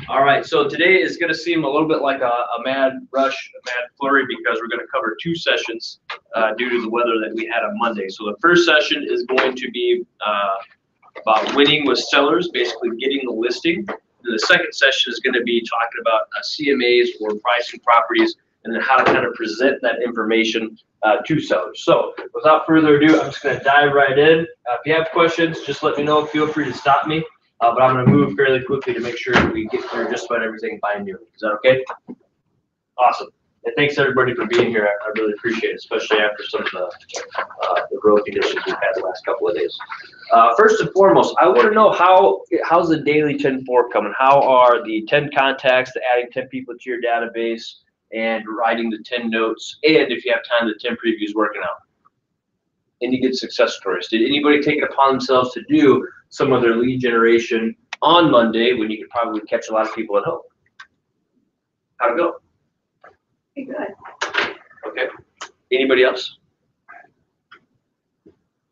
All right, so today is going to seem a little bit like a mad rush, a mad flurry, because we're going to cover two sessions due to the weather that we had on Monday. So the first session is going to be about winning with sellers, basically getting the listing. And the second session is going to be talking about CMAs or pricing properties, and then how to kind of present that information to sellers. So without further ado, I'm just going to dive right in. If you have questions, just let me know. Feel free to stop me. But I'm going to move fairly quickly to make sure that we get through just about everything by noon. Is that okay? Awesome. And thanks everybody for being here. I really appreciate it, especially after some of the growth conditions we've had the last couple of days. First and foremost, I want to know how's the daily 10-4 coming? How are the 10 contacts, the adding 10 people to your database, and writing the 10 notes, and if you have time, the 10 previews working out? Any good success stories? Did anybody take it upon themselves to do some of their lead generation on Monday when you could probably catch a lot of people at home? How'd it go? Pretty good. Okay. Anybody else?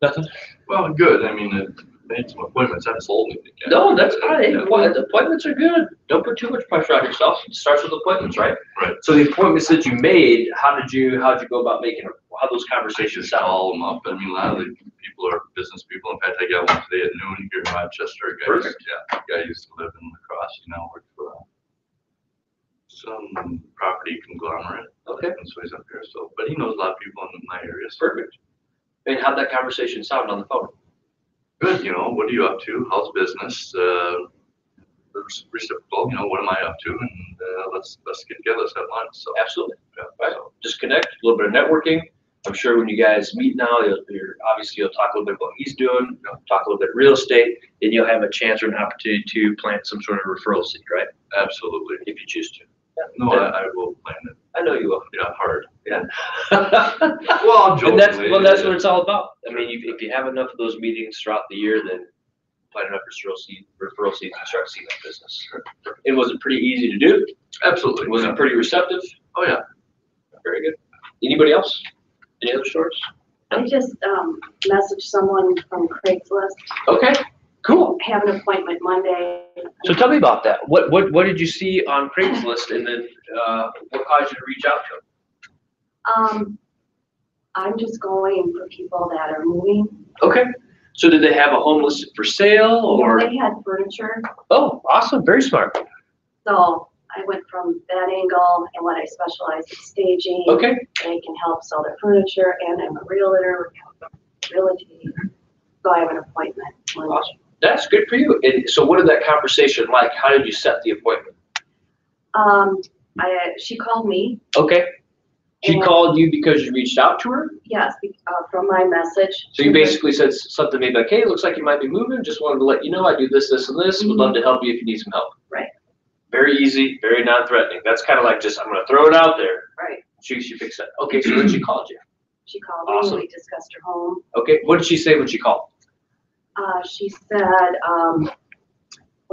Nothing? Well, good. I mean, it made some appointments. I haven't sold anything yet. No, that's fine. The appointments are good. Don't put too much pressure on yourself. It starts with appointments, right? Right. So the appointments that you made, how'd you go about making them? How those conversations sound? Call them up. I mean, a lot of the people are business people. In fact, I got one today at noon here in Rochester. A guy Perfect. Guy used to live in La Crosse. Worked for some property conglomerate. Okay. And so he's up here. So, but he knows a lot of people in my area. So. Perfect. And how'd that conversation sound on the phone? Good. What are you up to? How's business? Reciprocal. What am I up to? And let's get together. Let's have lunch. So Absolutely. yeah. Right. So, Just connect, a little bit of networking. I'm sure when you guys meet now, you'll talk a little bit about what he's doing, talk a little bit real estate, and you'll have a chance or an opportunity to plant some sort of referral seed, right? absolutely. If you choose to. No, I will plan it. I know you will. Yeah, hard. Yeah. Well, I'm joking. That's what it's all about. I mean, if you have enough of those meetings throughout the year, then plant enough referral seeds and start seeing that business. And was it pretty easy to do? Absolutely. Was it pretty receptive? Oh yeah. Very good. Anybody else? Any other stories? I just messaged someone from Craigslist. Okay, cool. I have an appointment Monday. So tell me about that. What did you see on Craigslist, and then what caused you to reach out to them? I'm just going for people that are moving. Okay. So did they have a home listed for sale, or? They had furniture. Oh, awesome. Very smart. So I went from that angle, and what I specialize in staging. Okay. They can help sell their furniture, and I'm a realtor, realty. So I have an appointment Monday. Awesome. That's good for you. And so what did that conversation like? How did you set the appointment? She called me. Okay. She called you because you reached out to her? Yes, from my message. So you basically said something maybe like, hey, it looks like you might be moving. Just wanted to let you know I do this, this, and this. Would love to help you if you need some help. Right. Very easy, very non-threatening. That's kind of like just, I'm going to throw it out there. Right. She picks that. Okay, so then she called you. She called Awesome. me. We discussed her home. Okay, what did she say when she called? She said, well,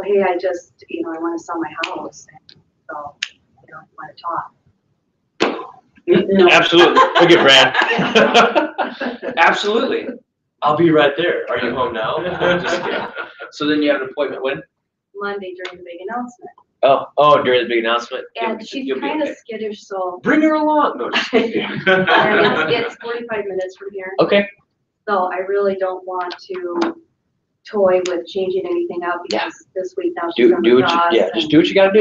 hey, I just, I want to sell my house. So, I want to talk. No. Absolutely. Look at Brad. Absolutely. I'll be right there. Are you home now? Just kidding. So then you have an appointment when? Monday during the big announcement. Oh, during the big announcement. And she's kind of skittish, so. Bring her along. No, just kidding. It's 45 minutes from here. Okay. So I really don't want to toy with changing anything up because this week now she's just do what you gotta do. Do what you gotta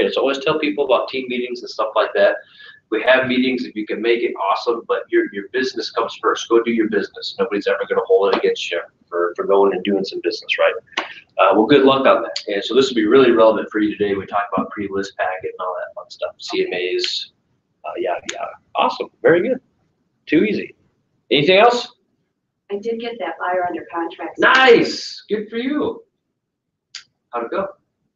do. So always tell people about team meetings and stuff like that. We have meetings, if you can make it, awesome, but your business comes first. Go do your business. Nobody's ever gonna hold it against you for going and doing some business, right? Well, good luck on that. And so this will be really relevant for you today. We talk about pre-list packet and all that fun stuff, CMAs, yada, yada. Awesome, very good. Too easy. Anything else? I did get that buyer under contract. Nice, good for you. How'd it go?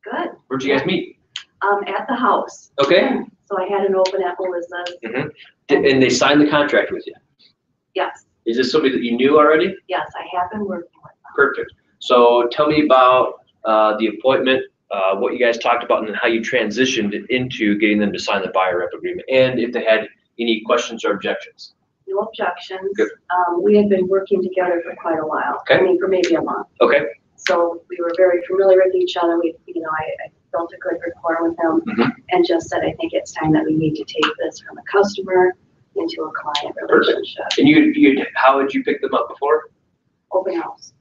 Good. Where'd you guys meet? At the house. Okay. So I had an open at Melissa's. Mm-hmm. And they signed the contract with you? Yes. Is this somebody that you knew already? Yes, I have been working with them. Perfect. So tell me about the appointment, what you guys talked about, and then how you transitioned into getting them to sign the buyer rep agreement, and if they had any questions or objections. No objections. Good. We had been working together for quite a while. Okay. I mean, for maybe a month. Okay. So we were very familiar with each other. I built a good rapport with him Mhm. and just said, I think it's time that we need to take this from a customer into a client relationship. And you, how had you pick them up before? Open house.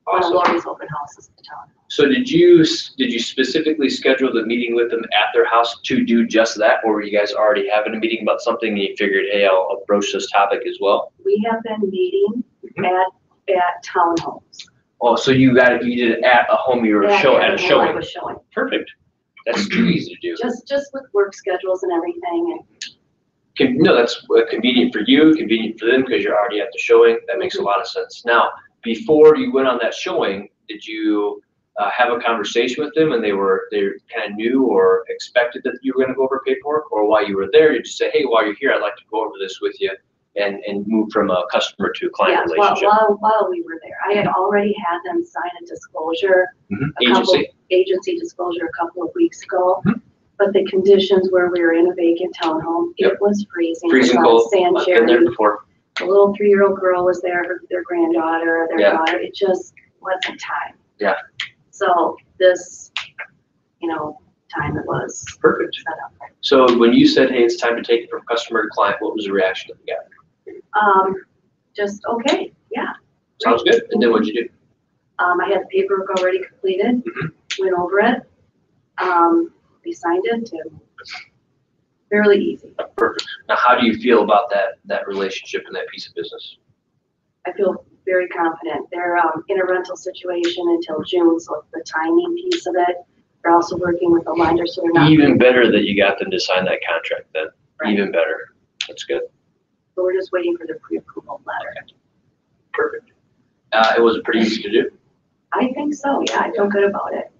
One of Awesome. Lori's open houses in town. So did you specifically schedule the meeting with them at their house to do just that, or were you guys already having a meeting about something and you figured, hey, I'll broach this topic as well? We have been meeting at townhomes. Oh, so you did it at a home you were at a home I showing. was showing. Perfect. That's too easy to do. Just with work schedules and everything, and No, that's convenient for you, convenient for them, because you're already at the showing. That makes a lot of sense. Now, before you went on that showing, did you have a conversation with them and they kind of knew or expected that you were going to go over paperwork? Or while you were there, you just say, hey, while you're here, I'd like to go over this with you and move from a customer to a client yeah, relationship? while we were there, I had already had them sign a disclosure, Agency. agency disclosure a couple of weeks ago. Mhm. But the conditions where we were in a vacant townhome, Yep. it was freezing. Freezing It was cold. Sand I've been there cherry. before. A little 3-year-old girl was there, their granddaughter, their Yeah. daughter. It just wasn't time. Yeah. So this, time it was Perfect. set up. So when you said, hey, it's time to take it from customer to client, what was the reaction that you got? Just, okay, yeah. Sounds good. And then what'd you do? I had the paperwork already completed, went over it. We signed it, and fairly easy. Perfect. Now, how do you feel about that relationship and that piece of business? I feel very confident. They're in a rental situation until June, so it's the timing piece of it. They're also working with a lender, so they're not. Even better that you got them to sign that contract then. Right. Even better. That's good. So we're just waiting for the pre-approval letter. Perfect. It was pretty easy to do. I think so, yeah, I feel good about it.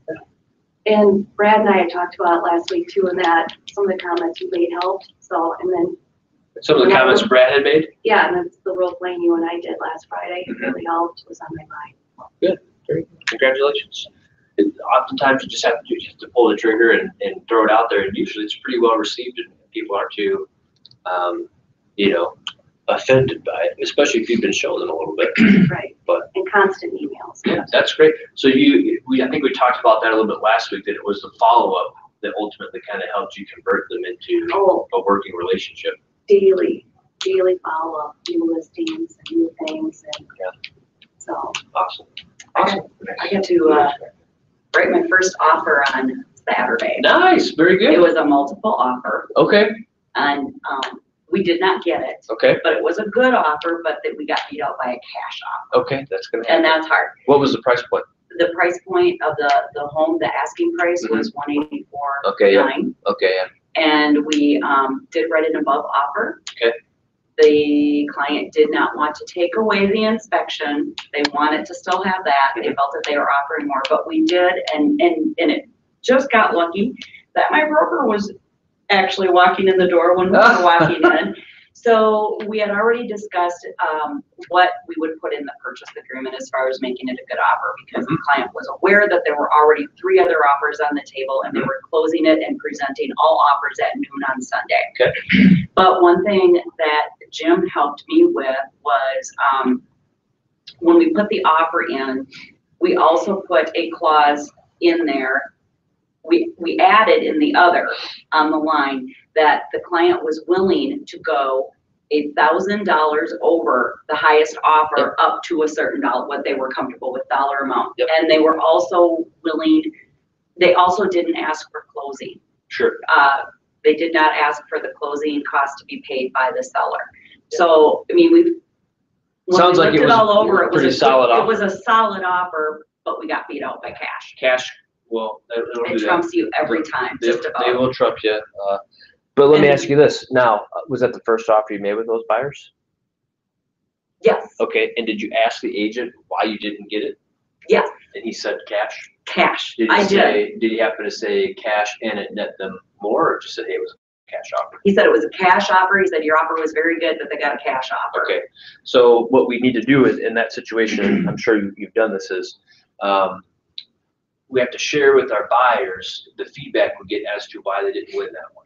And Brad and I had talked about it last week too, and that some of the comments you made helped, so, and then, Some of the comments Brad had made? yeah, and then the role playing you and I did last Friday, it really helped, was on my mind. Good. Great. Congratulations. Oftentimes you just have to pull the trigger and throw it out there, and usually it's pretty well received and people aren't too, offended by it, especially if you've been showing them a little bit. Right, But and constant emails. yeah, that's great. So I think we talked about that a little bit last week, that it was the follow-up that ultimately kind of helped you convert them into Oh, a working relationship. daily follow-up, new listings and new things, and so. Awesome. I got to write my first offer on Saturday. Nice, very It good. was a multiple offer, Okay, and we did not get it, okay, but it was a good offer, but that we got beat out by a cash offer, okay, that's gonna and happen. that's hard. What was the price point? The price point of the home, the asking price was $184.9. Okay, yeah. Okay, yeah. And we did write an above offer. Okay. The client did not want to take away the inspection. They wanted to still have that. They felt that they were offering more, but we did, and it just got lucky that my broker was actually walking in the door when we were walking in. So we had already discussed what we would put in the purchase agreement as far as making it a good offer, because the client was aware that there were already 3 other offers on the table, and they were closing it and presenting all offers at noon on Sunday. Okay. But one thing that Jim helped me with was when we put the offer in, we also put a clause in there. We added in the other on the line that the client was willing to go $1,000 over the highest offer up to a certain dollar, what they were comfortable with dollar amount. Yep. And they were also willing, they also didn't ask for closing. Sure. They did not ask for the closing cost to be paid by the seller. So, I mean, when Sounds we like looked it was all over, it was pretty solid offer. It was a solid offer, but we got beat out by cash. Cash, well, it'll do It that. trumps you every time, They just about. will trump you. But let me And- ask you this. Now, was that the first offer you made with those buyers? Yes, Okay, and did you ask the agent why you didn't get it? yes, And he said cash? cash. Did I he did. say, did he happen to say cash and it net them more, or just said, hey, it was a cash offer? He said it was a cash offer. He said your offer was very good, but they got a cash offer. Okay, so what we need to do in that situation, I'm sure you've done this, is we have to share with our buyers the feedback we get as to why they didn't win that one,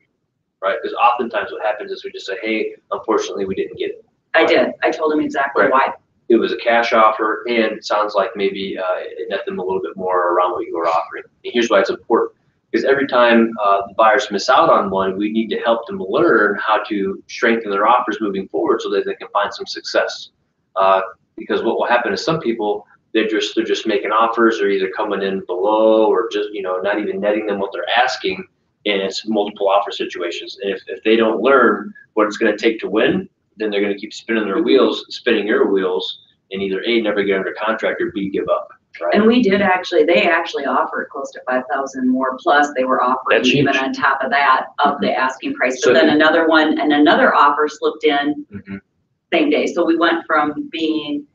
right? Because oftentimes what happens is we just say, hey, unfortunately, we didn't get it. I did. I told him exactly Right. why. It was a cash offer, and it sounds like maybe it net them a little bit more around what you were offering. And here's why it's important. Because every time the buyers miss out on one, we need to help them learn how to strengthen their offers moving forward so that they can find some success. Because what will happen is some people, they're just making offers or either coming in below or just, not even netting them what they're asking, and it's multiple offer situations. And if they don't learn what it's going to take to win, then they're going to keep spinning your wheels, and either A, never get under contract, or B, give up. Right? And they actually offered close to 5,000 more, plus they were offering That's even huge. on top of that of the asking price. So But then another offer slipped in Mhm. same day. So we went from being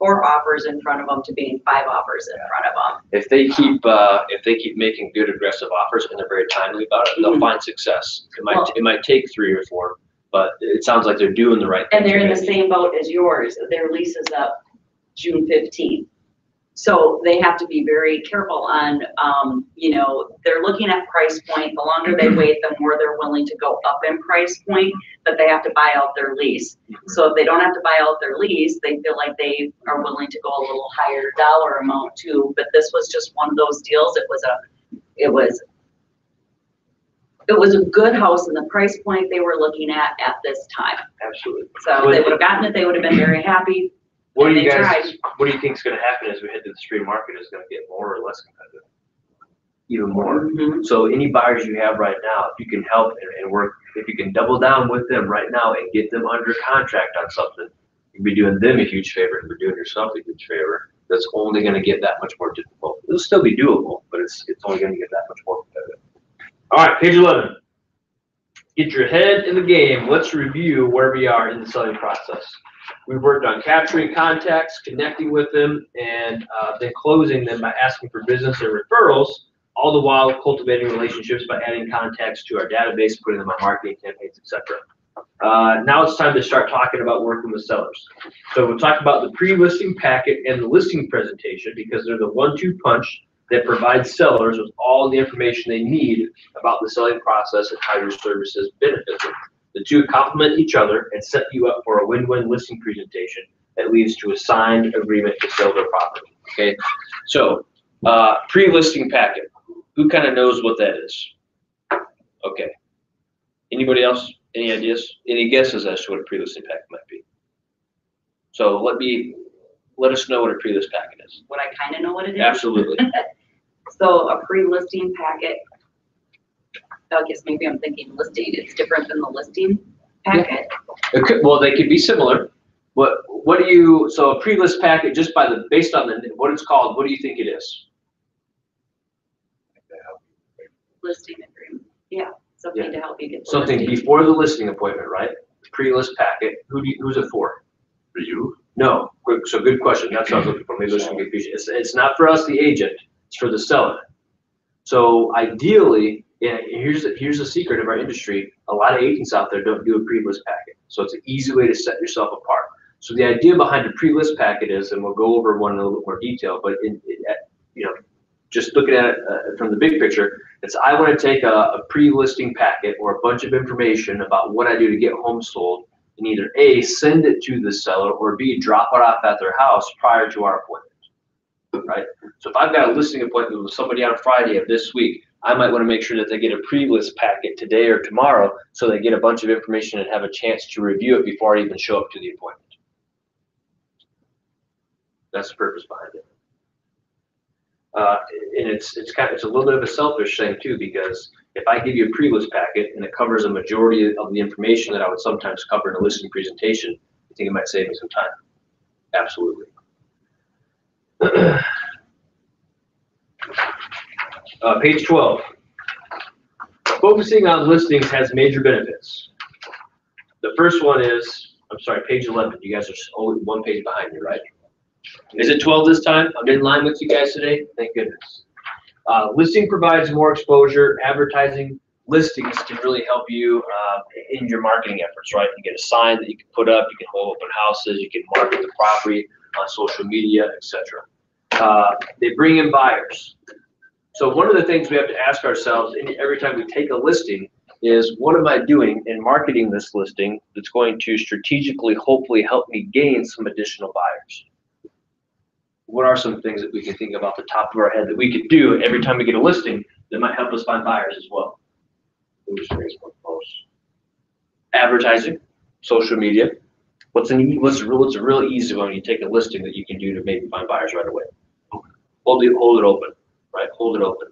4 offers in front of them to being 5 offers in front of them. If they keep making good aggressive offers and they're very timely about it, they'll find success. It might take 3 or 4, but it sounds like they're doing the right thing. And they're in the same boat as yours. Their lease is up June 15th. So they have to be very careful on, they're looking at price point. The longer they wait, the more they're willing to go up in price point, but they have to buy out their lease. So if they don't have to buy out their lease, they feel like they are willing to go a little higher dollar amount too. But this was just one of those deals. It was a good house in the price point they were looking at this time. Absolutely. So they would have gotten it. They would have been very happy. What do And you they guys? tried. What do you think is going to happen as we head to the spring market? Is it going to get more or less competitive? Even more. Mhm. So any buyers you have right now, if you can help and work, if you can double down with them right now and get them under contract on something, you'll be doing them a huge favor and you're doing yourself a huge favor. That's only going to get that much more difficult. It'll still be doable, but it's only going to get that much more competitive. All right, page 11. Get your head in the game. Let's review where we are in the selling process. We've worked on capturing contacts, connecting with them, and then closing them by asking for business and referrals, all the while cultivating relationships by adding contacts to our database, putting them on marketing campaigns, etc. Now it's time to start talking about working with sellers. So we'll talk about the pre-listing packet and the listing presentation because they're the 1-2 punch that provides sellers with all the information they need about the selling process and how your services benefit them. The two complement each other and set you up for a win-win listing presentation that leads to a signed agreement to sell their property. Okay, so pre-listing packet. Who kind of knows what that is? Okay. Anybody else? Any ideas? Any guesses as to what a pre-listing packet might be? So let us know what a pre-list packet is. Would I kind of know what it is? Absolutely. So a pre-listing packet, I guess maybe I'm thinking listing, it's different than the listing packet. Well, they could be similar. So a pre-list packet, just based on what it's called, what do you think it is? Listing agreement, yeah, something to help you get the Something listing. before the listing appointment, right? Pre-list packet. Who's it for? For you? No. So good question. That's what I was looking for. Maybe there's some confusion. It's not for us, the agent. It's for the seller. So ideally, here's the secret of our industry. A lot of agents out there don't do a pre-list packet. So it's an easy way to set yourself apart. So the idea behind a pre-list packet is, and we'll go over one in a little bit more detail, but just looking at it from the big picture, it's I want to take a pre-listing packet or a bunch of information about what I do to get homes sold and either A, send it to the seller, or B, drop it off at their house prior to our appointment, right? So if I've got a listing appointment with somebody on Friday of this week, I might want to make sure that they get a pre-list packet today or tomorrow so they get a bunch of information and have a chance to review it before I even show up to the appointment. That's the purpose behind it. And it's a little bit of a selfish thing too, because if I give you a pre-list packet and it covers a majority of the information that I would sometimes cover in a listing presentation, I think it might save me some time. Absolutely. Page 12. Focusing on listings has major benefits. The first one is, page 11. You guys are only one page behind me, right? Is it 12 this time? I'm in line with you guys today. Thank goodness. Listing provides more exposure. Advertising listings can really help you in your marketing efforts, right? You get a sign that you can put up, you can hold open houses, you can market the property on social media, etc. They bring in buyers. So one of the things we have to ask ourselves every time we take a listing is, what am I doing in marketing this listing that's going to strategically, hopefully help me gain some additional buyers? what are some things that we can think about the top of our head that we could do every time we get a listing that might help us find buyers as well? Who's Facebook posts? Advertising, social media. What's a real easy one you take a listing that you can do to maybe find buyers right away? Hold it open, right? Hold it open.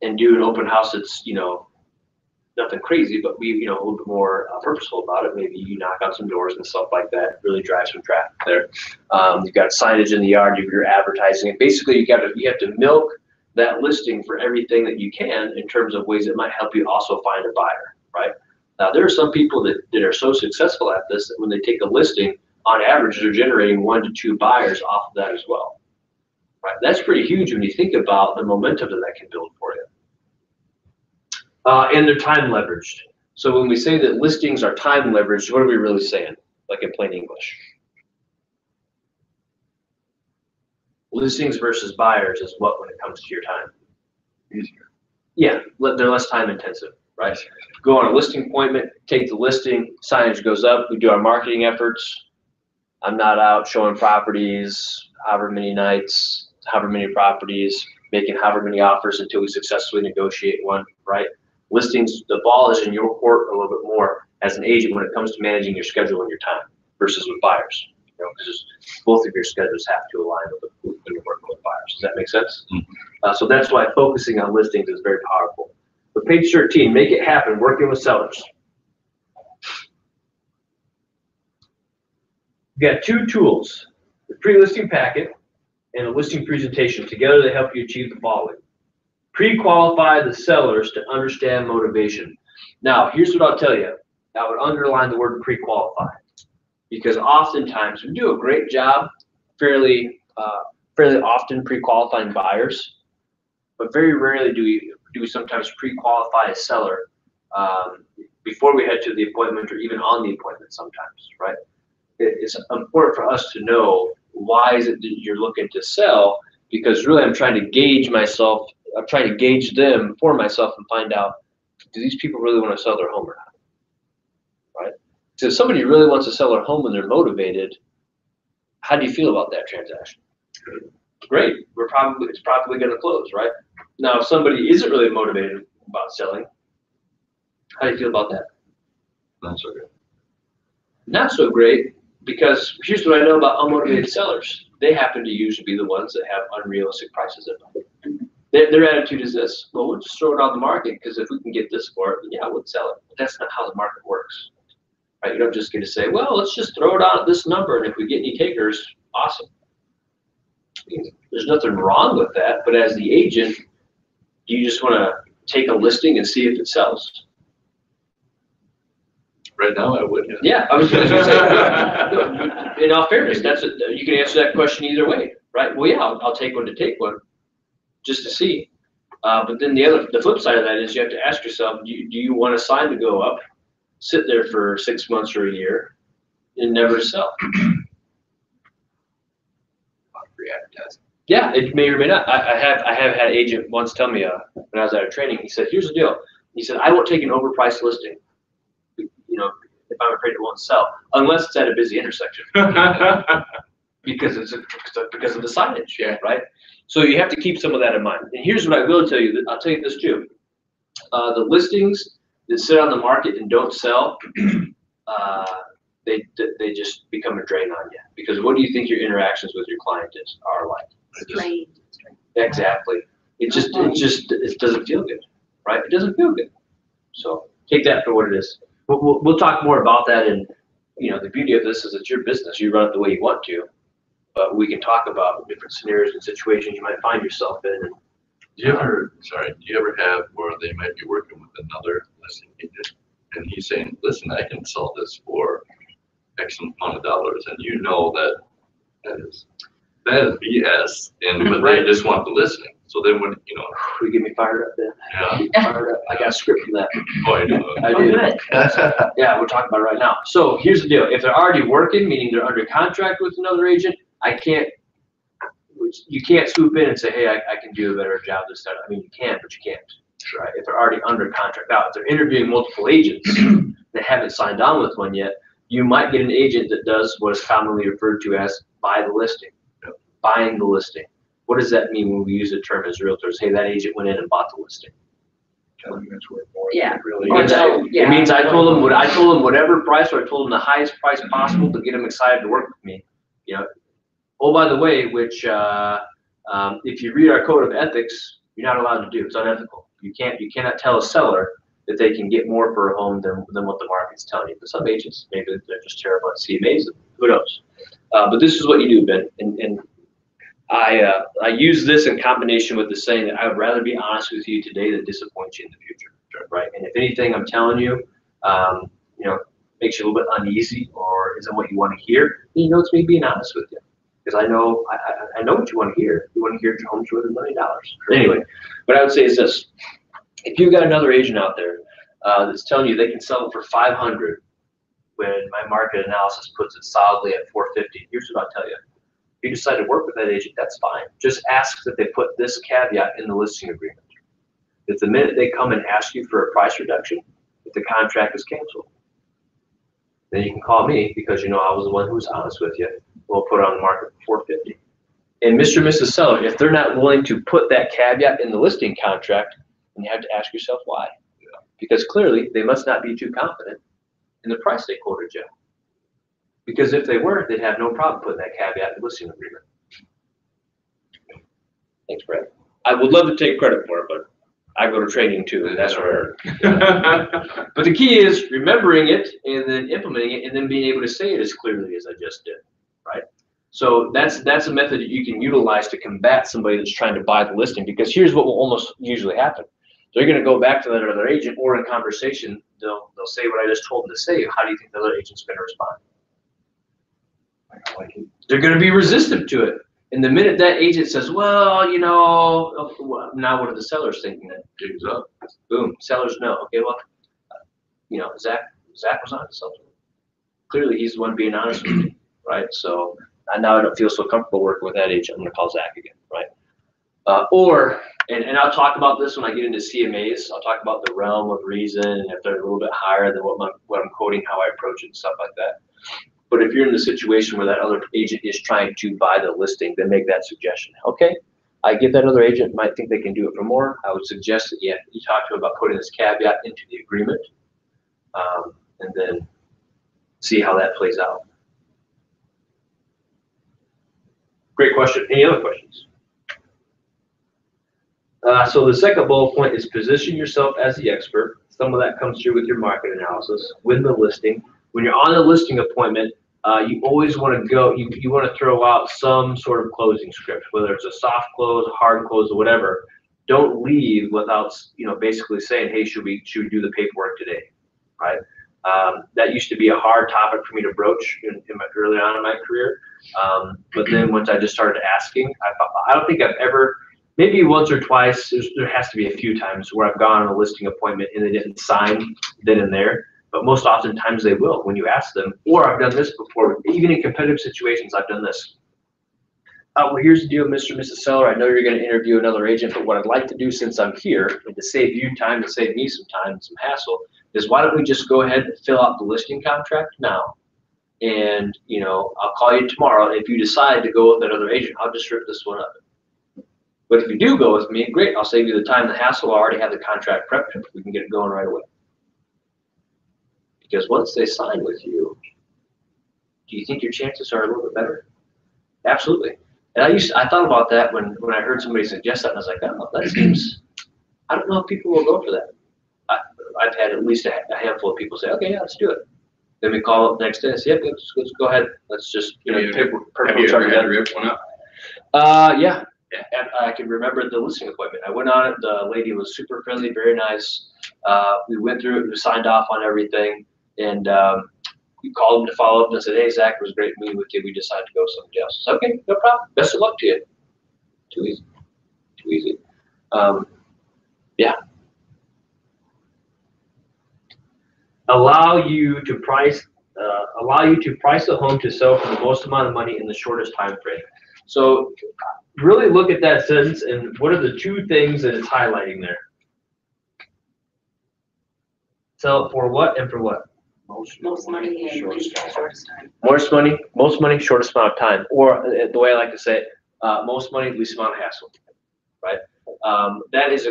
And do an open house that's, nothing crazy, but we, a little bit more purposeful about it. Maybe you knock on some doors and stuff like that, really drive some traffic there. You've got signage in the yard, you're advertising it. Basically, you have to milk that listing for everything that you can in terms of ways that might help you also find a buyer, right? Now, there are some people that are so successful at this that when they take a listing, on average, they're generating 1 to 2 buyers off of that as well, right? That's pretty huge when you think about the momentum that can build for you. And they're time leveraged. So when we say that listings are time leveraged, what are we really saying? Like in plain English. Listings versus buyers is what when it comes to your time? Easier. Yeah, they're less time intensive, right? Go on a listing appointment, take the listing, signage goes up, we do our marketing efforts. I'm not out showing properties, however many nights, however many properties, making however many offers until we successfully negotiate one, right? Listings, the ball is in your court a little bit more as an agent when it comes to managing your schedule and your time versus with buyers. Because both of your schedules have to align with when you're working with buyers. Does that make sense? Mm-hmm. So that's why focusing on listings is very powerful. But page 13, make it happen, working with sellers. You got 2 tools, the pre-listing packet and a listing presentation. Together they help you achieve the following. Pre-qualify the sellers to understand motivation. Now, here's what I'll tell you. I would underline the word pre-qualify because oftentimes we do a great job fairly often pre-qualifying buyers, but very rarely do we sometimes pre-qualify a seller before we head to the appointment or even on the appointment sometimes, right? It's important for us to know why is it that you're looking to sell, because really I'm trying to gauge myself. I'm trying to gauge them for myself and find out, do these people really want to sell their home or not, right? So if somebody really wants to sell their home and they're motivated, how do you feel about that transaction? Great, it's probably going to close, right? Now, if somebody isn't really motivated about selling, how do you feel about that? Not so good. Not so great, because here's what I know about unmotivated sellers. They happen to usually be the ones that have unrealistic prices in them. Their attitude is this: well, we'll just throw it on the market because if we can get this for it, then yeah, we'll sell it. But that's not how the market works, right? You don't just get to say, well, let's just throw it on at this number, and if we get any takers, awesome. There's nothing wrong with that, but as the agent, do you just want to take a listing and see if it sells? Right now, I would. Yeah, I was going to say. In all fairness, you can answer that question either way, right? Well, yeah, I'll take one to take one, just to see. But then the flip side of that is you have to ask yourself: do you want a sign to go up, sit there for 6 months or a year, and never sell? Free advertising. Yeah, it may or may not. I have had an agent once tell me when I was at a training. He said, "Here's the deal." He said, "I won't take an overpriced listing. If I'm afraid it won't sell, unless it's at a busy intersection, because of the signage, Yeah. right? So you have to keep some of that in mind. And here's what I will tell you. I'll tell you this too. The listings that sit on the market and don't sell, they just become a drain on you. Because what do you think your interactions with your client are like? Strained. Exactly. It doesn't feel good, right? It doesn't feel good. So take that for what it is. We'll talk more about that, and the beauty of this is it's your business. You run it the way you want to, but we can talk about different scenarios and situations you might find yourself in. And Do you ever have where they might be working with another listing agent and he's saying, listen, I can sell this for X amount of dollars, and you know that is BS, but they just want the listing. So then when, you get me fired up then. yeah, Fired up. I got a script from that. oh, I know. I Oh, do. good. Yeah, we're talking about it right now. So here's the deal. If they're already working, meaning they're under contract with another agent, you can't swoop in and say, hey, I can do a better job this time. I mean, you can, but you can't. Right? If they're already under contract. Now, if they're interviewing multiple agents that haven't signed on with one yet, you might get an agent that does what is commonly referred to as buy the listing. buying the listing. What does that mean when we use the term as realtors? Hey, that agent went in and bought the listing. Telling you it's worth more. Yeah. than it Really. Or is. no. It means I told them whatever price, or I told them the highest price possible to get them excited to work with me. You know. Oh, by the way, which if you read our code of ethics, you're not allowed to do. It's unethical. You cannot tell a seller that they can get more for a home than what the market's telling you. But some agents, maybe they're just terrible at CMAs. Who knows? But this is what you do, Ben. And I use this in combination with the saying that I would rather be honest with you today than disappoint you in the future, right? And if anything I'm telling you, makes you a little bit uneasy or isn't what you want to hear, then you know it's me being honest with you. Because I know what you want to hear. You want to hear your home's worth $1 million. Anyway, what I would say is this: if you've got another agent out there that's telling you they can sell it for $500, when my market analysis puts it solidly at $450, here's what I'll tell you: if you decide to work with that agent, that's fine. Just ask that they put this caveat in the listing agreement: that the minute they come and ask you for a price reduction, if the contract is canceled, then you can call me, because you know I was the one who was honest with you. We'll put it on the market for $450. And Mr. and Mrs. Seller, if they're not willing to put that caveat in the listing contract, then you have to ask yourself why. Because clearly they must not be too confident in the price they quoted you. Because if they were, they'd have no problem putting that caveat in the listing agreement. Thanks, Brad. I would love to take credit for it, but I go to training too, and that's where. But the key is remembering it and then implementing it and then being able to say it as clearly as I just did, right? So that's a method that you can utilize to combat somebody that's trying to buy the listing, because here's what will almost usually happen. They're going to go back to that other agent, or in conversation, they'll say what I just told them to say. How do you think the other agent's going to respond? They're going to be resistant to it. And the minute that agent says, well, now what are the sellers thinking? Then Gigs up. boom, sellers know. Okay, well, Zach was on to something. Clearly, he's the one being honest with me, right? So now I don't feel so comfortable working with that agent. I'm going to call Zach again, right? And I'll talk about this when I get into CMAs. I'll talk about the realm of reason, and if they're a little bit higher than what I'm quoting, how I approach it and stuff like that. But if you're in the situation where that other agent is trying to buy the listing, then make that suggestion. Okay, I get that other agent might think they can do it for more. I would suggest that, you talk to them about putting this caveat into the agreement, and then see how that plays out. Great question. Any other questions? So the second bullet point is position yourself as the expert. Some of that comes through with your market analysis, win the listing. When you're on a listing appointment, you always want to go, you want to throw out some sort of closing script, whether it's a soft close, a hard close, or whatever. Don't leave without, basically saying, hey, should we do the paperwork today, right? That used to be a hard topic for me to broach early on in my career. But then once I just started asking, I don't think I've ever, maybe once or twice, there has to be a few times where I've gone on a listing appointment and they didn't sign then and there. But most oftentimes they will when you ask them. Or I've done this before, even in competitive situations, I've done this. Well, here's the deal, Mr. and Mrs. Seller. I know you're going to interview another agent, but what I'd like to do, since I'm here, and to save you time, to save me some time and some hassle, is why don't we just go ahead and fill out the listing contract now? And, I'll call you tomorrow. And if you decide to go with another agent, I'll just rip this one up. But if you do go with me, great. I'll save you the time, the hassle. I already have the contract prepped. We can get it going right away. Because once they sign with you, do you think your chances are a little bit better? Absolutely. And I thought about that when I heard somebody suggest that, and I was like, oh, that seems, I don't know if people will go for that. I've had at least a handful of people say, okay, yeah, let's do it. Then we call up the next day and say, yep, let's go ahead. Let's just, Have you ever had to rip one up? Yeah. And I can remember the listing appointment. I went on it. The lady was super friendly, very nice. We went through it. We signed off on everything. And we called him to follow up and said, hey, Zach, it was great meeting with you. We decided to go somebody else. I said, okay, no problem. Best of luck to you. Too easy. Too easy. Yeah. Allow you to price a home to sell for the most amount of money in the shortest time frame. So really look at that sentence and what are the two things that it's highlighting there? Sell it for what and for what? Most money in shortest time. Most money, shortest amount of time. Or the way I like to say it, most money, least amount of hassle, right? That is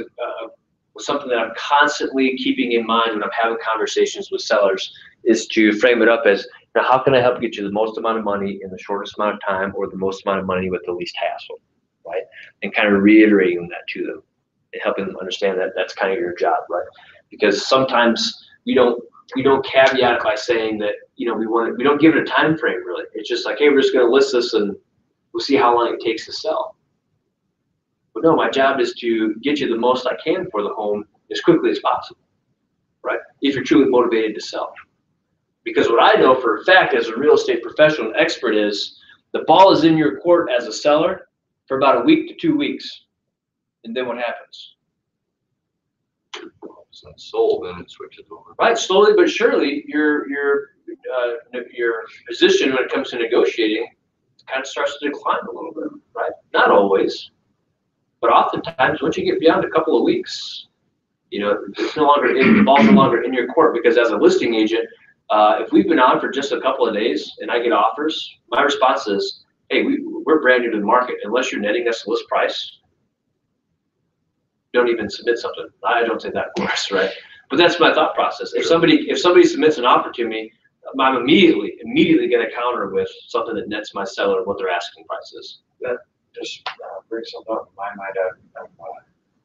something that I'm constantly keeping in mind when I'm having conversations with sellers, is to frame it up as, now, how can I help get you the most amount of money in the shortest amount of time, or the most amount of money with the least hassle, right? And kind of reiterating that to them and helping them understand that that's kind of your job, right? Because sometimes we don't caveat it by saying that, we don't give it a time frame really. It's just like, hey, we're just going to list this and we'll see how long it takes to sell. But no, my job is to get you the most I can for the home as quickly as possible, right? If you're truly motivated to sell. Because what I know for a fact as a real estate professional and expert is, the ball is in your court as a seller for about a week to 2 weeks. And then what happens? So it's sold, then it switches over. Right, slowly but surely, your position when it comes to negotiating kind of starts to decline a little bit, right? Not always, but oftentimes once you get beyond a couple of weeks, it's no longer the ball's no longer in your court, because as a listing agent, if we've been on for just a couple of days and I get offers, my response is, hey, we're brand new to the market. Unless you're netting us the list price, don't even submit something. I don't say that, of course, right? But that's my thought process. If somebody submits an offer to me, I'm immediately going to counter with something that nets my seller what their asking price is. That just brings something up in my mind. I'm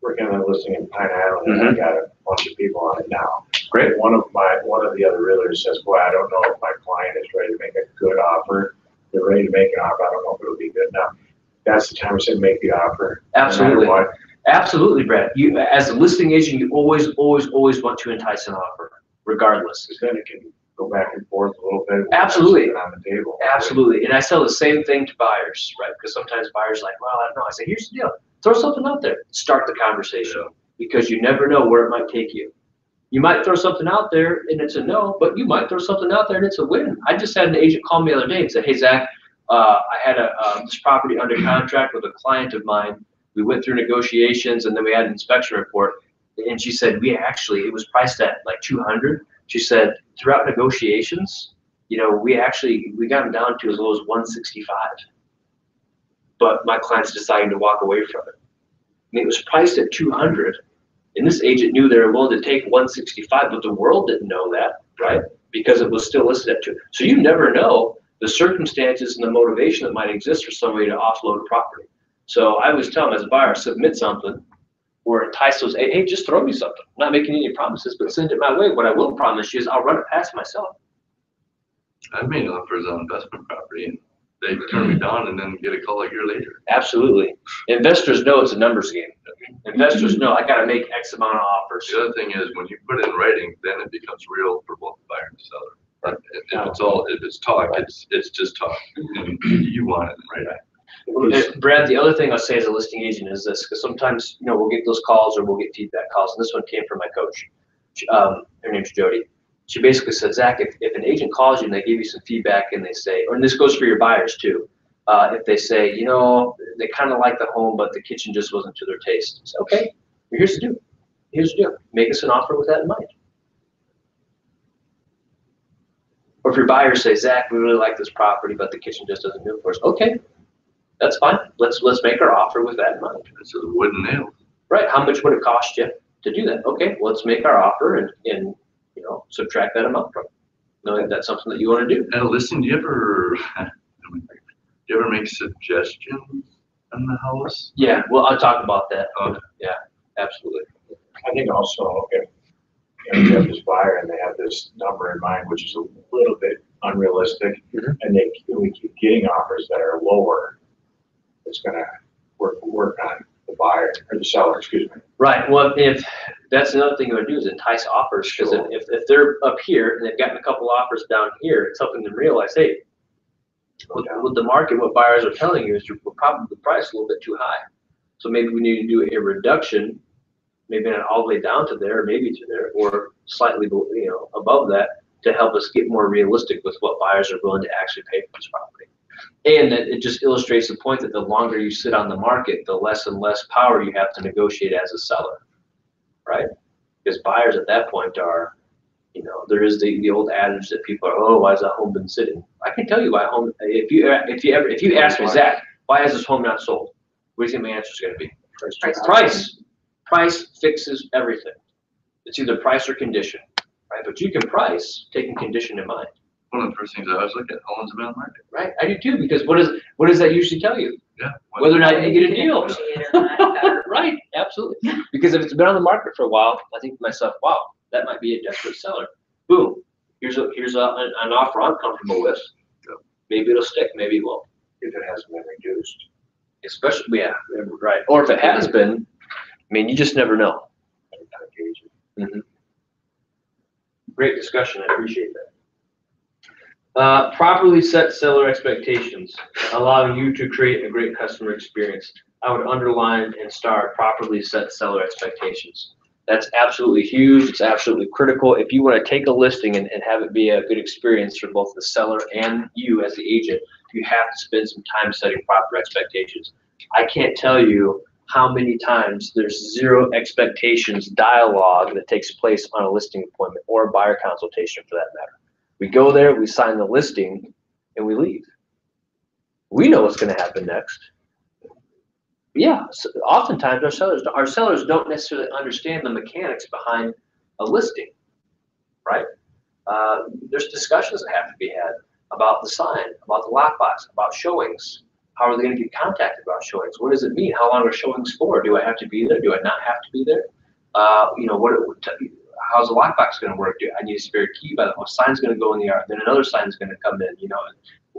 working on a listing in Pine Island, and I got a bunch of people on it now. Great. One of the other realtors says, boy, I don't know if my client is ready to make a good offer. They're ready to make an offer. I don't know if it'll be good enough. That's the time we said make the offer. Absolutely. No matter what. Absolutely, Brad. You, as a listing agent, you always want to entice an offer, regardless. Because then it can go back and forth a little bit. Absolutely. On the table. Absolutely. And I tell the same thing to buyers, right? Because sometimes buyers are like, well, I don't know. I say, here's the deal. Throw something out there. Start the conversation. Because you never know where it might take you. You might throw something out there and it's a no, but you might throw something out there and it's a win. I just had an agent call me the other day and said, hey, Zach, I had this property under contract with a client of mine. We went through negotiations and then we had an inspection report. And she said, it was priced at like 200. She said, throughout negotiations, we got them down to as low as 165. But my client's deciding to walk away from it. And it was priced at 200. And this agent knew they were willing to take 165, but the world didn't know that, right? Because it was still listed at 2. So you never know the circumstances and the motivation that might exist for somebody to offload a property. So I always tell them as a buyer, submit something or entice those, hey, just throw me something. I'm not making any promises, but send it my way. What I will promise you is I'll run it past myself. I've made offers on investment property and they turn me down and then get a call a year later. Absolutely. Investors know it's a numbers game. Investors know I got to make X amount of offers. The other thing is when you put it in writing, then it becomes real for both buyer and seller. Right. If it's talk, it's just talk. And you want it in writing. Brad, the other thing I'll say as a listing agent is this, because sometimes, we'll get those calls or we'll get feedback calls. And this one came from my coach. Her name's Jody. She basically said, Zach, if an agent calls you and they give you some feedback and they say, and this goes for your buyers too, if they say, they kind of like the home, but the kitchen just wasn't to their taste. Say, okay, here's the deal. Here's the deal. Make us an offer with that in mind. Or if your buyers say, Zach, we really like this property, but the kitchen just doesn't do it for us. Okay, that's fine. Let's make our offer with that in mind. It's a wooden nail. Right. How much would it cost you to do that? Okay, let's make our offer and subtract that amount from it, knowing that's something that you want to do. Now, listen, do you ever make suggestions on the house? Yeah, well, I'll talk about that. Okay. Yeah, absolutely. I think also if you have this buyer and they have this number in mind, which is a little bit unrealistic, and we keep getting offers that are lower, it's going to work on the buyer or the seller, excuse me. Right. Well, if that's another thing you want to do is entice offers, because if they're up here and they've gotten a couple offers down here, it's helping them realize, hey, with the market, what buyers are telling you is we're probably the price a little bit too high. So maybe we need to do a reduction, maybe not all the way down to there, maybe to there, or slightly above that, to help us get more realistic with what buyers are willing to actually pay for this property. And that it just illustrates the point that the longer you sit on the market, the less and less power you have to negotiate as a seller, right? Because buyers at that point are, there is the old adage that people are, oh, why has that home been sitting? I can tell you why home. If you ask me, Zach, Why is this home not sold? What do you think my answer is going to be? Price. Price. Price fixes everything. It's either price or condition, right? But you can price taking condition in mind. One of the first things I always look at, how long's it been on the market? Right, I do too, because what does that usually tell you? Yeah. Whether or not you get a deal. Negotiate or not. Right, absolutely. Because if it's been on the market for a while, I think to myself, wow, that might be a desperate seller. Boom, here's an offer I'm comfortable with. Maybe it'll stick, maybe it won't. If it hasn't been reduced. Especially, yeah, right. Or if it has been, I mean, you just never know. Great discussion, I appreciate that. Properly set seller expectations, allowing you to create a great customer experience. I would underline and star properly set seller expectations. That's absolutely huge. It's absolutely critical. If you want to take a listing and have it be a good experience for both the seller and you as the agent, you have to spend some time setting proper expectations. I can't tell you how many times there's zero expectations dialogue that takes place on a listing appointment or a buyer consultation for that matter. We go there, we sign the listing, and we leave. We know what's going to happen next. Yeah, so oftentimes our sellers don't necessarily understand the mechanics behind a listing, right? There's discussions that have to be had about the sign, about the lockbox, about showings. How are they going to get contacted about showings? What does it mean? How long are showings for? Do I have to be there? Do I not have to be there? How's the lockbox going to work? I need a spare key. By the way, sign's going to go in the yard. Then another sign's going to come in.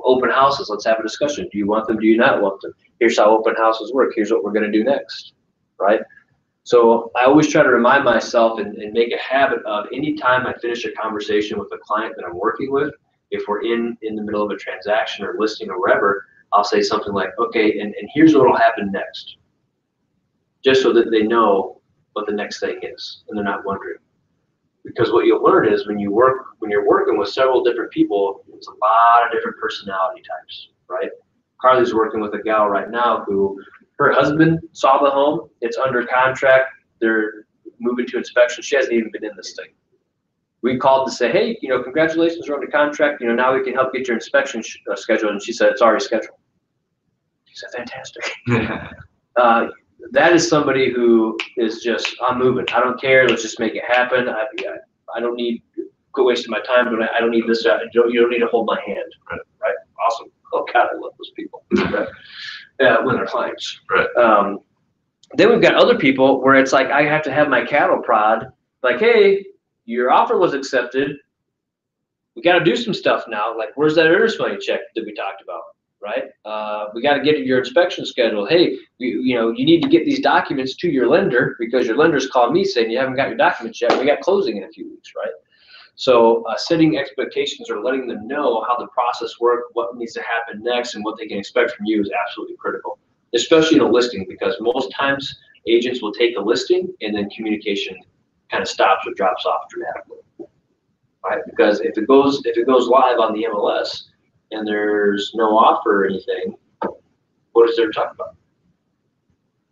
Open houses. Let's have a discussion. Do you want them? Do you not want them? Here's how open houses work. Here's what we're going to do next, right? So I always try to remind myself and make a habit of anytime I finish a conversation with a client that I'm working with, if we're in the middle of a transaction or listing or wherever, I'll say something like, okay, and here's what will happen next, just so that they know what the next thing is and they're not wondering. Because what you'll learn is when you're working with several different people, it's a lot of different personality types, right? Carly's working with a gal right now who her husband saw the home. It's under contract. They're moving to inspection. She hasn't even been in this thing. We called to say, hey, congratulations, we're under contract. Now we can help get your inspection scheduled. And she said, it's already scheduled. She said, fantastic. That is somebody who is just, I'm moving. I don't care. Let's just make it happen. I don't need, quit wasting my time. But I don't need this. You don't need to hold my hand. Right? Awesome. Oh, God, I love those people. Right? When they're clients. Right. Then we've got other people where it's like I have to have my cattle prod. Like, hey, your offer was accepted. We got to do some stuff now. Like, where's that earnest money check that we talked about? Right? We got to get your inspection scheduled. Hey, you need to get these documents to your lender because your lender's called me saying you haven't got your documents yet. We got closing in a few weeks, right? So setting expectations or letting them know how the process works, what needs to happen next, and what they can expect from you is absolutely critical, especially in a listing, because most times agents will take a listing and then communication kind of stops or drops off dramatically, right? Because if it goes live on the MLS, and there's no offer or anything, what is there to talk about?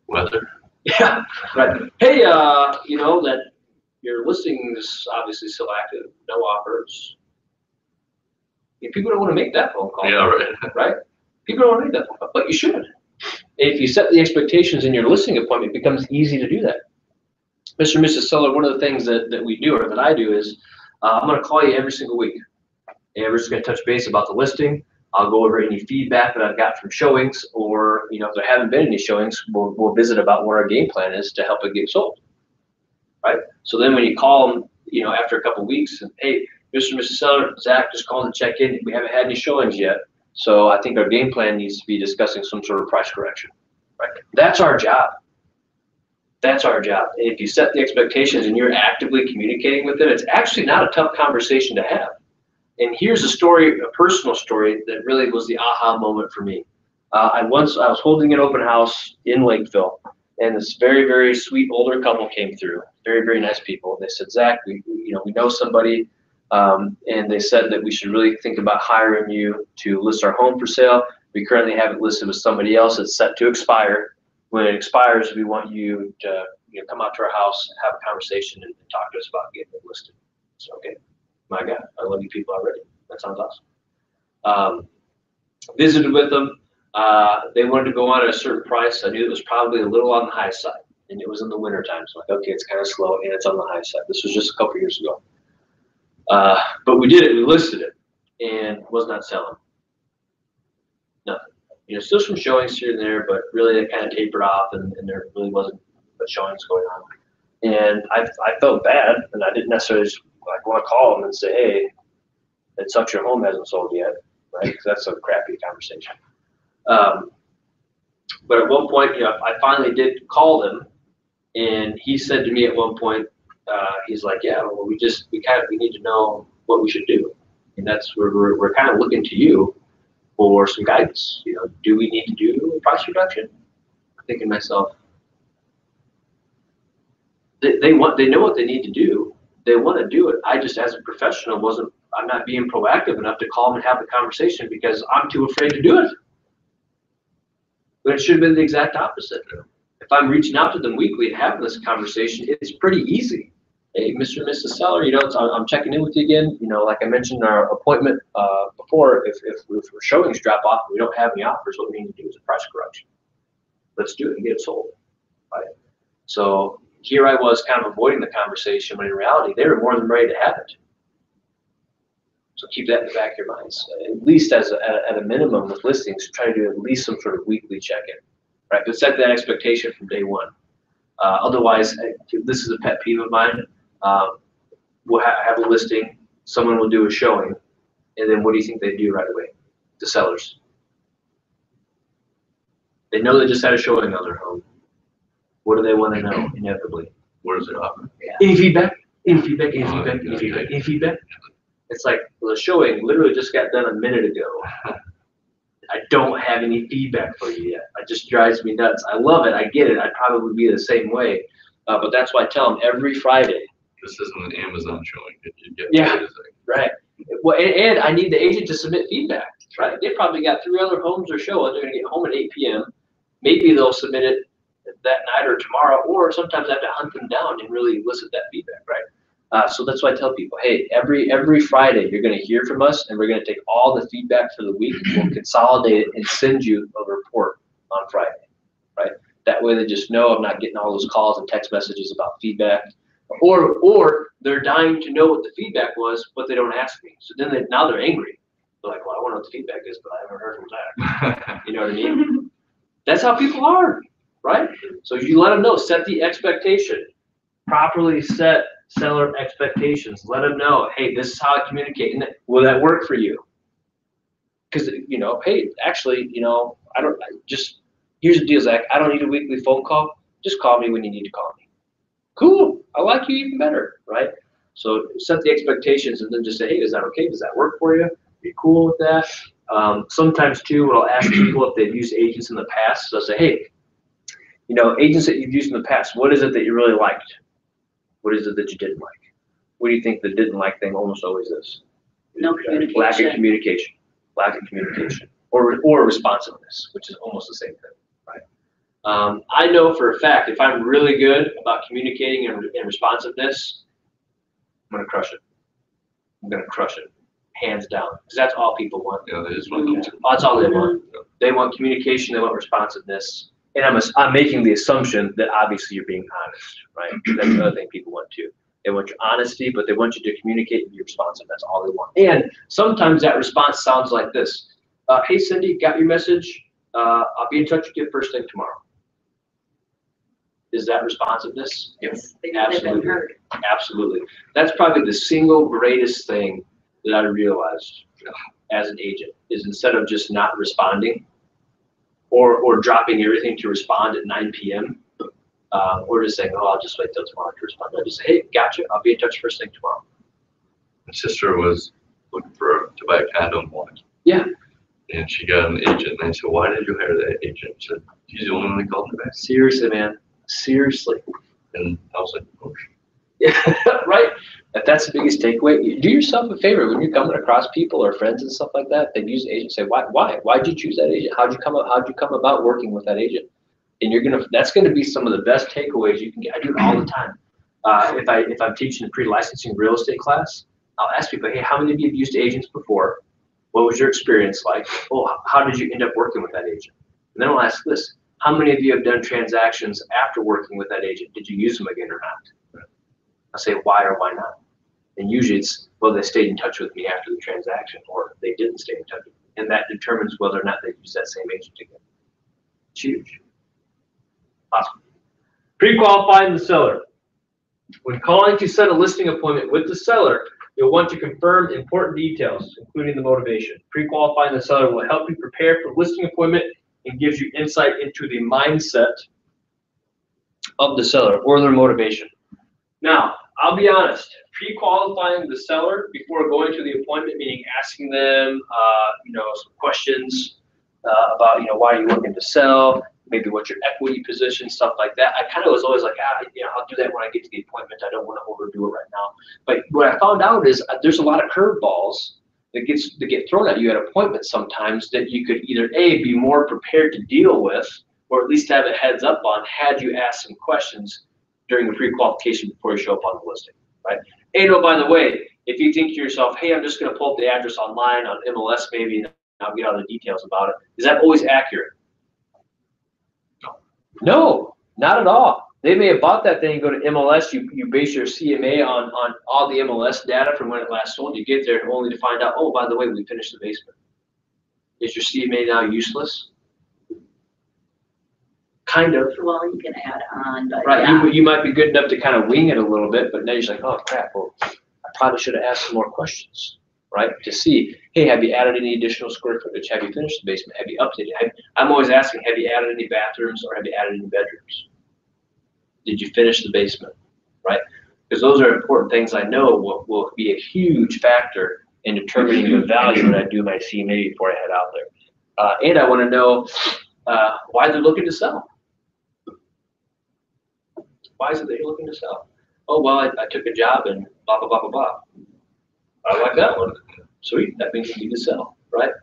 Weather. Yeah, right. Hey, that your listing is obviously still active, no offers. People don't want to make that phone call. Yeah, right. Right? People don't want to make that phone call, but you should. If you set the expectations in your listing appointment, it becomes easy to do that. Mr. and Mrs. Seller, one of the things that we do or that I do is I'm going to call you every single week. And we're just going to touch base about the listing. I'll go over any feedback that I've got from showings, or if there haven't been any showings, we'll visit about what our game plan is to help it get sold. Right? So then when you call them, after a couple of weeks, and hey, Mr. and Mrs. Seller, Zach just called to check in. We haven't had any showings yet, so I think our game plan needs to be discussing some sort of price correction. Right? That's our job. That's our job. And if you set the expectations and you're actively communicating with them, it's actually not a tough conversation to have. And here's a personal story that really was the aha moment for me. I was holding an open house in Lakeville, and this very, very sweet older couple came through. Very, very nice people. They said, Zach, we know somebody, and they said that we should really think about hiring you to list our home for sale. We currently have it listed with somebody else. It's set to expire. When it expires, we want you to come out to our house and have a conversation and talk to us about getting it listed. So, okay. My God, I love you people already. That sounds awesome. Visited with them. They wanted to go on at a certain price. I knew it was probably a little on the high side, and it was in the winter time. So like, okay, it's kind of slow and it's on the high side. This was just a couple years ago. But we did it. We listed it, and was not selling. Nothing. You know, still some showings here and there, but really it kind of tapered off, and there really wasn't much showings going on. And I felt bad, and I didn't necessarily just like want to call them and say, hey, it sucks your home hasn't sold yet, right? Because that's a crappy conversation. But at one point, you know, I finally did call him, and he said to me at one point, he's like, yeah, well, we need to know what we should do, and that's where we're kind of looking to you for some guidance. You know, do we need to do a price reduction? I'm thinking to myself, they know what they need to do. They want to do it. I just, as a professional, I'm not being proactive enough to call them and have the conversation because I'm too afraid to do it. But it should have been the exact opposite. If I'm reaching out to them weekly and having this conversation, it's pretty easy. Hey, Mr. and Mrs. Seller, you know, I'm checking in with you again. You know, like I mentioned in our appointment before, if showings drop off and we don't have any offers, what we need to do is a price correction. Let's do it and get it sold, right? So here I was kind of avoiding the conversation, when in reality, they were more than ready to have it. So keep that in the back of your minds. At least at a minimum with listings, try to do at least some sort of weekly check-in, right? But set that expectation from day one. Otherwise, this is a pet peeve of mine. We'll have a listing, someone will do a showing, and then what do you think they do right away? The sellers. They know they just had a showing on their home. What do they want to know, inevitably? Where's it offer? Any feedback? Any feedback? Any feedback? Any feedback? Any feedback? It's like, well, the showing literally just got done a minute ago. I don't have any feedback for you yet. It just drives me nuts. I love it. I get it. I'd probably be the same way. But that's why I tell them every Friday. This isn't an Amazon showing that you get. Yeah, right. Well, and I need the agent to submit feedback, right? They probably got 3 other homes they're showing. They're going to get home at 8 p.m. Maybe they'll submit it that night or tomorrow, or sometimes I have to hunt them down and really elicit that feedback, right? So that's why I tell people, hey, every Friday you're going to hear from us, and we're going to take all the feedback for the week. We'll consolidate it and send you a report on Friday, right? That way they just know I'm not getting all those calls and text messages about feedback, or they're dying to know what the feedback was, but they don't ask me. So then now they're angry. They're like, well, I want to know what the feedback is, but I haven't heard from Zach. You know what I mean? That's how people are, right? So you let them know, set the expectation, properly set seller expectations. Let them know, hey, this is how I communicate. And will that work for you? Because, you know, hey, actually, you know, here's the deal, Zach. I don't need a weekly phone call. Just call me when you need to call me. Cool. I like you even better, right? So set the expectations and then just say, hey, is that okay? Does that work for you? Are you cool with that? Sometimes too, what I'll ask people if they've used agents in the past, so I'll say, hey, you know, agents that you've used in the past, what is it that you really liked? What is it that you didn't like? What do you think the didn't like thing almost always is? No communication. Lack of communication. Lack of communication. Or responsiveness, which is almost the same thing, right? I know for a fact, if I'm really good about communicating and responsiveness, I'm going to crush it. I'm going to crush it, hands down, because that's all people want. Yeah, they just want to. That's all they want. They want communication, they want responsiveness. And I'm making the assumption that obviously you're being honest, right? That's another thing people want too. They want your honesty, but they want you to communicate and be responsive. That's all they want. And sometimes that response sounds like this. Hey, Cindy, got your message. I'll be in touch with you first thing tomorrow. Is that responsiveness? Yes, they know they've been heard. Absolutely. That's probably the single greatest thing that I realized as an agent is instead of just not responding, or dropping everything to respond at 9 p.m. Or just saying, oh, I'll just wait till tomorrow to respond. I just say, hey, gotcha. I'll be in touch first thing tomorrow. My sister was looking to buy a condo in Milwaukee. Yeah. And she got an agent, and I said, why did you hire that agent? She said, he's the only one that called me back. Seriously, man. Seriously. And I was like, oh, Yeah, right. If that's the biggest takeaway, do yourself a favor when you're coming across people or friends and stuff like that. They use an agent. Say, why'd you choose that agent? How'd you come about working with that agent? And that's gonna be some of the best takeaways you can get. I do it all the time. If I'm teaching a pre-licensing real estate class, I'll ask people, hey, how many of you have used agents before? What was your experience like? Oh, how did you end up working with that agent? And then I'll ask this, how many of you have done transactions after working with that agent? Did you use them again or not? I'll say why or why not. And usually it's, well, they stayed in touch with me after the transaction, or they didn't stay in touch with me. And that determines whether or not they use that same agent again. It's huge. Awesome. Pre-qualifying the seller. When calling to set a listing appointment with the seller, you'll want to confirm important details, including the motivation. Pre-qualifying the seller will help you prepare for the listing appointment and gives you insight into the mindset of the seller or their motivation. Now, I'll be honest, pre-qualifying the seller before going to the appointment, meaning asking them, some questions about, why are you looking to sell, maybe what's your equity position, stuff like that. I kind of was always like, I'll do that when I get to the appointment. I don't want to overdo it right now. But what I found out is there's a lot of curveballs that get thrown at you at appointments sometimes that you could either A, be more prepared to deal with, or at least have a heads up on had you asked some questions during the pre-qualification before you show up on the listing, right? And oh, by the way, if you think to yourself, hey, I'm just going to pull up the address online on MLS maybe, and I'll get all the details about it, is that always accurate? No, not at all. They may have bought that thing, you go to MLS, you base your CMA on all the MLS data from when it last sold. You get there only to find out, oh, by the way, we finished the basement. Is your CMA now useless? Kind of. Well, you can add on, but right, yeah. you might be good enough to kind of wing it a little bit, but now you're like, oh crap, well, I probably should have asked some more questions, right? To see, hey, have you added any additional square footage? Have you finished the basement? Have you updated? I'm always asking, have you added any bathrooms or have you added any bedrooms? Did you finish the basement, right? Because those are important things I know will be a huge factor in determining the value when I do my CMA before I head out there. And I want to know why they're looking to sell. Why is it that you're looking to sell? Oh, well, I took a job and blah, blah, blah, blah, blah. I like that one. Sweet, that means you need to sell, right?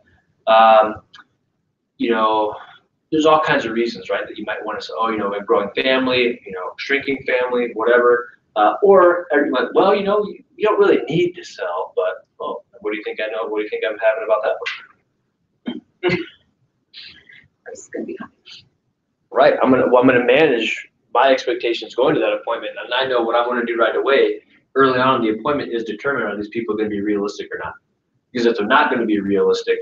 There's all kinds of reasons, right, that you might want to say, oh, a growing family, shrinking family, whatever. Or you're like, well, you don't really need to sell, but, oh, what do you think I know? What do you think I'm having about that one? It's gonna be Right, I'm gonna manage my expectations going to that appointment, and I know what I want to do right away. Early on in the appointment is determine are these people going to be realistic or not. Because if they're not going to be realistic,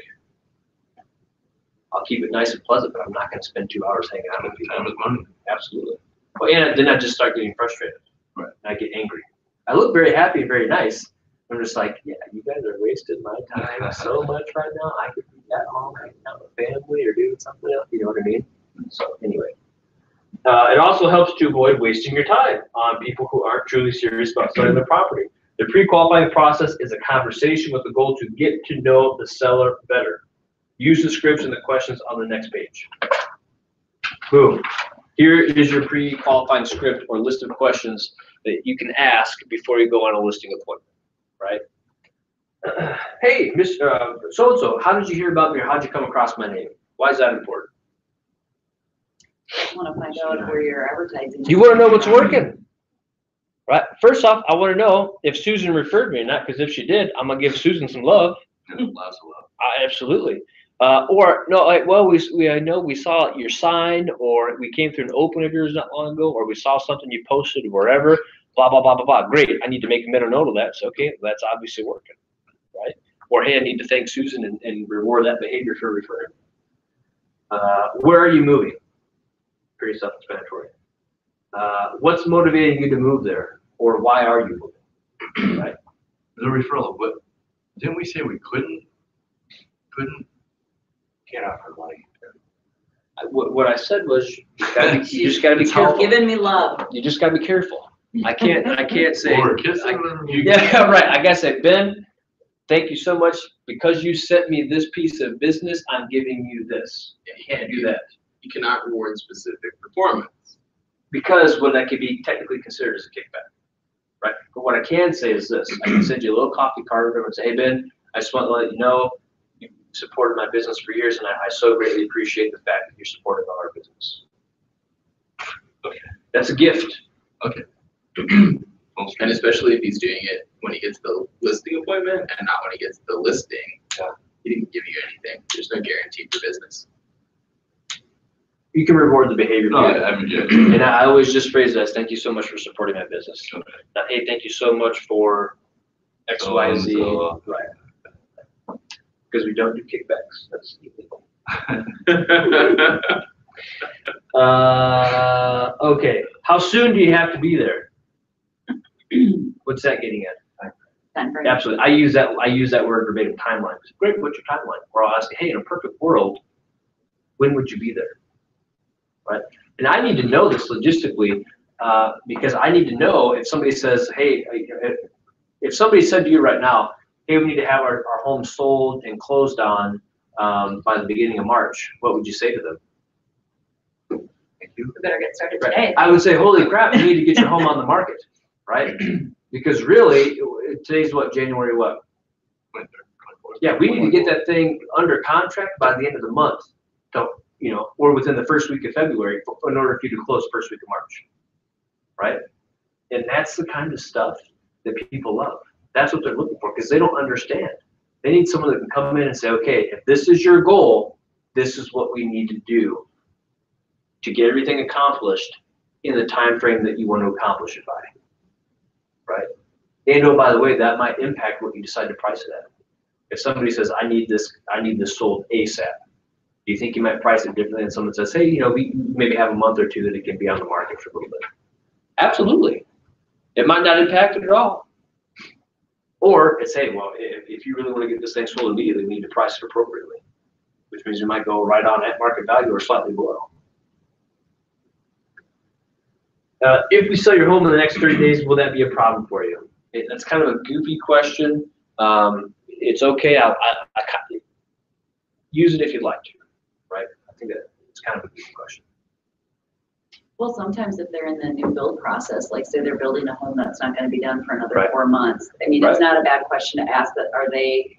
I'll keep it nice and pleasant, but I'm not going to spend 2 hours hanging out with people. Time is money. Absolutely. But then I just start getting frustrated. Right. And I get angry. I look very happy and very nice. I'm just like, yeah, you guys are wasting my time so much right now. I could be at home hanging out with family or doing something else. You know what I mean? So anyway. It also helps to avoid wasting your time on people who aren't truly serious about selling their property. The pre-qualifying process is a conversation with the goal to get to know the seller better. Use the scripts and the questions on the next page. Boom. Here is your pre-qualifying script or list of questions that you can ask before you go on a listing appointment, right? Hey, Mr. So-and-so, how did you hear about me or how did you come across my name? Why is that important? I want to find out where you're advertising. You want to know what's working, right? First off, I want to know if Susan referred me or not, because if she did, I'm gonna give Susan some love. And lots of love. Absolutely. Or no, I know we saw your sign, or we came through an open of yours not long ago, or we saw something you posted wherever. Blah blah blah blah blah. Great. I need to make a mental note of that. So okay, that's obviously working, right? Or hey, I need to thank Susan and reward that behavior for referring. Where are you moving? Pretty self-explanatory. What's motivating you to move there, or why are you moving? Right? The referral, but didn't we say we couldn't? Can't offer money. What I said was you just gotta be careful. Giving me love. You just gotta be careful. I can't say. Or kissing. Yeah, right. I gotta say, Ben, thank you so much because you sent me this piece of business. I'm giving you this. Yeah, You can't do that. You cannot reward specific performance. Because that could be technically considered as a kickback, right? But what I can say is this: I can send you a little coffee card and say, "Hey Ben, I just want to let you know you supported my business for years, and I so greatly appreciate the fact that you're supportive of our business." Okay, that's a gift. Okay. And especially if he's doing it when he gets the listing appointment and not when he gets the listing. Yeah. He didn't give you anything. There's no guarantee for business. You can reward the behavior. No, too. I mean, yeah. And I always just phrase it as, thank you so much for supporting my business. Not, hey, thank you so much for X, Y, Z. So, Right. Because we don't do kickbacks. That's illegal. Okay. How soon do you have to be there? What's that getting at? Timeframe. Absolutely. I use that word verbatim, timeline. Great, what's your timeline? Or I'll ask you, hey, in a perfect world, when would you be there? Right? And I need to know this logistically, because I need to know if somebody says, hey, if somebody said to you right now, hey, we need to have our home sold and closed on by the beginning of March, what would you say to them? We better get started today. I would say, holy crap, you need to get your home on the market, right? Because really, today's what, January what? Yeah, we need to get that thing under contract by the end of the month, or within the first week of February in order for you to close first week of March, right? And that's the kind of stuff that people love. That's what they're looking for because they don't understand. They need someone that can come in and say, okay, if this is your goal, this is what we need to do to get everything accomplished in the time frame that you want to accomplish it by, right? And oh, by the way, that might impact what you decide to price it at. If somebody says, I need this sold ASAP, do you think you might price it differently than someone says, hey, we maybe have a month or two that it can be on the market for a little bit? Absolutely. It might not impact it at all. Or it's, hey, well, if you really want to get this thing sold immediately, we need to price it appropriately, which means you might go right on at market value or slightly below. If we sell your home in the next 30 days, will that be a problem for you? That's kind of a goofy question. It's okay. I use it if you'd like to, right? I think that it's kind of a goofy question. Well, sometimes if they're in the new build process, like say they're building a home that's not gonna be done for another Right. 4 months. I mean, Right. it's not a bad question to ask, but are they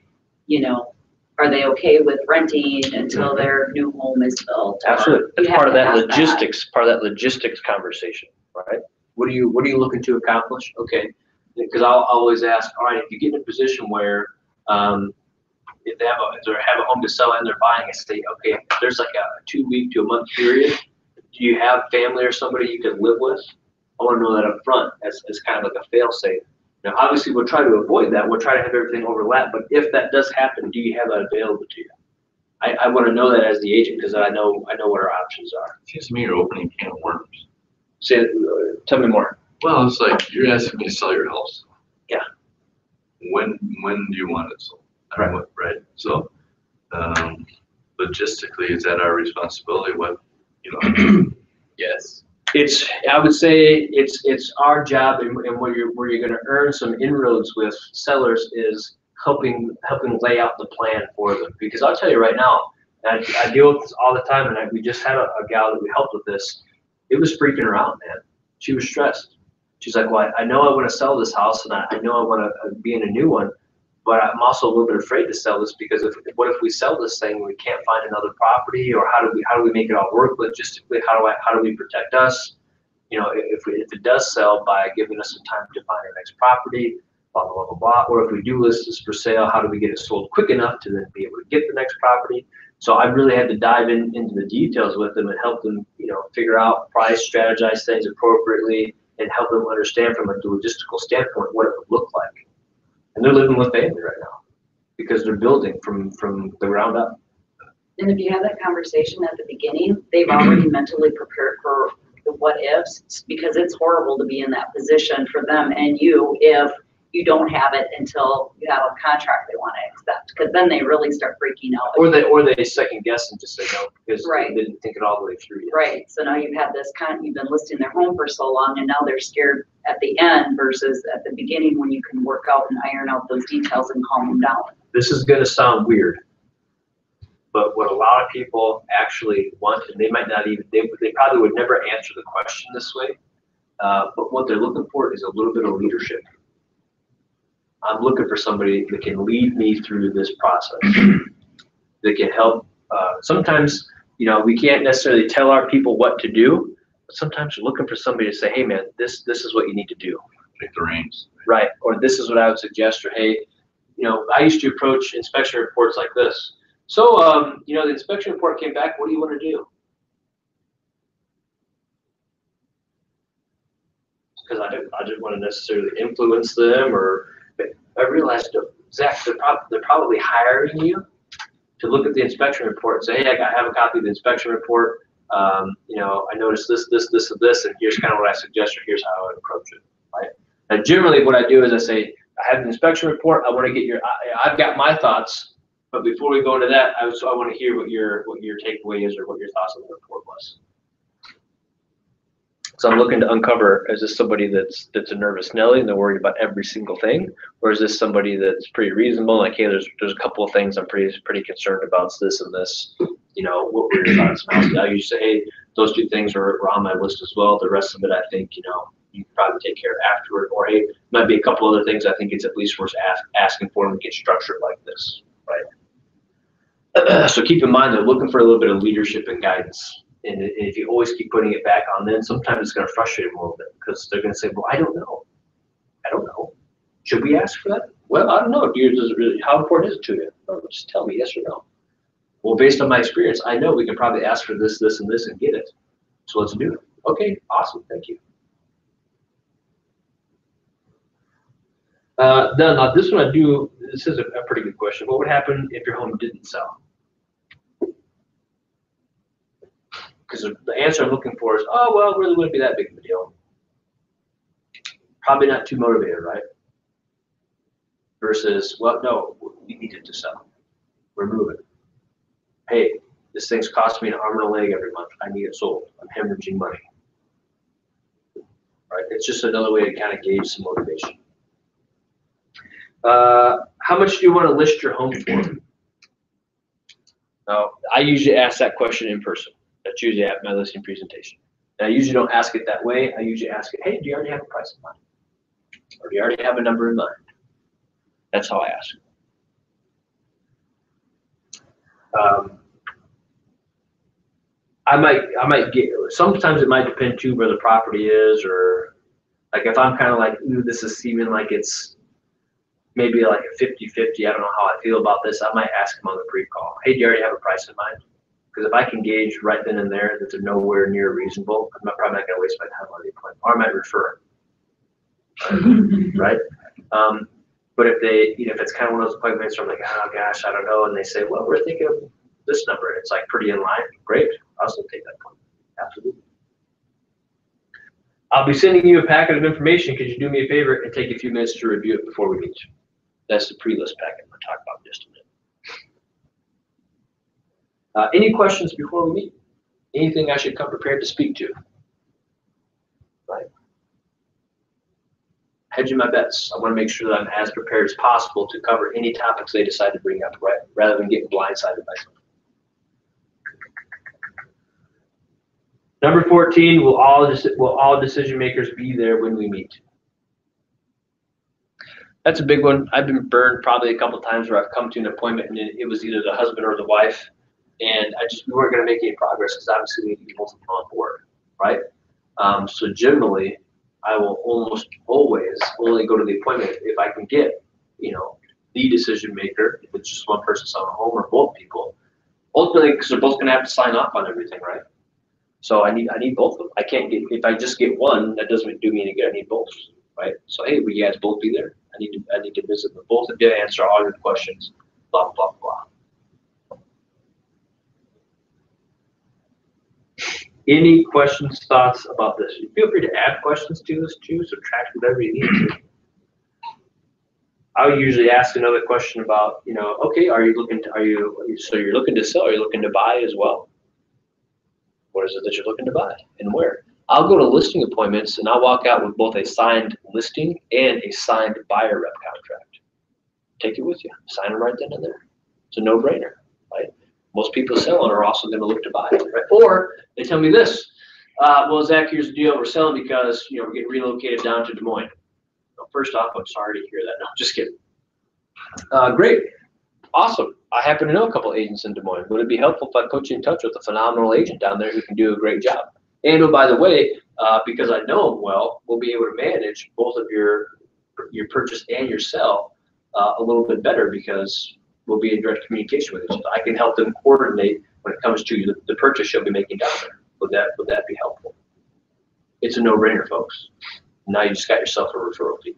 okay with renting until their new home is built? Or Absolutely. That's you have part of to that ask logistics conversation, right? What are you looking to accomplish? Okay. Because I'll always ask, all right, if you get in a position where if they have a home to sell and they're buying a state, okay, if there's like a 2 week to a month period, do you have family or somebody you can live with? I want to know that up front as kind of like a fail safe. Now, obviously, we'll try to avoid that. We'll try to have everything overlap. But if that does happen, do you have that available to you? I want to know that as the agent because I know what our options are. Seems to me you're opening a can of worms. Tell me more. Well, it's like you're asking me to sell your house. Yeah. When do you want it sold? Right. Right. So, logistically, is that our responsibility? Yes. I would say it's our job, and where you're going to earn some inroads with sellers is helping lay out the plan for them. Because I'll tell you right now, I deal with this all the time, and we just had a gal that we helped with this. It was freaking her out, man. She was stressed. She's like, well, I know I want to sell this house, and I know I want to be in a new one, but I'm also a little bit afraid to sell this because what if we sell this thing and we can't find another property, or how do we make it all work logistically? How do we protect us? If it does sell, by giving us some time to find our next property, blah blah blah blah blah. Or if we do list this for sale, how do we get it sold quick enough to then be able to get the next property? So I really had to dive into the details with them and help them, figure out price, strategize things appropriately, and help them understand from a logistical standpoint what it would look like. And they're living with family right now because they're building from the ground up. And if you have that conversation at the beginning, they've already mentally prepared for the what ifs, because it's horrible to be in that position for them and you if you don't have it until you have a contract they want to accept, because then they really start freaking out. Or they second guess and just say no because Right. they didn't think it all the way through yet. Right, so now you've had this you've been listing their home for so long, and now they're scared at the end versus at the beginning when you can work out and iron out those details and calm them down. This is going to sound weird, but what a lot of people actually want, and they might not even, they probably would never answer the question this way, but what they're looking for is a little bit of leadership. I'm looking for somebody that can lead me through this process, that can help. Sometimes, we can't necessarily tell our people what to do, but sometimes we're looking for somebody to say, hey man, this is what you need to do. Take the reins. Right, or this is what I would suggest, or hey, I used to approach inspection reports like this. So, the inspection report came back. What do you want to do? Because I didn't want to necessarily influence them, but I realized, Zach, they're probably hiring you to look at the inspection report and say, hey, I have a copy of the inspection report. I noticed this, and here's kind of what I suggest, or here's how I would approach it, right? And generally what I do is I say, I have the inspection report. I want to get I've got my thoughts, but before we go into that, I want to hear what your takeaway is or what your thoughts on the report was. So I'm looking to uncover, is this somebody that's a nervous Nelly and they're worried about every single thing? Or is this somebody that's pretty reasonable, like, hey, there's a couple of things I'm pretty concerned about, this and this, what were your thoughts? I usually say, hey, those two things are on my list as well. The rest of it, I think, you can probably take care of afterward. Or, hey, might be a couple other things I think it's at least worth asking for and get structured like this, right? So keep in mind, they're looking for a little bit of leadership and guidance. And if you always keep putting it back on them, sometimes it's going to frustrate them a little bit because they're going to say, well, I don't know. Should we ask for that? Well, I don't know. How important is it to you? Oh, just tell me yes or no. Well, based on my experience, I know we can probably ask for this, this, and this and get it. So let's do it. Okay, awesome. Thank you. Now this one this is a pretty good question. What would happen if your home didn't sell? Because the answer I'm looking for is, oh, well, it really wouldn't be that big of a deal. Probably not too motivated, right? Versus, well, no, we need it to sell. We're moving. Hey, this thing's costing me an arm and a leg every month. I need it sold. I'm hemorrhaging money. Right? It's just another way to kind of gauge some motivation. How much do you want to list your home for? Now, I usually ask that question in person. That's usually at my listing presentation. And I usually don't ask it that way. I usually ask it, hey, do you already have a price in mind? Or do you already have a number in mind? That's how I ask. I might get, sometimes it might depend too where the property is, or like if I'm kind of like, ooh, this is seeming like it's maybe like a 50-50, I don't know how I feel about this, I might ask them on the pre-call, hey, do you already have a price in mind? Because if I can gauge right then and there that they're nowhere near reasonable, I'm probably not going to waste my time on the appointment, or I might refer them, right? But if if it's kind of one of those appointments where I'm like, oh gosh, I don't know, and they say, well, we're thinking of this number, it's like pretty in line, great, I'll still take that appointment, absolutely. I'll be sending you a packet of information. Could you do me a favor and take a few minutes to review it before we meet? That's the pre-list packet we'll talk about in just a minute. Any questions before we meet? Anything I should come prepared to speak to? Right? Hedging my bets. I want to make sure that I'm as prepared as possible to cover any topics they decide to bring up, right? Rather than getting blindsided by something. Number 14, will all decision makers be there when we meet? That's a big one. I've been burned probably a couple times where I've come to an appointment and it was either the husband or the wife, and we weren't going to make any progress because obviously we need to get both of them on board, right? So generally, I will almost always only go to the appointment if I can get, the decision maker, if it's just one person selling a home or both people, ultimately because they're both going to have to sign off on everything, right? So I need both of them. I can't get, if I just get one, that doesn't do me any good. I need both, right? So hey, will you guys both be there? I need to visit with both of you, answer all your questions, blah, blah, blah. Any questions, thoughts about this? Feel free to add questions to this too, subtract whatever you need to. I would usually ask another question about, okay, so you're looking to sell, are you looking to buy as well? What is it that you're looking to buy and where? I'll go to listing appointments and I'll walk out with both a signed listing and a signed buyer rep contract. Take it with you, sign it right then and there. It's a no-brainer, right? Most people selling are also going to look to buy, right? Or they tell me this, well, Zach, here's the deal, we're selling because we're getting relocated down to Des Moines. Well, first off, I'm sorry to hear that. No, just kidding. Great, awesome. I happen to know a couple agents in Des Moines. Would it be helpful if I put you in touch with a phenomenal agent down there who can do a great job? And oh, by the way, because I know them well, we'll be able to manage both of your purchase and your sell a little bit better because we'll be in direct communication with each other. I can help them coordinate when it comes to the purchase you'll be making down there. Would that be helpful? It's a no-brainer, folks. Now you just got yourself a referral fee,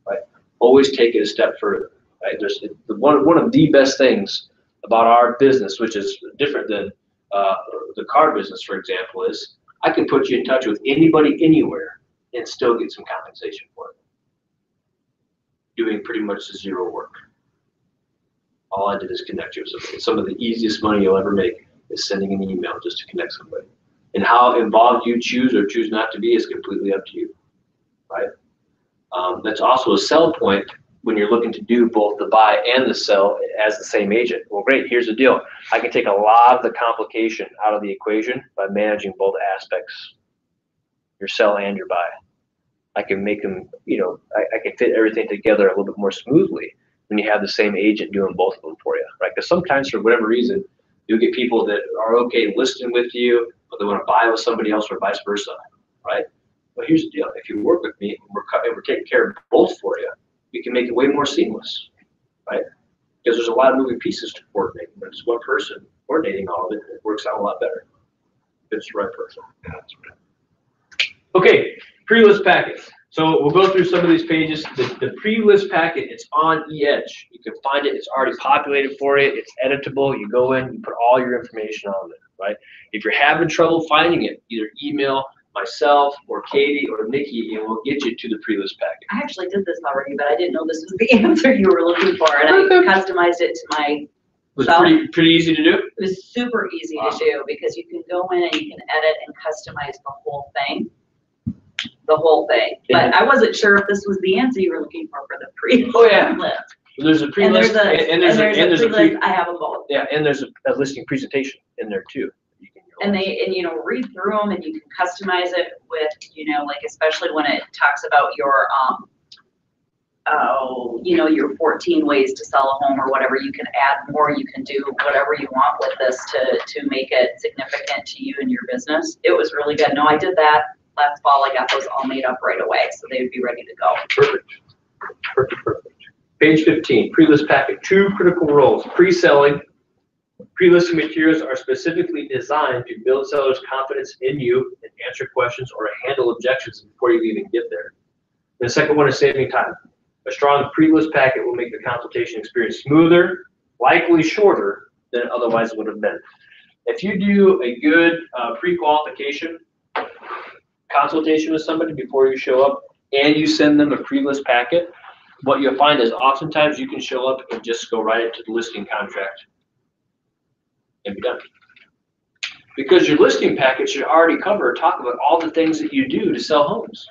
right? Always take it a step further, right? There's one of the best things about our business, which is different than the car business, for example, is I can put you in touch with anybody anywhere and still get some compensation for it. Doing pretty much zero work. All I did is connect you with somebody. Some of the easiest money you'll ever make is sending an email just to connect somebody. And how involved you choose or choose not to be is completely up to you, right? That's also a sell point when you're looking to do both the buy and the sell as the same agent. Well, great, here's the deal. I can take a lot of the complication out of the equation by managing both aspects, your sell and your buy. I can make them, I can fit everything together a little bit more smoothly when you have the same agent doing both of them for you, right? Because sometimes for whatever reason, you'll get people that are okay listing with you, but they want to buy with somebody else or vice versa, right? Well, here's the deal. If you work with me and we're taking care of both for you, we can make it way more seamless, right? Because there's a lot of moving pieces to coordinate. When it's one person coordinating all of it, it works out a lot better if it's the right person. Yeah, that's right. Okay, pre-list packet. So we'll go through some of these pages. The pre-list packet, it's on eEdge. You can find it. It's already populated for you. It's editable. You go in, you put all your information on it, right? If you're having trouble finding it, either email myself or Katie or Nikki, and we'll get you to the pre-list packet. I actually did this already, but I didn't know this was the answer you were looking for, and I customized it to my. Was So- it pretty easy to do? It was super easy to do because you can go in and you can edit and customize the whole thing. But I wasn't sure if this was the answer you were looking for the pre-list. Oh, yeah. There's a pre-list And there's a pre- pre-list. I have them both. yeah, and there's a listing presentation in there too. You can And read through them and you can customize it with, like especially when it talks about your, your 14 ways to sell a home or whatever, you can add more, you can do whatever you want with this to make it significant to you and your business. It was really good. No, I did that last fall. I got those all made up right away, so they would be ready to go. Perfect. Page 15, pre-list packet, 2 critical roles. Pre-selling. Pre-listing materials are specifically designed to build sellers' confidence in you and answer questions or handle objections before you even get there. And the second one is saving time. A strong pre-list packet will make the consultation experience smoother, likely shorter than it otherwise would have been. If you do a good pre-qualification consultation with somebody before you show up and you send them a pre-list packet, what you'll find is oftentimes you can show up and just go right into the listing contract and be done. Because your listing packet should already talk about all the things that you do to sell homes,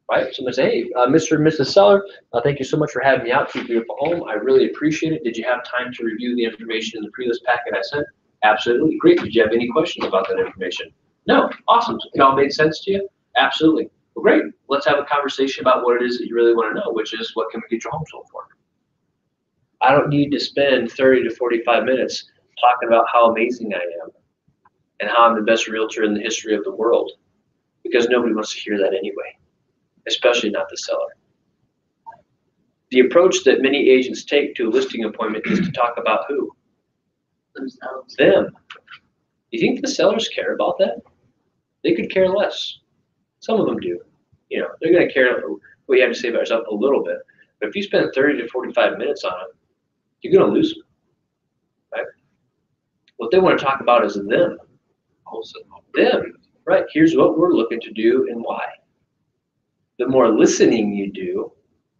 right? Someone say, hey, Mr. and Mrs. Seller, thank you so much for having me out to your beautiful home. I really appreciate it. Did you have time to review the information in the pre-list packet I sent? Absolutely. Great. Did you have any questions about that information? No. Awesome. It all made sense to you? Absolutely. Well, great. Let's have a conversation about what it is that you really want to know, which is what can we get your home sold for? I don't need to spend 30 to 45 minutes talking about how amazing I am and how I'm the best realtor in the history of the world, because nobody wants to hear that anyway, especially not the seller. The approach that many agents take to a listing appointment is to talk about who? Themselves. Them. You think the sellers care about that? They could care less. Some of them do. They're going to care what you have to say about yourself a little bit. But if you spend 30 to 45 minutes on it, you're going to lose them, right? What they want to talk about is them. Them, right? Here's what we're looking to do and why. The more listening you do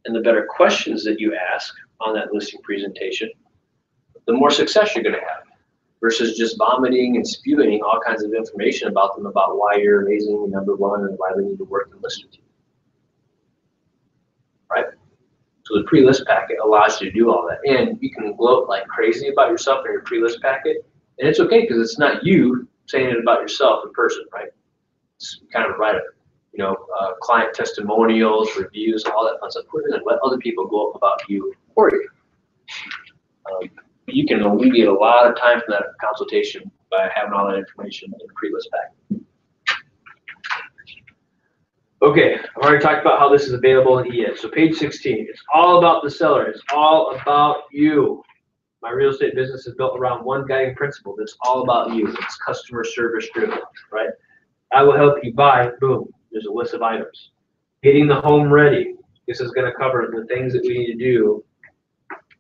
and the better questions that you ask on that listing presentation, the more success you're going to have, versus just vomiting and spewing all kinds of information about them, about why you're amazing and number one and why they need to work and listen to you, right? So the pre-list packet allows you to do all that. And you can gloat like crazy about yourself in your pre-list packet, and it's okay because it's not you saying it about yourself in person, right? It's kind of right, client testimonials, reviews, all that fun stuff. We're going to let other people go up about you for you. You can alleviate a lot of time from that consultation by having all that information in the pre-list packet. Okay, I've already talked about how this is available in ES. So page 16, it's all about the seller. It's all about you. My real estate business is built around one guiding principle. That's all about you. It's customer service driven, right? I will help you buy, boom, there's a list of items. Getting the home ready. This is gonna cover the things that we need to do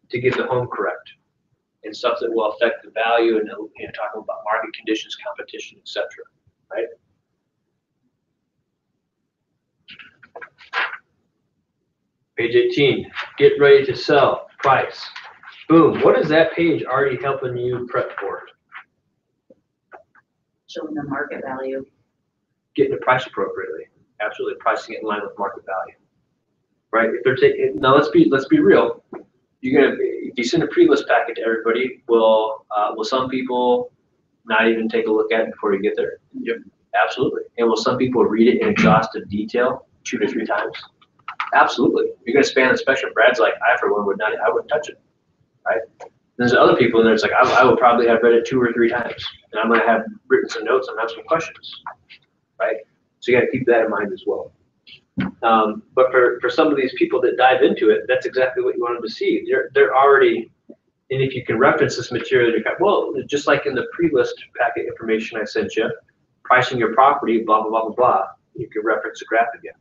to get the home correct. And stuff that will affect the value and talking about market conditions, competition, etc. Right? Page 18, get ready to sell, price. Boom, what is that page already helping you prep for? Showing the market value. Getting the price appropriately, absolutely pricing it in line with market value. Right, if they're taking, now let's be real. You're gonna, if you send a pre-list packet to everybody, will some people not even take a look at it before you get there? Yep. Absolutely. And will some people read it in exhaustive detail 2 to 3 times? Absolutely. You're gonna span the spectrum. Brad's like, I for one would not, I wouldn't touch it, right? There's other people in there, it's like, I would probably have read it 2 or 3 times, and I'm gonna have written some notes and have some questions, right? So you gotta keep that in mind as well. But for some of these people that dive into it, that's exactly what you want them to see. They're already, and if you can reference this material, you're well, just like in the pre-list packet information I sent you, pricing your property, blah, blah, blah, blah, blah, you can reference the graph again.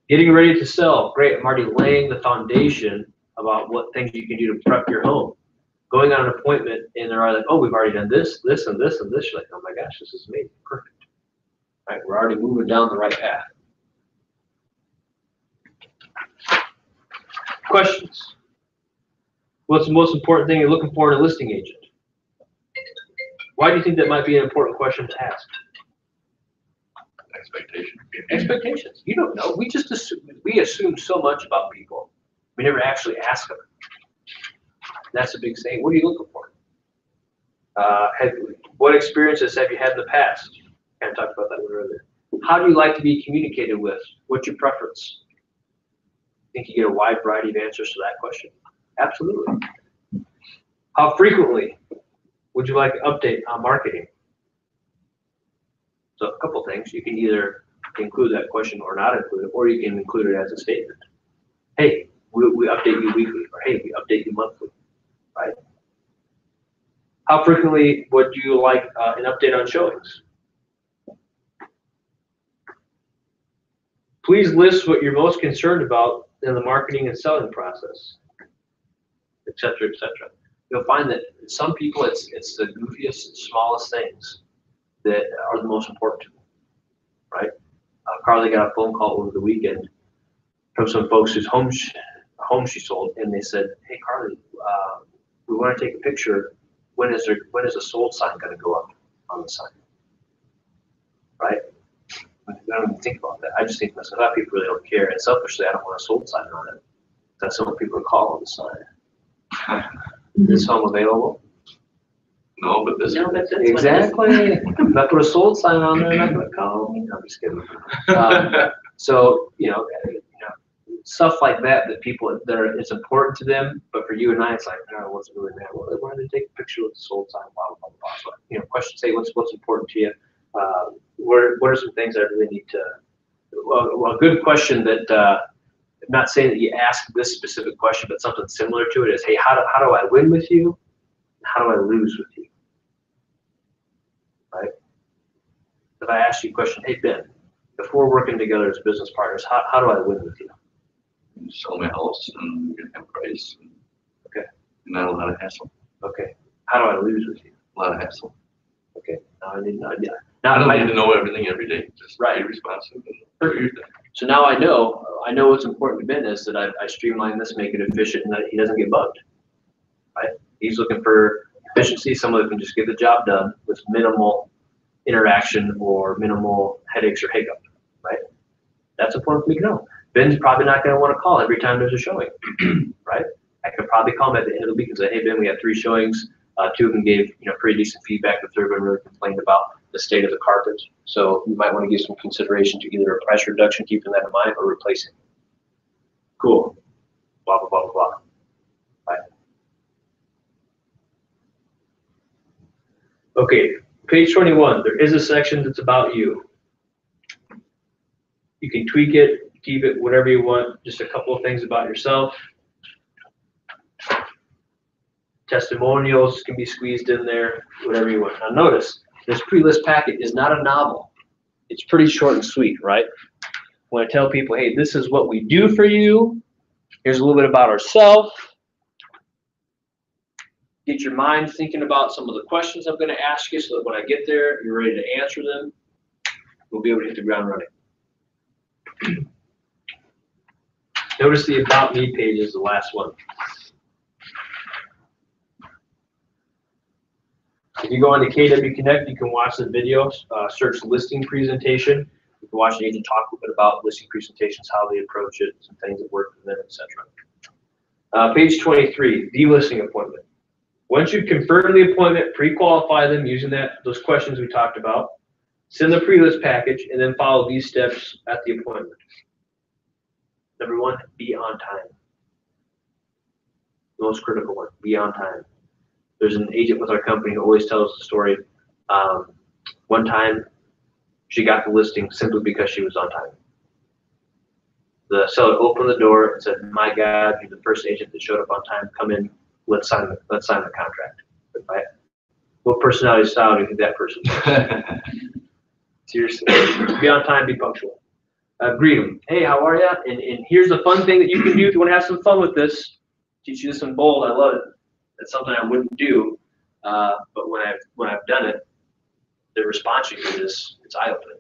Getting ready to sell, great, I'm already laying the foundation about what things you can do to prep your home. Going on an appointment and they're like, oh, we've already done this, this, and this, and this. You're like, oh my gosh, this is amazing, perfect. Right, we're already moving down the right path. Questions? What's the most important thing you're looking for in a listing agent? Why do you think that might be an important question to ask? Expectation. Expectations. You don't know. We just assume so much about people. We never actually ask them. That's a big thing. What are you looking for? What experiences have you had in the past? Kind of talked about that a little earlier. How do you like to be communicated with? What's your preference? Think you get a wide variety of answers to that question? Absolutely. How frequently would you like an update on marketing? So a couple things. You can either include that question or not include it, or you can include it as a statement. Hey, we update you weekly, or hey, we update you monthly, right? How frequently would you like an update on showings? Please list what you're most concerned about in the marketing and selling process, et cetera, et cetera. You'll find that some people, it's the goofiest, smallest things that are the most important to them, right? Carly got a phone call over the weekend from some folks whose home she sold, and they said, hey, Carly, we want to take a picture. When is a sold sign going to go up on the sign, right? I don't even think about that. I just think, listen, a lot of people really don't care, and selfishly, I don't want a sold sign on it. That's what people call on the sign. Is this home available? No, but this. No, but that's Exactly. If I put a sold sign on there, they're not going to call me. No, I'm just kidding. So stuff like that people it's important to them, but for you and I, it's like, no, what's really matter? Well, they wanted to take a picture with the sold sign, blah blah blah blah. So, questions say what's important to you. What are some things I really need to? Well, a good question that I'm not saying that you ask this specific question, but something similar to it is, hey, how do I win with you? How do I lose with you? Right? If I ask you a question, hey Ben, if we're working together as business partners, how do I win with you? You sell my house and get that price. Okay. Not a lot of hassle. Okay. How do I lose with you? A lot of hassle. Okay. Now I need I don't need to know everything every day. Just Right. be responsive and do your thing. So now I know what's important to Ben is that I streamline this, make it efficient, and that he doesn't get bugged. Right? He's looking for efficiency, someone who can just get the job done with minimal interaction or minimal headaches or hiccup. Right? That's important for me to know. Ben's probably not going to want to call every time there's a showing. Right? I could probably call him at the end of the week and say, hey Ben, we had 3 showings. 2 of them gave pretty decent feedback. The third one really complained about the state of the carpet. So you might want to give some consideration to either a price reduction, keeping that in mind, or replacing. Cool. Blah blah blah blah blah. Right. Okay, page 21. There is a section that's about you. You can tweak it, keep it, whatever you want, just a couple of things about yourself. Testimonials can be squeezed in there, whatever you want. Now notice, this pre-list packet is not a novel. It's pretty short and sweet, right? When I tell people, hey, this is what we do for you, here's a little bit about ourselves. Get your mind thinking about some of the questions I'm going to ask you so that when I get there, you're ready to answer them. We'll be able to hit the ground running. Notice the About Me page is the last one. If you go on to KW Connect, you can watch the video, search listing presentation. You can watch an agent talk a bit about listing presentations, how they approach it, some things that work for them, etc. Page 23, the listing appointment. Once you confirm the appointment, pre-qualify them using those questions we talked about, send the pre-list package, and then follow these steps at the appointment. Number 1, be on time. Most critical one, be on time. There's an agent with our company who always tells the story. One time, she got the listing simply because she was on time. The seller opened the door and said, "My God, you're the first agent that showed up on time. Come in, let's sign the contract." Right? What personality style do you think that person is? Seriously, be on time, be punctual. Greet them. Hey, how are you? And here's the fun thing that you can do if you want to have some fun with this. Teach you this in bold. I love it. That's something I wouldn't do, but when I've done it, the response you get is it's eye-opening.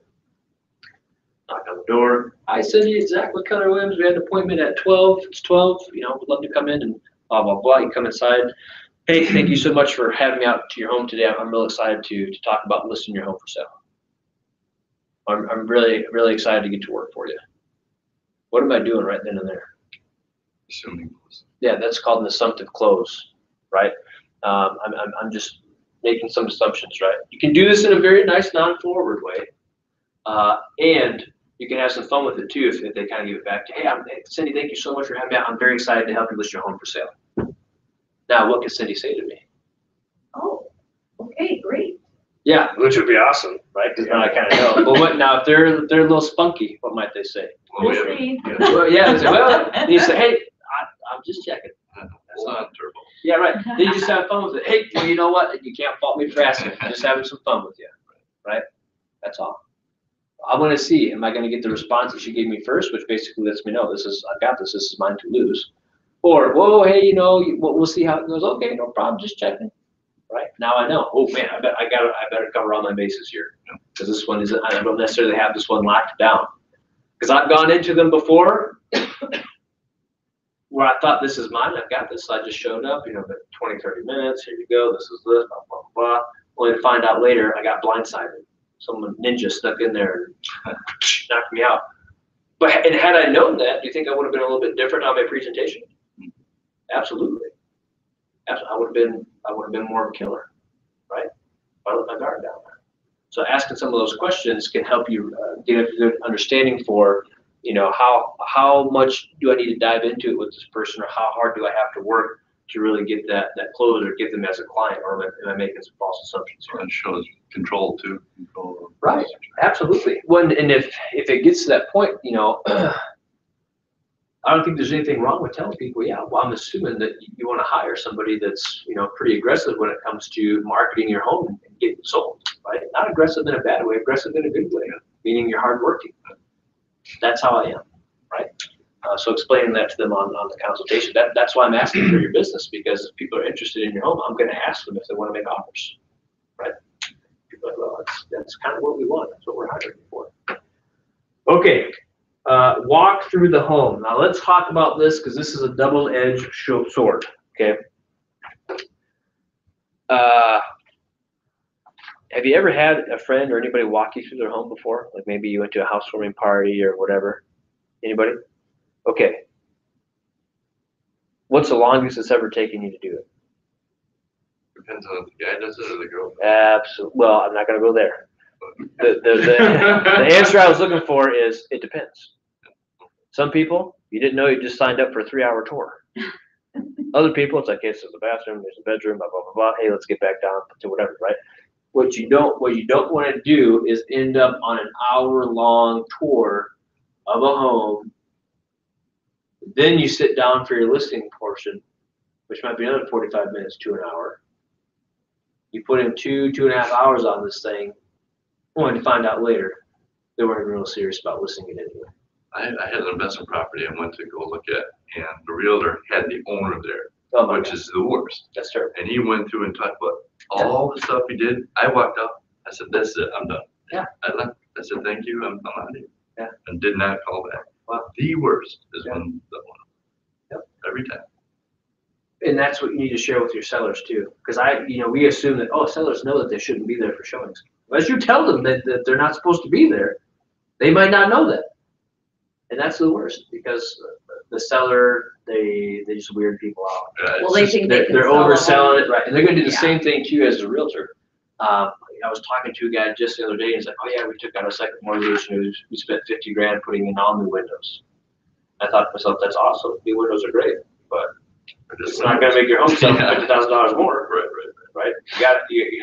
Knock on the door. Hi, Cindy, Zach with Keller Williams. We had an appointment at 12. It's 12. You know, would love to come in and blah blah blah. You come inside. Hey, thank you so much for having me out to your home today. I'm really excited to talk about listing your home for sale. I'm really excited to get to work for you. What am I doing right then and there? Assuming. Yeah, that's called an assumptive close, right? I'm just making some assumptions, right? You can do this in a very nice, non-forward way, and you can have some fun with it too if they kind of give it back to you. Hey, Cindy, thank you so much for having me out. I'm very excited to help you list your home for sale. Now, what can Cindy say to me? Oh, okay, great. Yeah, which would be awesome, right? Because now I kind of know. But now if they're a little spunky, what might they say? Well, we We'll haven't- see. yeah, Well, yeah, they say, well, and you say, hey, I'm just checking. That's not turbo. Yeah, right. Then you just have fun with it. Hey, well, you know what? You can't fault me for asking. Just having some fun with you, right? That's all. I want to see, am I going to get the response that she gave me first, which basically lets me know I've got this. This is mine to lose. Or, whoa, hey, you know, we'll see how it goes. Okay, no problem. Just checking. Right now I know. Oh man, I better cover all my bases here because this one isn't. I don't necessarily have this one locked down because I've gone into them before where I thought this is mine. I've got this. So I just showed up. You know, but 20, 30 minutes. Here you go. This is this. Blah blah blah. Only to find out later I got blindsided. Someone ninja stuck in there and knocked me out. But and had I known that, do you think I would have been a little bit different on my presentation? Absolutely. I would have been more of a killer, right? If I let my guard down. So asking some of those questions can help you get a good understanding for, you know, how much do I need to dive into it with this person, or how hard do I have to work to really get that close or get them as a client, or am I making some false assumptions here? And shows control too. Control. Right. Absolutely. And if it gets to that point, you know, I don't think there's anything wrong with telling people, yeah, well, I'm assuming that you want to hire somebody that's, you know, pretty aggressive when it comes to marketing your home and getting sold, right? Not aggressive in a bad way, aggressive in a good way, meaning you're hardworking. That's how I am, right? So explaining that to them on the consultation, that's why I'm asking for your business, because if people are interested in your home, I'm going to ask them if they want to make offers, right? People are like, well, that's kind of what we want. That's what we're hiring for. Okay. Walk through the home. Now let's talk about this because this is a double-edged sword, okay? Have you ever had a friend or anybody walk you through their home before? Like maybe you went to a housewarming party or whatever? Anybody? Okay. What's the longest it's ever taken you to do it? Depends on if the guy does it or the girl. Absolutely. Well, I'm not going to go there. The answer I was looking for is it depends. Some people, you didn't know you just signed up for a 3-hour tour. Other people, it's like, hey, there's a bathroom, there's a bedroom, blah, blah, blah, blah. Hey, let's get back down to whatever, right? What you don't want to do is end up on an hour-long tour of a home. Then you sit down for your listing portion, which might be another 45 minutes to an hour. You put in 2.5 hours on this thing, only to find out later they weren't real serious about listing it anyway. I had an investment property I went to go look at, and the realtor had the owner there, Oh my which God, is the worst. that's terrible. And he went through and talked about all the stuff he did. I walked up, I said, that's it, I'm done. Yeah. I left, I said, thank you, I'm out of here. Yeah. And did not call back. Wow. The worst is Yeah. when the owner. Yep. Every time. And that's what you need to share with your sellers too. Because we assume that, oh, sellers know that they shouldn't be there for showings. As you tell them that they're not supposed to be there, they might not know that. And that's the worst, because the seller, they just weird people out. Well, they think they They're can sell a overselling home. it, right? And they're gonna do the Yeah. same thing to you as a realtor. I was talking to a guy just the other day, and he's like, oh yeah, we took out a second mortgage, and we spent 50 grand putting in all new windows. I thought to myself, that's awesome, new windows are great, but it's not gonna make your home sell for $50,000 more, right? You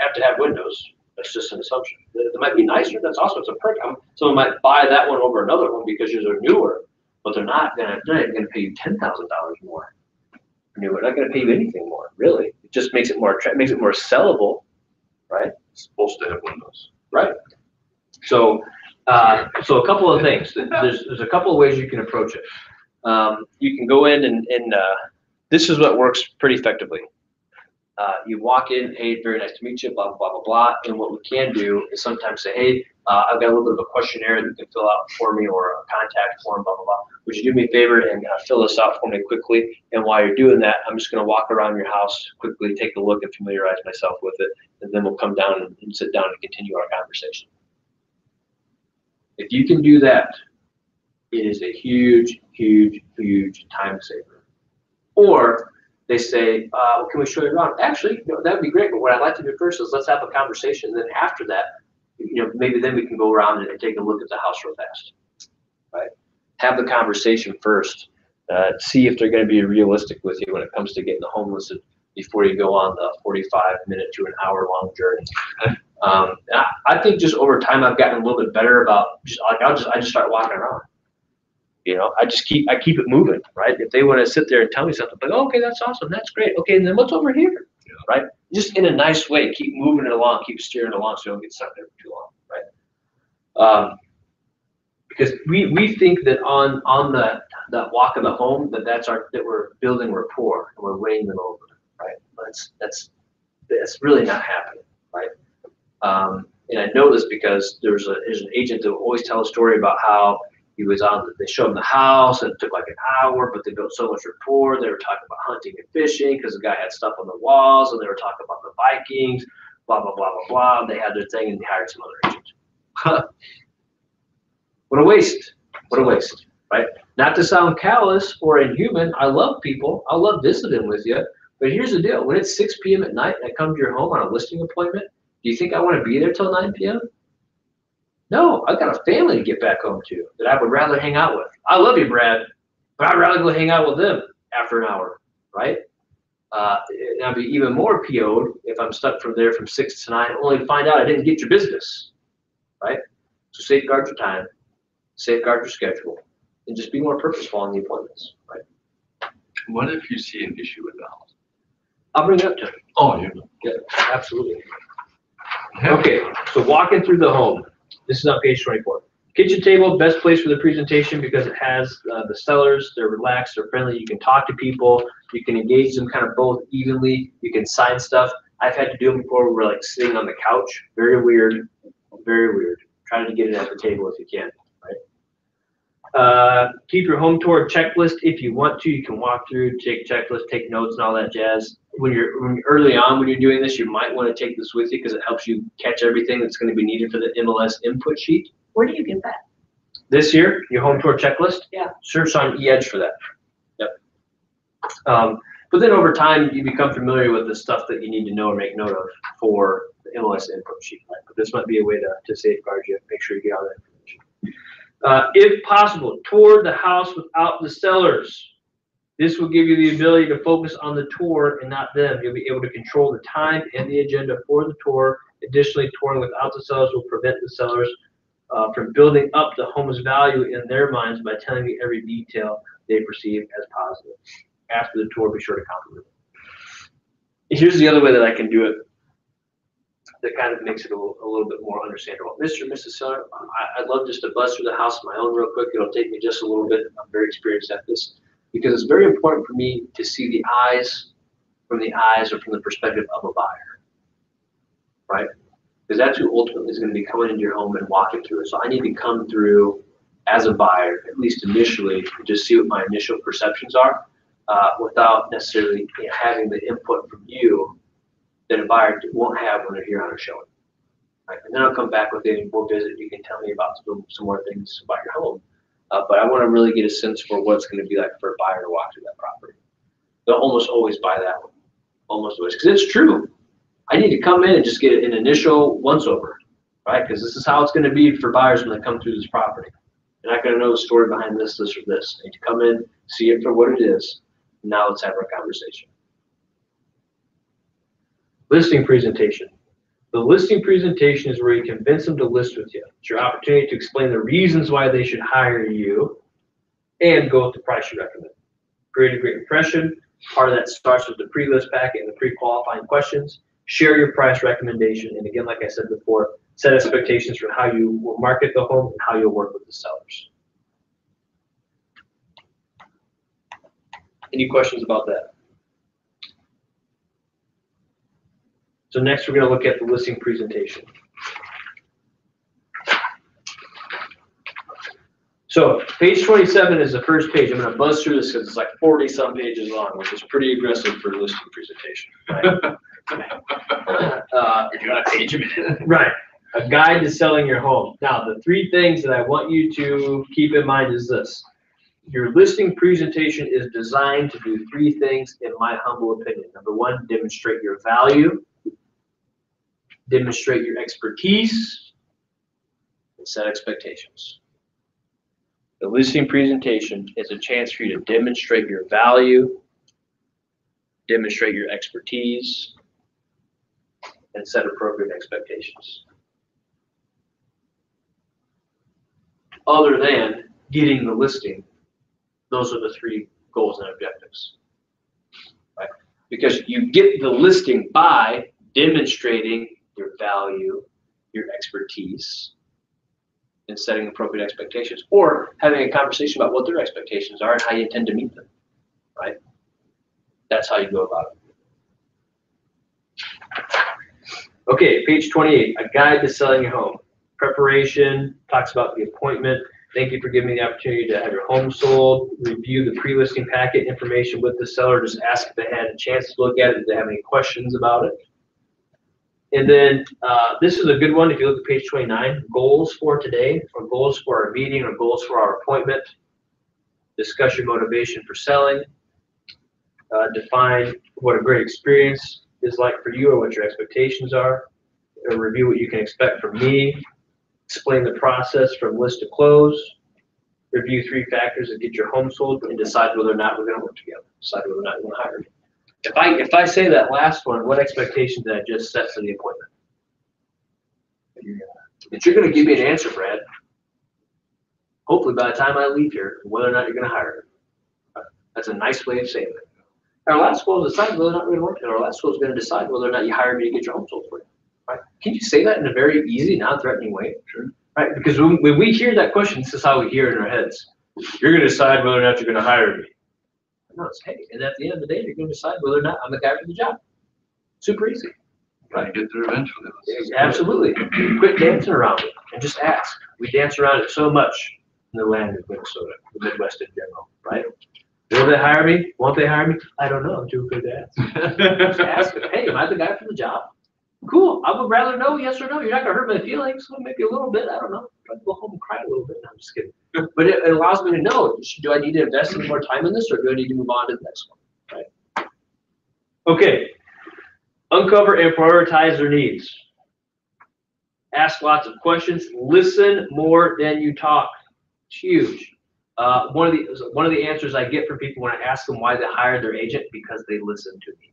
have to have windows. That's just an assumption. It might be nicer, that's also, it's a perk. Someone might buy that one over another one because yours are newer, but they're not even gonna pay you $10,000 more. They're not gonna pay you anything more, really. It just makes it more sellable, right? It's supposed to have windows. Right. So a couple of things. There's a couple of ways you can approach it. You can go in and this is what works pretty effectively. You walk in, hey, very nice to meet you, blah, blah, blah, blah, blah. And what we can do is sometimes say, hey, I've got a little bit of a questionnaire that you can fill out for me, or a contact form, blah, blah, blah. Would you do me a favor and fill this out for me quickly? And while you're doing that, I'm just going to walk around your house quickly, take a look and familiarize myself with it. And then we'll come down and sit down and continue our conversation. If you can do that, it is a huge, huge, huge time saver. Or they say, well, can we show you around? Actually, that would be great, but what I'd like to do first is let's have a conversation. And then after that, maybe then we can go around and take a look at the house real fast, right? Have the conversation first. See if they're going to be realistic with you when it comes to getting the home listed before you go on the 45-minute to an hour-long journey. I think just over time, I've gotten a little bit better about I just start walking around. I keep it moving, right? If they want to sit there and tell me something, like, oh, okay, that's awesome, that's great. Okay, and then what's over here, right? Just in a nice way, keep moving it along, keep steering it along, so you don't get stuck there for too long, right? Because we think that on that walk of the home that we're building rapport and we're winning them over, right? That's really not happening, right? And I know this because there's an agent that will always tell a story about how he was they showed him the house and it took like an hour, but they built so much rapport. They were talking about hunting and fishing because the guy had stuff on the walls, and they were talking about the Vikings, blah, blah, blah, blah, blah. They had their thing and they hired some other agent. What a waste. What a waste, right? Not to sound callous or inhuman. I love people. I love visiting with you. But here's the deal. When it's 6 p.m. at night and I come to your home on a listing appointment, do you think I want to be there till 9 p.m.? No, I've got a family to get back home to that I would rather hang out with. I love you, Brad, but I'd rather go hang out with them after an hour, right? And I'd be even more PO'd if I'm stuck from 6 to 9, only to find out I didn't get your business, right? So safeguard your time, safeguard your schedule, and just be more purposeful on the appointments, right? What if you see an issue with the house? I'll bring it up to him. Oh, you know. Yeah, absolutely. Okay, so walking through the home. This is on page 24. Kitchen table, best place for the presentation because it has the sellers. They're relaxed, they're friendly. You can talk to people. You can engage them kind of both evenly. You can sign stuff. I've had to do them before. We're like sitting on the couch. Very weird. Very weird. Try to get it at the table if you can, right? Keep your home tour checklist if you want to. You can walk through, take checklist, take notes, and all that jazz. When you're early on when you're doing this, you might want to take this with you because it helps you catch everything that's going to be needed for the MLS input sheet. Where do you get that? This year, your home tour checklist. Yeah. Search on eEdge for that. Yep. But then over time, you become familiar with the stuff that you need to know or make note of for the MLS input sheet. Right? But this might be a way to safeguard you. Make sure you get all that information. If possible, tour the house without the sellers. This will give you the ability to focus on the tour and not them. You'll be able to control the time and the agenda for the tour. Additionally, touring without the sellers will prevent the sellers from building up the home's value in their minds by telling me every detail they perceive as positive. After the tour, be sure to compliment. Here's the other way that I can do it that kind of makes it a little bit more understandable. Mr. and Mrs. Seller, I'd love just to buzz through the house of my own real quick. It'll take me just a little bit. I'm very experienced at this because it's very important for me to see the eyes from the eyes or from the perspective of a buyer, right? Because that's who ultimately is going to be coming into your home and walking through it. So I need to come through as a buyer, at least initially, and just see what my initial perceptions are without necessarily having the input from you that a buyer won't have when they're here on a showing. Right? And then I'll come back with any more visit. You can tell me about some more things about your home. But I want to really get a sense for what it's going to be like for a buyer to walk through that property. They'll almost always buy that one. Almost always. Because it's true. I need to come in and just get an initial once-over, right? Because this is how it's going to be for buyers when they come through this property. They're not going to know the story behind this, or this. They need to come in, see it for what it is. Now let's have our conversation. Listing presentation. The listing presentation is where you convince them to list with you. It's your opportunity to explain the reasons why they should hire you and go with the price you recommend. Create a great impression. Part of that starts with the pre-list packet and the pre-qualifying questions. Share your price recommendation. And again, like I said before, set expectations for how you will market the home and how you'll work with the sellers. Any questions about that? So next we're going to look at the listing presentation. So page 27 is the first page. I'm going to buzz through this because it's like 40-some pages long, which is pretty aggressive for a listing presentation. Right? You're doing a page a minute. Right. A guide to selling your home. Now, the three things that I want you to keep in mind is this. Your listing presentation is designed to do three things, in my humble opinion. Number one, demonstrate your value, demonstrate your expertise, and set expectations. The listing presentation is a chance for you to demonstrate your value, demonstrate your expertise, and set appropriate expectations. Other than getting the listing, those are the three goals and objectives, right? Because you get the listing by demonstrating your value, your expertise, and setting appropriate expectations, or having a conversation about what their expectations are and how you intend to meet them, right? That's how you go about it. Okay, page 28, a guide to selling your home. Preparation, talks about the appointment. Thank you for giving me the opportunity to have your home sold. Review the pre-listing packet information with the seller. Just ask if they had a chance to look at it, if they have any questions about it. And then this is a good one. If you look at page 29, goals for today, or goals for our meeting, or goals for our appointment. Discuss your motivation for selling. Define what a great experience is like for you or what your expectations are. Review what you can expect from me. Explain the process from list to close. Review three factors that get your home sold and decide whether or not we're going to work together. Decide whether or not you want to hire me. If I say that last one, what expectation did I just set for the appointment? That you're going to give me an answer, Brad. Hopefully by the time I leave here, whether or not you're going to hire me. That's a nice way of saying it. Our last goal is decide whether or not we're going to work together. Our last goal is going to decide whether or not you hire me to get your home sold for you. Right? Can you say that in a very easy, non-threatening way? Sure. Right? Because when we hear that question, this is how we hear it in our heads. You're going to decide whether or not you're going to hire me. No, it's hey, and at the end of the day, you're going to decide whether or not I'm the guy for the job. Super easy. Right, get there eventually. Absolutely. Quit dancing around it and just ask. We dance around it so much in the land of Minnesota, the Midwest in general, right? Will they hire me? Won't they hire me? I don't know. I'm too good to ask. Just ask them, hey, am I the guy for the job? Cool. I would rather know yes or no. You're not going to hurt my feelings. Well, maybe a little bit. I don't know. I'll go home and cry a little bit. No, I'm just kidding. But it allows me to know, do I need to invest any more time in this or do I need to move on to the next one? Right? Okay. Uncover and prioritize their needs. Ask lots of questions. Listen more than you talk. It's huge. One of the answers I get from people when I ask them why they hired their agent, because they listened to me.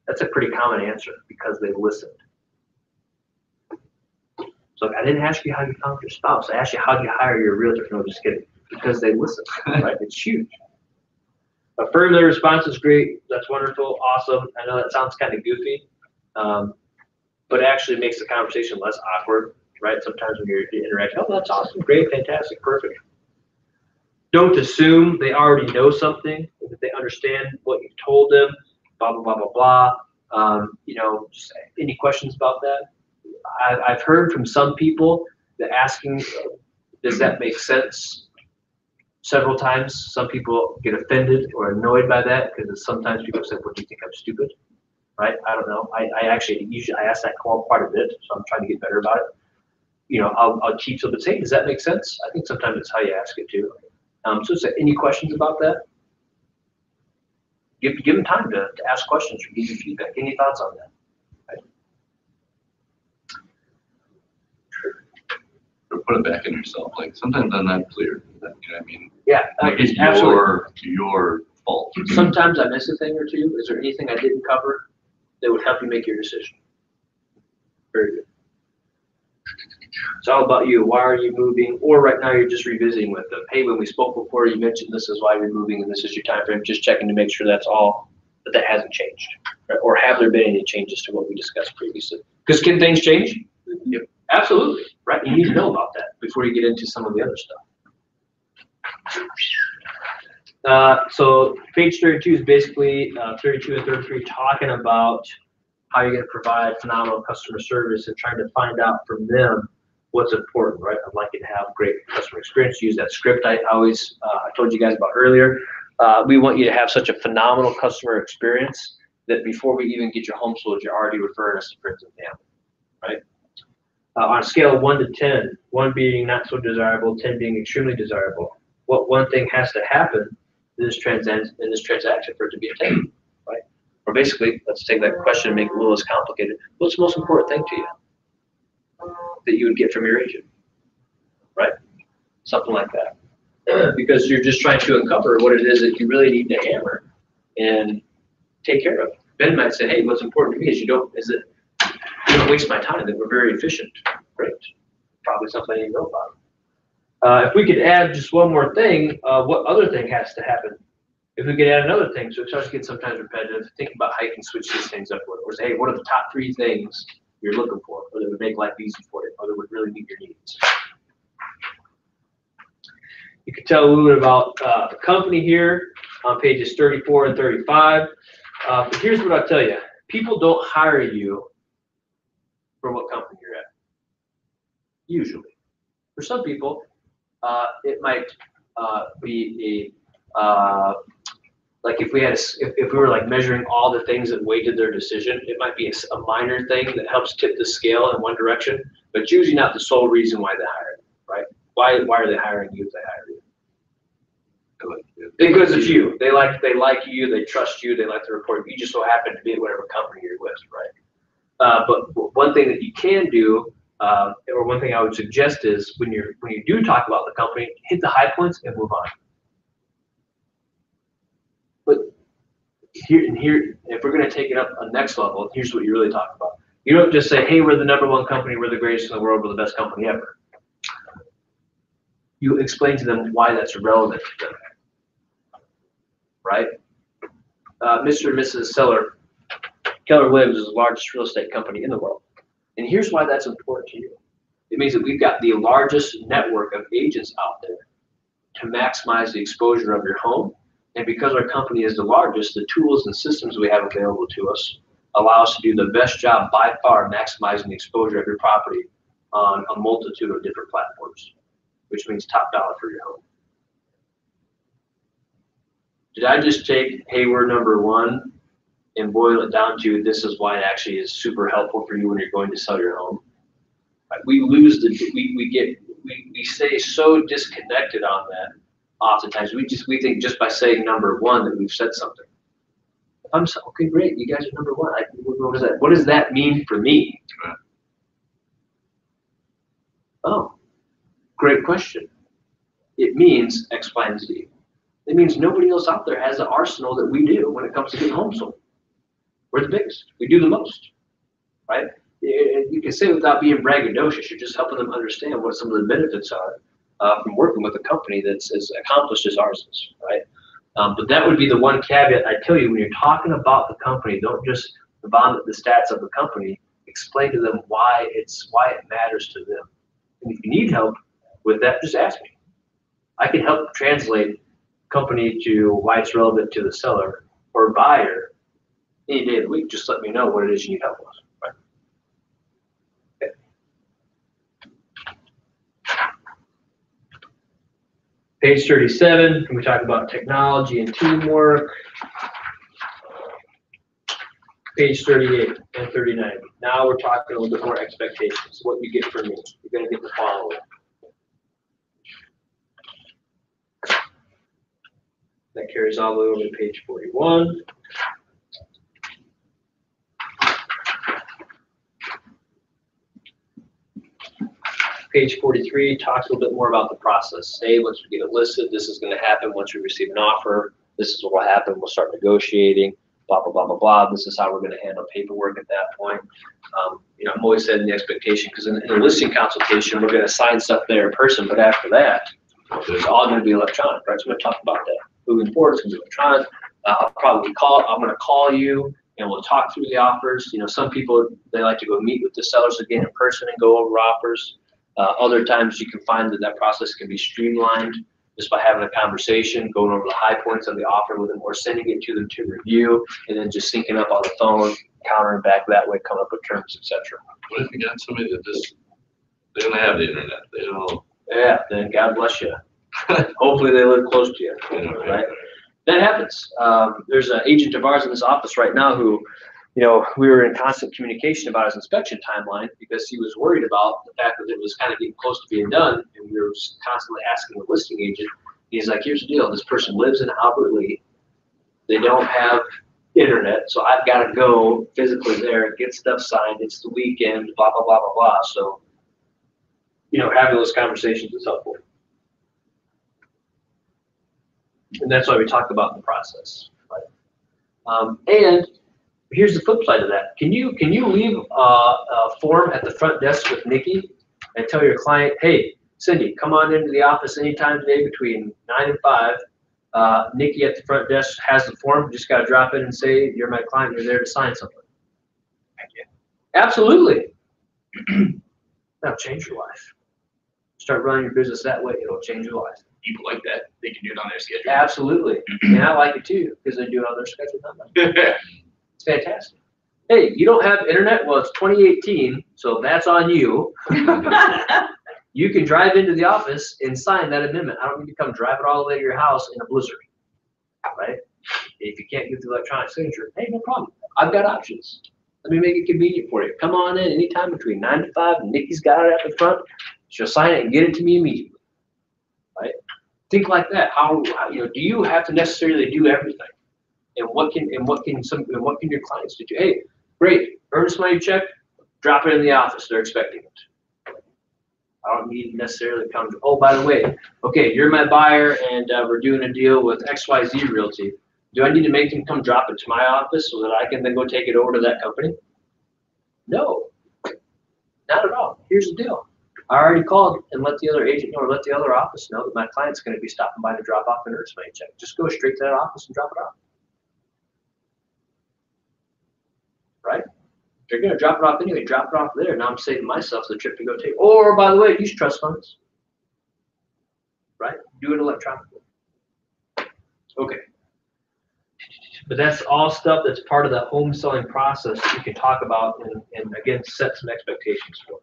That's a pretty common answer, because they listened. So I didn't ask you how you found your spouse. I asked you how you hire your realtor. No, just kidding. Because they listen, right? It's huge. Affirm their response is great. That's wonderful, awesome. I know that sounds kind of goofy, but it actually makes the conversation less awkward, right? Sometimes when you're interacting, oh, that's awesome, great, fantastic, perfect. Don't assume they already know something, that they understand what you've told them, blah, blah, blah, blah, blah. You know, just any questions about that? I've heard from some people that asking, does that make sense? Several times, some people get offended or annoyed by that because sometimes people say, what, do you think I'm stupid? Right? I don't know. I actually usually I ask that quite a bit, so I'm trying to get better about it. You know, I'll teach them and say, does that make sense? I think sometimes it's how you ask it too. So any questions about that? Give them time to ask questions or give you feedback. Any thoughts on that? Or put it back in yourself. Like sometimes I'm not clear. You know what I mean? Yeah, Like it's absolutely. your fault. Sometimes I miss a thing or two. Is there anything I didn't cover that would help you make your decision? Very good. It's all about you. Why are you moving? Or right now you're just revisiting with them. Hey, when we spoke before, you mentioned this is why you're moving and this is your time frame. Just checking to make sure that's all, that hasn't changed. Right? Or have there been any changes to what we discussed previously? Because can things change? Yep. Absolutely. Right? You need to know about that before you get into some of the other stuff. So page 32 is basically 32 and 33 talking about how you're going to provide phenomenal customer service and trying to find out from them what's important, right? I'd like you to have great customer experience. Use that script I always I told you guys about earlier. We want you to have such a phenomenal customer experience that before we even get your home sold, you're already referring us to friends and family, right? On a scale of 1 to 10, 1 being not so desirable, 10 being extremely desirable, what one thing has to happen in this transaction for it to be a 10, right? Or basically, let's take that question and make it a little less complicated. What's the most important thing to you that you would get from your agent, right? Something like that. Because you're just trying to uncover what it is that you really need to hammer and take care of. Ben might say, hey, what's important to me is you don't waste my time, that we're very efficient. Great. Probably something you know about. If we could add just one more thing, what other thing has to happen? If we could add another thing, so it starts to get sometimes repetitive, think about how you can switch these things up. Or say, hey, what are the top 3 things you're looking for, or that would make life easy for you, or that would really meet your needs? You can tell a little bit about the company here on pages 34 and 35. But here's what I'll tell you. People don't hire you for what company you're at, usually. For some people, it might be like if we were like measuring all the things that weighted their decision, it might be a minor thing that helps tip the scale in one direction, but it's usually not the sole reason why they hire you, right? Why are they hiring you if they hire you? Because it's you. They like you, they trust you, they like the report. You just so happen to be at whatever company you're with, right? But one thing that you can do, or one thing I would suggest is when you do talk about the company, hit the high points and move on. But here, if we're going to take it up a next level, here's what you really talk about. You don't just say, hey, we're the #1 company, we're the greatest in the world, we're the best company ever. You explain to them why that's relevant to them, right? Mr. and Mrs. Keller Williams is the largest real estate company in the world. And here's why that's important to you. It means that we've got the largest network of agents out there to maximize the exposure of your home. And because our company is the largest, the tools and systems we have available to us allow us to do the best job by far maximizing the exposure of your property on a multitude of different platforms, which means top dollar for your home. Did I just take, hey, we're #1 and boil it down to this is why it actually is super helpful for you when you're going to sell your home? We lose we stay so disconnected on that. Oftentimes we think just by saying #1 that we've said something. I'm so, okay, great, you guys are #1. What does that mean for me? Right. Oh, great question. It means X, Y, and Z. It means nobody else out there has the arsenal that we do when it comes to getting homes sold. We're the biggest. We do the most, right? you can say without being braggadocious, you're just helping them understand what some of the benefits are from working with a company that's as accomplished as ours is, right? But that would be the one caveat I tell you when you're talking about the company. Don't just vomit the stats of the company. Explain to them why it matters to them. And if you need help with that, just ask me. I can help translate company to why it's relevant to the seller or buyer any day of the week. Just let me know what it is you need help with. Right? Okay. Page 37, we talk about technology and teamwork. Page 38 and 39. Now we're talking a little bit more expectations. What you get from me. You're going to get the following. That carries all the way over to page 41. Page 43 talks a little bit more about the process. Say, once we get it listed, this is going to happen. Once we receive an offer, this is what will happen. We'll start negotiating, blah, blah, blah, blah, blah. This is how we're going to handle paperwork at that point. You know, I'm always setting the expectation because in the listing consultation, we're going to sign stuff there in person, but after that, it's all going to be electronic, right? So we're going to talk about that. Moving forward, it's going to be electronic. I'm going to call you and we'll talk through the offers. You know, some people, they like to go meet with the sellers again in person and go over offers. Other times you can find that process can be streamlined just by having a conversation, going over the high points of the offer with them, or sending it to them to review, and then just syncing up on the phone, countering back that way, come up with terms, etc. What if you got somebody that just, they don't have the internet, they don't. Yeah, then God bless you. Hopefully they live close to you, right? That happens. There's an agent of ours in this office right now who, you know, we were in constant communication about his inspection timeline because he was worried about the fact that it was kind of getting close to being done, and we were constantly asking the listing agent. He's like, here's the deal. This person lives in Albert Lea. They don't have internet, so I've got to go physically there, get stuff signed. It's the weekend, blah, blah, blah, blah, blah. So, you know, having those conversations is helpful. And that's why we talk about the process, right? And here's the flip side of that. Can you leave a form at the front desk with Nikki and tell your client, hey, Cindy, come on into the office anytime today between 9 and 5. Nikki at the front desk has the form. You just got to drop in and say, you're my client, you're there to sign something. Absolutely. That'll change your life. Start running your business that way, it'll change your life. People like that, they can do it on their schedule. Absolutely. And I like it too, because they do it on their schedule. It's fantastic. Hey, you don't have internet? Well, it's 2018, so that's on you. You can drive into the office and sign that amendment. I don't need to come drive it all the way to your house in a blizzard, right? If you can't get the electronic signature, hey, no problem. I've got options. Let me make it convenient for you. Come on in anytime between 9 to 5. Nikki's got it at the front. She'll sign it and get it to me immediately, right? Think like that. How you know? Do you have to necessarily do everything? And what can your clients do? Hey, great, earnest money check, drop it in the office. They're expecting it. I don't need to necessarily come to, oh, by the way, okay, you're my buyer and we're doing a deal with XYZ Realty. Do I need to make them come drop it to my office so that I can then go take it over to that company? No, not at all. Here's the deal. I already called and let the other agent know or let the other office know that my client's going to be stopping by to drop off an earnest money check. Just go straight to that office and drop it off. Right? If you're going to drop it off anyway, drop it off there. Now I'm saving myself the trip to go take. Or, by the way, use trust funds. Right? Do it electronically. Okay. But that's all stuff that's part of the home selling process that you can talk about and again, set some expectations for.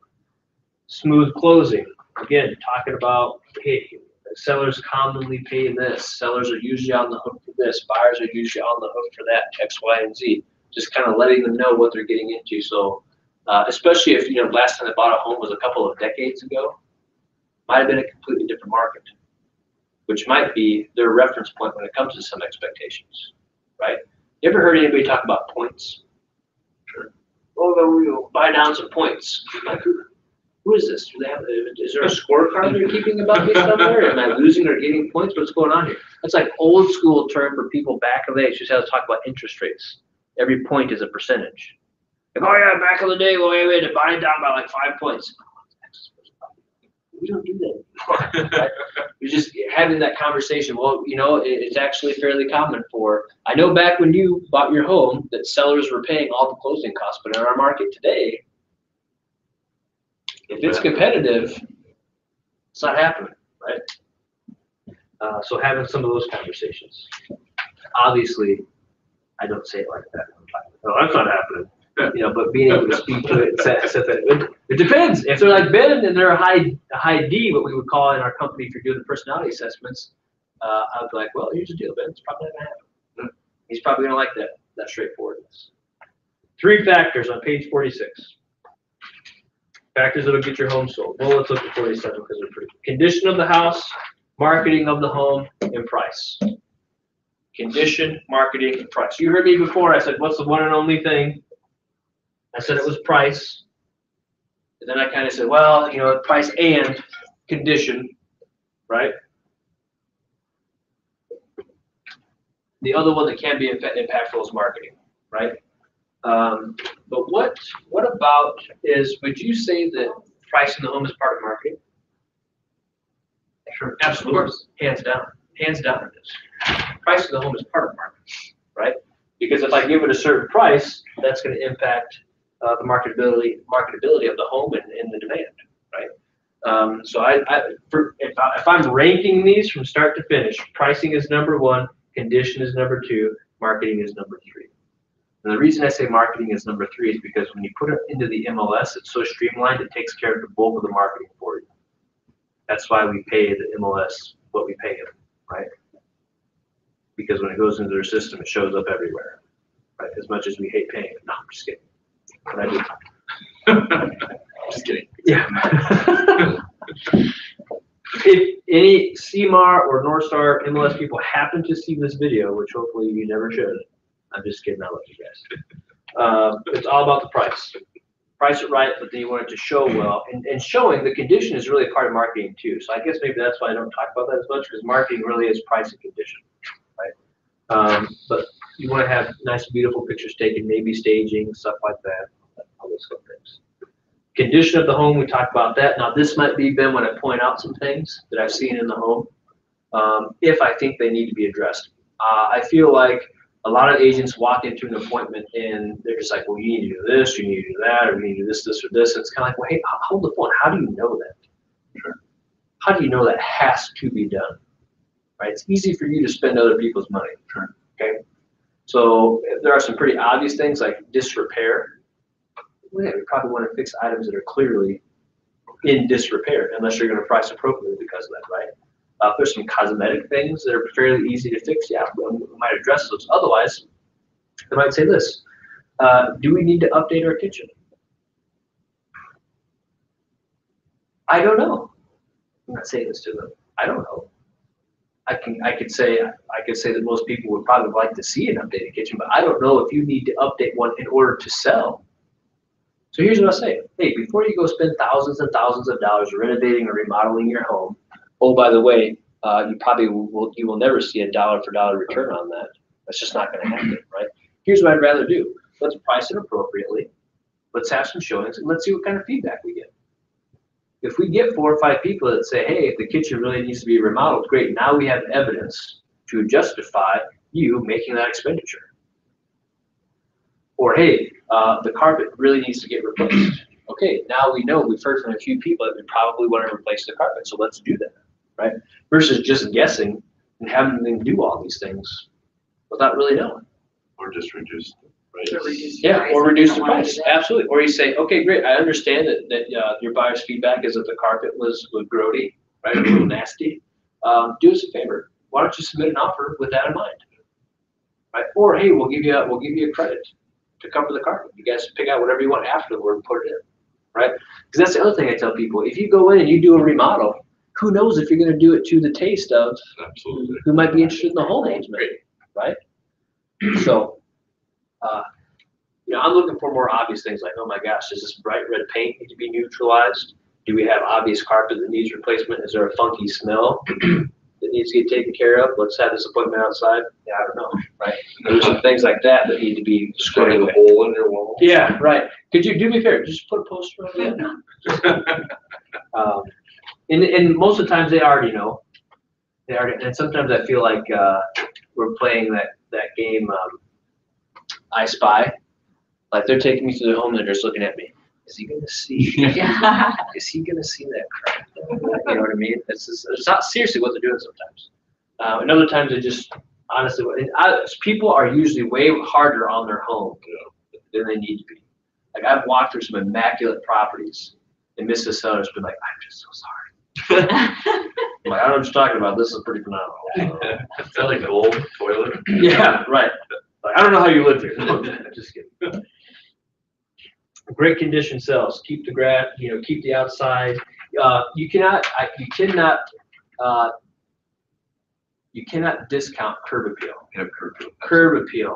Smooth closing. Again, talking about, hey, sellers commonly pay this. Sellers are usually on the hook for this. Buyers are usually on the hook for that, X, Y, and Z. Just kind of letting them know what they're getting into. So, especially if, you know, last time they bought a home was a couple of decades ago, might have been a completely different market, which might be their reference point when it comes to some expectations, right? You ever heard anybody talk about points? Sure. Oh, we'll buy down some points. Like, who is this? Do they have, is there a scorecard they're keeping about me somewhere? Am I losing or getting points? What's going on here? That's like old school term for people back of the day. Just how to talk about interest rates. Every point is a percentage. Like, oh yeah, back in the day, well, we had to buy it down by like 5 points. We don't do that anymore. Right? You're just having that conversation. Well, you know, it's actually fairly common for, I know back when you bought your home that sellers were paying all the closing costs, but in our market today, if it's competitive, it's not happening, right? So having some of those conversations. Obviously, I don't say it like that. No, that's not happening. You know, but being able to speak to it and set that. It depends. If they're like Ben and they're a high D, what we would call in our company if you're doing the personality assessments, I'd be like, well, here's the deal, Ben. It's probably not gonna happen. He's probably gonna like that straightforwardness. 3 factors on page 46. Factors that'll get your home sold. Well, let's look at 47 because they're pretty. Condition of the house, marketing of the home, and price. Condition, marketing, and price. You heard me before. I said, what's the one and only thing? I said it was price. And then I kind of said, well, you know, price and condition, right? The other one that can be impactful is marketing, right? But what about would you say that pricing the home is part of marketing? Sure, absolutely, hands down it is. Pricing the home is part of marketing, right? Because if I give it a certain price, that's going to impact the marketability of the home and the demand, right? So if I'm ranking these from start to finish, pricing is number 1, condition is number 2, marketing is number 3. And the reason I say marketing is number 3 is because when you put it into the MLS, it's so streamlined, it takes care of the bulk of the marketing for you. That's why we pay the MLS what we pay them, right? Because when it goes into their system, it shows up everywhere, right? As much as we hate paying it. No, I'm just kidding. But I do. Just kidding. Yeah. If any CMAR or Northstar MLS people happen to see this video, which hopefully you never should, I'm just kidding, I love you guys. It's all about the price. Price it right, but then you want it to show well. And showing the condition is really a part of marketing too. So I guess maybe that's why I don't talk about that as much, because marketing really is price and condition, right? But you want to have nice, beautiful pictures taken, maybe staging, stuff like that, all those kind of things. Condition of the home, we talked about that. Now this might be, Ben, when I point out some things that I've seen in the home, if I think they need to be addressed. I feel like a lot of agents walk into an appointment and they're just like, well, you need to do this, you need to do that, or you need to do this, this, or this. And it's kind of like, well, hey, hold the phone. How do you know that? Sure. How do you know that has to be done? Right? It's easy for you to spend other people's money. Sure. Okay. So there are some pretty obvious things like disrepair. Well, yeah, we probably want to fix items that are clearly in disrepair, unless you're going to price appropriately because of that, right? If there's some cosmetic things that are fairly easy to fix, yeah, we might address those. Otherwise, I might say this: do we need to update our kitchen? I don't know. I'm not saying this to them. I don't know. I could say that most people would probably like to see an updated kitchen, but I don't know if you need to update one in order to sell. So here's what I'll say. Hey, before you go spend thousands and thousands of dollars renovating or remodeling your home, oh, by the way, you will never see a dollar for dollar return on that. That's just not going to happen, right? Here's what I'd rather do. Let's price it appropriately. Let's have some showings, and let's see what kind of feedback we get. If we get 4 or 5 people that say, hey, if the kitchen really needs to be remodeled, great. Now we have evidence to justify you making that expenditure. Or, hey, the carpet really needs to get replaced. Okay, now we know, we've heard from a few people that we probably want to replace the carpet, so let's do that, right? Versus just guessing and having them do all these things without really knowing. Or just reduce the price. Yeah, or reduce the price, absolutely. Or you say, okay, great, I understand that your buyer's feedback is that the carpet was grody, right, a little nasty. Do us a favor, why don't you submit an offer with that in mind, right? Or hey, we'll give you a credit to cover the carpet. You guys pick out whatever you want afterward and put it in, right? Because that's the other thing I tell people. If you go in and you do a remodel, who knows if you're going to do it to the taste of Absolutely. who might be interested in the home ultimately, right? So, I'm looking for more obvious things like, oh my gosh, does this bright red paint need to be neutralized? Do we have obvious carpet that needs replacement? Is there a funky smell? that needs to get taken care of. Let's have this appointment outside. Yeah, I don't know, right? There's some things like that that need to be squared Square away. the hole in your wall. Yeah, right. Could you do me a favor? Just put a poster on it. And most of the times they already know. They already, and sometimes I feel like we're playing that game, I Spy. Like they're taking me to their home and they're just looking at me. Is he gonna see? Yeah. Is he gonna see that crap? You know what I mean? It's not seriously what they're doing sometimes. And other times they just honestly, people are usually way harder on their home than they need to be. Like I've walked through some immaculate properties and Mrs. Seller's been like, I'm just so sorry. I'm like, I don't know what you're talking about. This is pretty phenomenal. Is that like gold toilet? Yeah, right. Like, I don't know how you live here. No, just kidding. Great condition cells. Keep the grass, keep the outside. You cannot discount curb appeal. Yeah, curb appeal. Curb appeal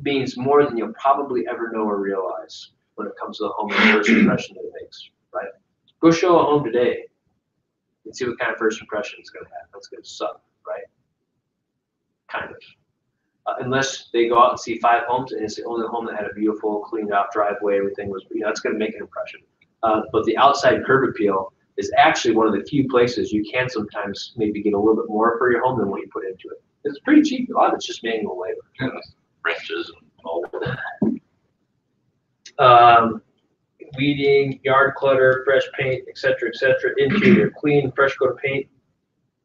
means more than you'll probably ever know or realize when it comes to the home and the first impression that it makes, right? Go show a home today and see what kind of first impression it's going to have. That's going to suck, right? Kind of. Unless they go out and see 5 homes and it's the only home that had a beautiful, cleaned out driveway, everything was, it's going to make an impression. But the outside curb appeal is actually one of the few places you can sometimes maybe get a little bit more for your home than what you put into it. It's pretty cheap. A lot of it's just manual labor. Yeah, wrenches and all that. Weeding, yard clutter, fresh paint, et cetera, interior, clean, fresh coat of paint.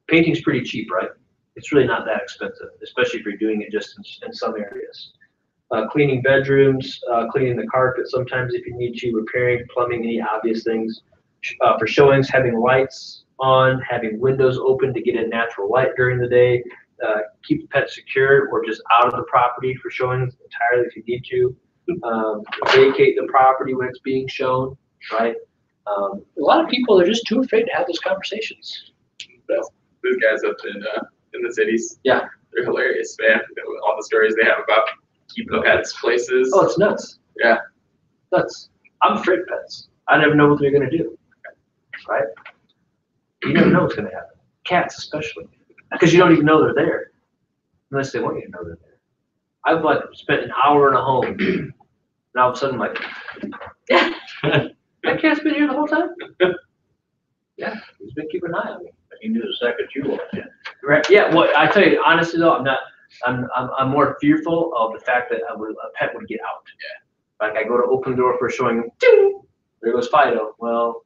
Painting's pretty cheap, right? It's really not that expensive, especially if you're doing it just in some areas. Cleaning bedrooms, cleaning the carpet sometimes if you need to, repairing plumbing, any obvious things. For showings, having lights on, having windows open to get in natural light during the day. Keep the pet secure or just out of the property for showings entirely if you need to. Vacate the property when it's being shown, right? A lot of people are just too afraid to have those conversations. Those guys up in the cities. Yeah. They're hilarious, man. All the stories they have about keeping pets places. Oh, it's nuts. Yeah. Nuts. I'm afraid of pets. I never know what they're going to do, right? You never know what's going to happen. Cats especially. Because you don't even know they're there unless they want you to know they're there. I've spent an hour in a home and all of a sudden I'm like, that cat's been here the whole time? Yeah, he's been keeping an eye on me. He knew the second you walked in. Right. Yeah. Well, I tell you honestly though, I'm more fearful of the fact that a pet would get out. Yeah. Like I go to open the door for a showing, ding, there goes Fido. Well,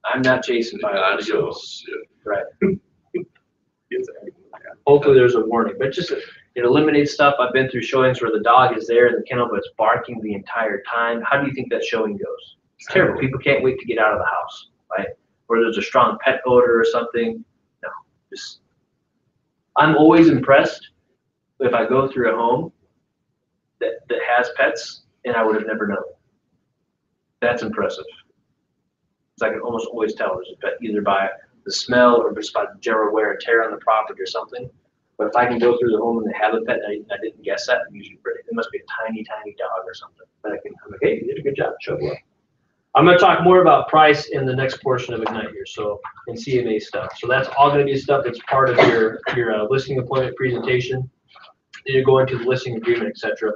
I'm not chasing Fido. Adios. Right. Hopefully there's a warning, but just it eliminates stuff. I've been through showings where the dog is there in the kennel, but it's barking the entire time. How do you think that showing goes? It's terrible. People can't wait to get out of the house, right? Or there's a strong pet odor or something. No, I'm always impressed if I go through a home that has pets and I would have never known. That's impressive. Because I can almost always tell there's a pet either by the smell or just by the general wear and tear on the property or something. But if I can go through the home and they have a pet and I didn't guess that, I'm usually pretty. It must be a tiny, tiny dog or something. But I'm like, hey, you did a good job. Show up. I'm going to talk more about price in the next portion of Ignite here, so in CMA stuff. So that's all going to be stuff that's part of your listing appointment presentation. Then you go into the listing agreement, etc.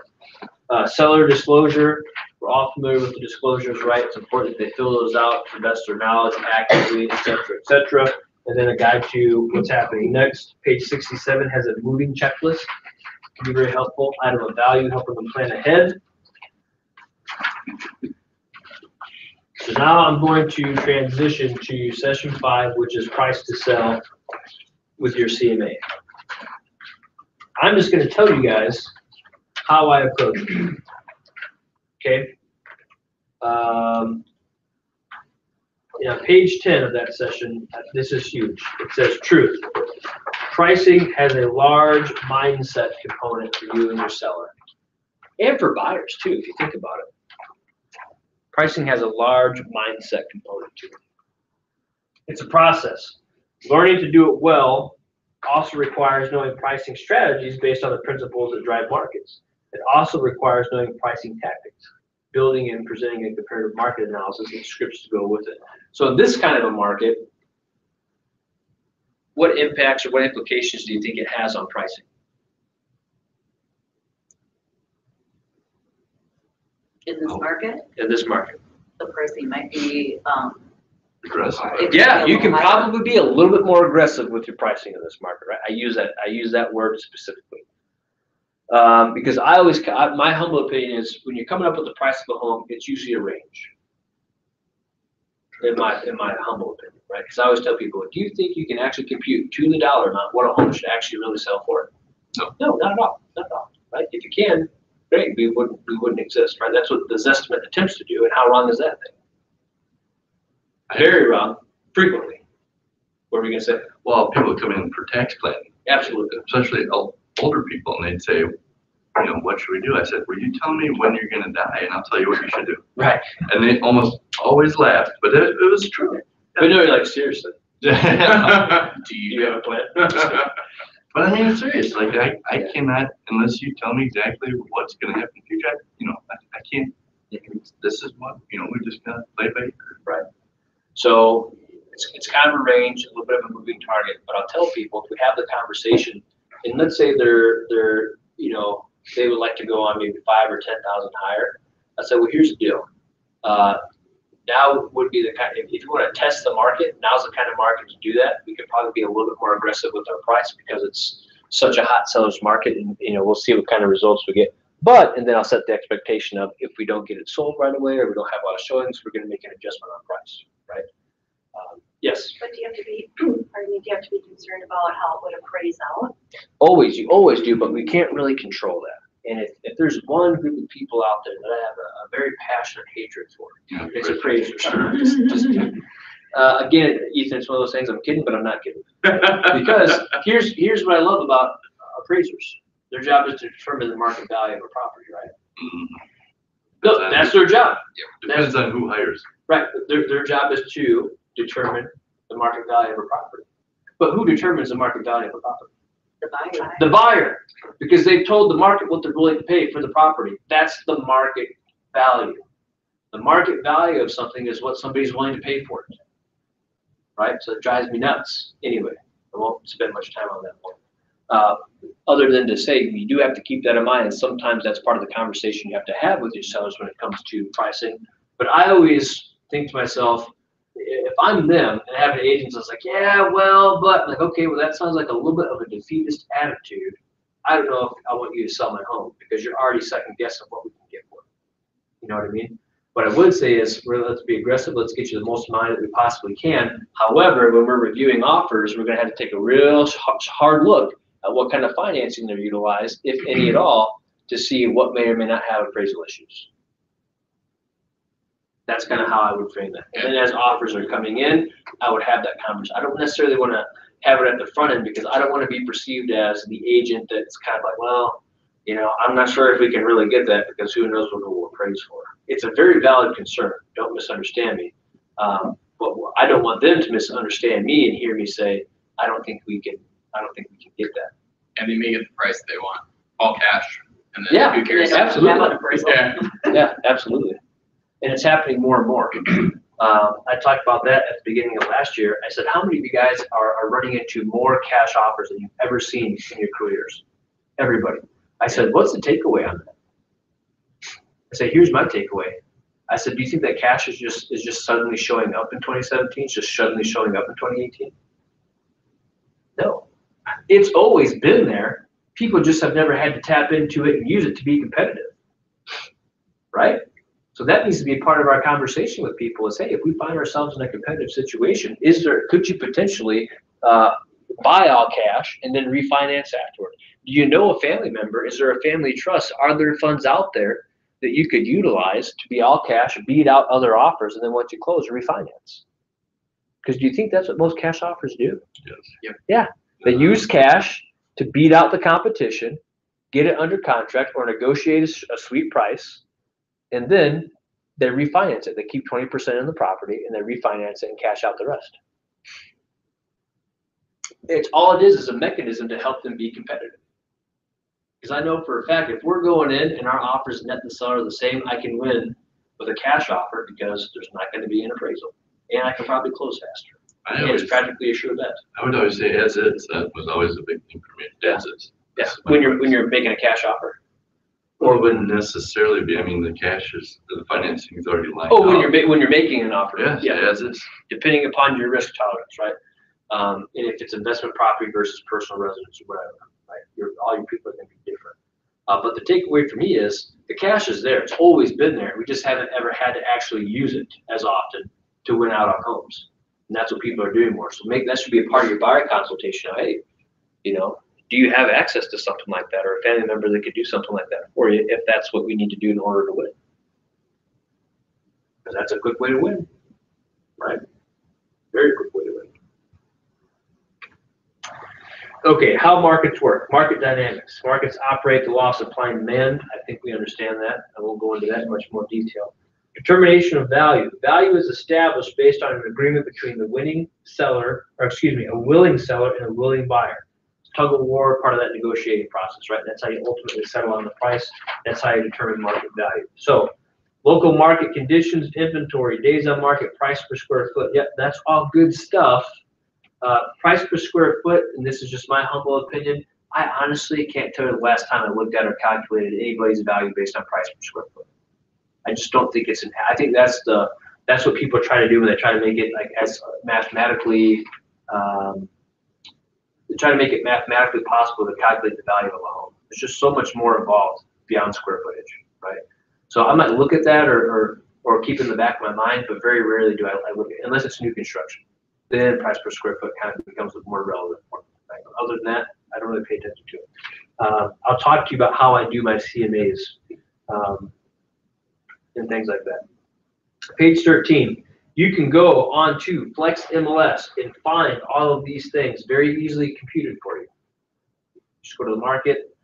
Seller disclosure. We're all familiar with the disclosures, right? It's important that they fill those out to the best of their knowledge, accurately, etc., etc. And then a guide to what's happening next. Page 67 has a moving checklist. Can be very helpful. Item of value, helping them plan ahead. So now I'm going to transition to session 5, which is price to sell with your CMA. I'm just going to tell you guys how I approach it. Okay. Page 10 of that session, this is huge. It says truth. Pricing has a large mindset component for you and your seller. And for buyers too, if you think about it. Pricing has a large mindset component to it. It's a process. Learning to do it well also requires knowing pricing strategies based on the principles that drive markets. It also requires knowing pricing tactics, building and presenting a comparative market analysis and scripts to go with it. So in this kind of a market, what impacts or what implications do you think it has on pricing? In this market, In this market? the pricing might be, Aggressive. It- Yeah, you can higher. probably be a little bit more aggressive with your pricing in this market, right? I use that word specifically. Because my humble opinion is when you're coming up with the price of a home, it's usually a range. In my humble opinion, right? Because I always tell people, do you think you can actually compute to the dollar amount what a home should actually really sell for? No. No, not at all, not at all, right? If you can, great, we wouldn't exist, right? That's what the Zestimate attempts to do, and how wrong is that thing? Very wrong, frequently. What are we gonna say? Well, people come in for tax planning, Absolutely. especially older people, and they'd say, you know, what should we do? I said, well, you tell me when you're gonna die, and I'll tell you what you should do. Right. And they almost always laughed, but it was true. But no, you're like, seriously, But do you have a plan? I mean, it's serious, like, I cannot, unless you tell me exactly what's gonna happen in the future, I can't. This is what, we just gotta play by ear. Right. So it's kind of a range, a little bit of a moving target, but I'll tell people if we have the conversation, and let's say they're they would like to go on maybe 5 or 10,000 higher. I said, well, here's the deal. Now would be the kind, if you want to test the market, now's the kind of market to do that. We could probably be a little bit more aggressive with our price because it's such a hot seller's market, and we'll see what kind of results we get. And then I'll set the expectation of if we don't get it sold right away or we don't have a lot of showings, we're going to make an adjustment on price, right? Yes. But do you have to be, pardon me, do you have to be concerned about how it would appraise out? You always do, but we can't really control that. And if there's one group of people out there that I have a very passionate hatred for, it's appraisers. Again, Ethan, it's one of those things, I'm kidding, but I'm not kidding. Because here's what I love about appraisers. Their job is to determine the market value of a property, right? No, that's their job. Depends on who hires. Right, their job is to determine the market value of a property. But who determines the market value of a property? the buyer. The buyer, because they've told the market what they're willing to pay for the property. That's the market value. The market value of something is what somebody's willing to pay for it. Right, so it drives me nuts. Anyway, I won't spend much time on that one. Other than to say, you do have to keep that in mind, and sometimes that's part of the conversation you have to have with your sellers when it comes to pricing. But I always think to myself, if I'm them and have an agent that's like, yeah, well, but like, okay, well, that sounds like a little bit of a defeatist attitude. I don't know if I want you to sell my home because you're already second guessing what we can get for it. You know what I mean? What I would say is, let's be aggressive. Let's get you the most money that we possibly can. However, when we're reviewing offers, we're going to have to take a real hard look at what kind of financing they're utilized, if any at all, to see what may or may not have appraisal issues. That's kind of how I would frame that. And then as offers are coming in, I would have that conversation. I don't necessarily want to have it at the front end because I don't want to be perceived as the agent that's kind of like, well, I'm not sure if we can really get that because who knows what we'll appraise for. It's a very valid concern. Don't misunderstand me. But I don't want them to misunderstand me and hear me say, I don't think we can get that. And they may get the price they want, all cash, and then Yeah, who cares? absolutely. Yeah. Yeah, absolutely. And it's happening more and more. I talked about that at the beginning of last year. I said, how many of you guys are running into more cash offers than you've ever seen in your careers? Everybody. I said, what's the takeaway on that? I said, here's my takeaway. I said, do you think that cash is just suddenly showing up in 2017? It's just suddenly showing up in 2018? No. It's always been there. People just have never had to tap into it and use it to be competitive. Right? So that needs to be a part of our conversation with people is, hey, if we find ourselves in a competitive situation, could you potentially buy all cash and then refinance afterward? Do you know a family member? Is there a family trust? Are there funds out there that you could utilize to be all cash, beat out other offers, and then once you close, refinance? Because do you think that's what most cash offers do? Yes. Yep. Yeah. They use cash to beat out the competition, get it under contract, or negotiate a sweet price, and then they refinance it. They keep 20% in the property, and they refinance it and cash out the rest. It's all it is a mechanism to help them be competitive. Because I know for a fact, if we're going in and our offers net the seller the same, I can win with a cash offer because there's not going to be an appraisal, and I can probably close faster. I and it's always, practically a sure bet. I would always say as is, that was always a big thing for me, as is. Yeah, when you're making a cash offer. Or wouldn't necessarily be, I mean, the cash is, the financing is already lined up. Oh, when you're making an offer. Yeah, as is. Depending upon your risk tolerance, right? And if it's investment property versus personal residence or whatever, right? All your people are gonna be different. But the takeaway for me is the cash is there. It's always been there. We just haven't ever had to actually use it as often to win out on homes. And that's what people are doing more. So that should be a part of your buyer consultation. Hey, do you have access to something like that, or a family member that could do something like that for you if that's what we need to do in order to win? Because that's a quick way to win, right? Very quick way to win. Okay, how markets work, market dynamics. Markets operate the law of supply and demand. I think we understand that. I won't go into that in much more detail. Determination of value. Value is established based on an agreement between the willing seller and a willing buyer. Tug of war, part of that negotiating process, right? That's how you ultimately settle on the price. That's how you determine market value. So local market conditions, inventory, days on market, price per square foot. Yep, that's all good stuff. Price per square foot, and this is just my humble opinion, I honestly can't tell you the last time I looked at or calculated anybody's value based on price per square foot. I just don't think I think that's what people try to do when they try to make it like as mathematically, they try to make it mathematically possible to calculate the value of a home. There's just so much more involved beyond square footage, right? So I might look at that or keep in the back of my mind, but very rarely do I look at it, unless it's new construction. Then price per square foot kind of becomes more relevant for me. Right? Other than that, I don't really pay attention to it. I'll talk to you about how I do my CMAs and things like that. Page 13. You can go on to Flex MLS and find all of these things very easily computed for you. Just go to the market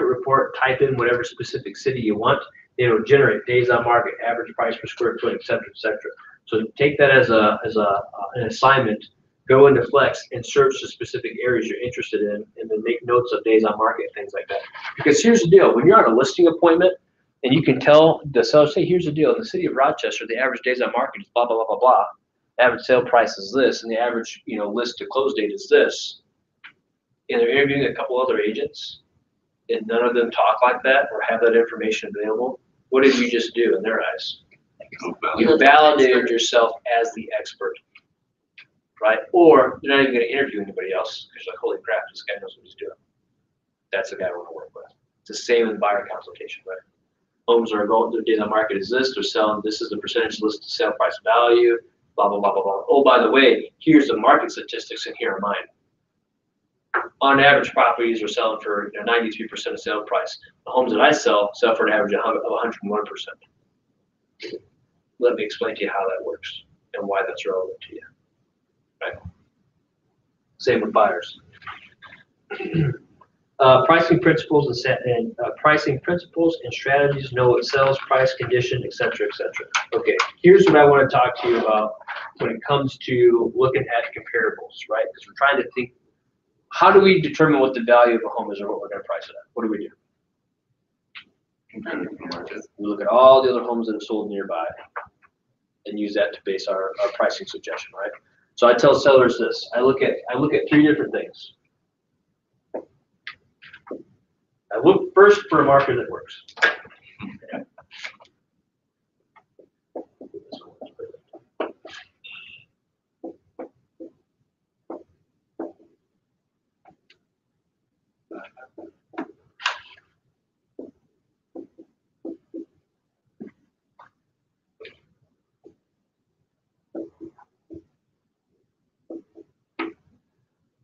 report, type in whatever specific city you want. It'll generate days on market, average price per square foot, et cetera, et cetera. So take that as an assignment. Go into Flex and search the specific areas you're interested in, and then make notes of days on market, things like that. Because here's the deal: when you're on a listing appointment, and you can tell the seller, say, here's the deal, in the city of Rochester, the average days on market is blah, blah, blah, blah, blah. Average sale price is this, and the average, list to close date is this. And they're interviewing a couple other agents, and none of them talk like that or have that information available. What did you just do in their eyes? You validated yourself as the expert, right? Or you're not even going to interview anybody else because you're like, holy crap, this guy knows what he's doing. That's the guy I want to work with. It's the same in buyer consultation, right? Homes are going, their days on market is this, they're selling, this is the percentage list to sale price value, blah, blah, blah, blah, blah. Oh, by the way, here's the market statistics, and here are mine. On average, properties are selling for 93% of sale price. The homes that I sell for an average of 101%. Let me explain to you how that works and why that's relevant to you. Right? Same with buyers. Pricing principles and strategies. Know what sells, price, condition, etc., etc. Okay, here's what I want to talk to you about when it comes to looking at comparables, right? Because we're trying to think, how do we determine what the value of a home is or what we're going to price it at? What do we do? We look at all the other homes that have sold nearby and use that to base our pricing suggestion, right? So I tell sellers this. I look at 3 different things. I look first for a market that works.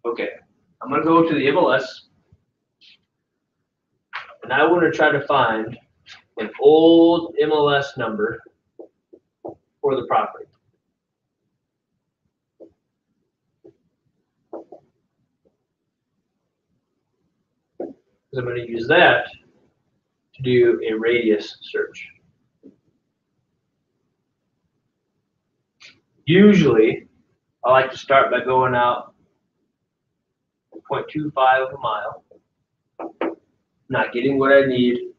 Okay, I'm going to go to the MLS. And I want to try to find an old MLS number for the property. Because I'm going to use that to do a radius search. Usually, I like to start by going out 0.25 of a mile. Not getting what I need,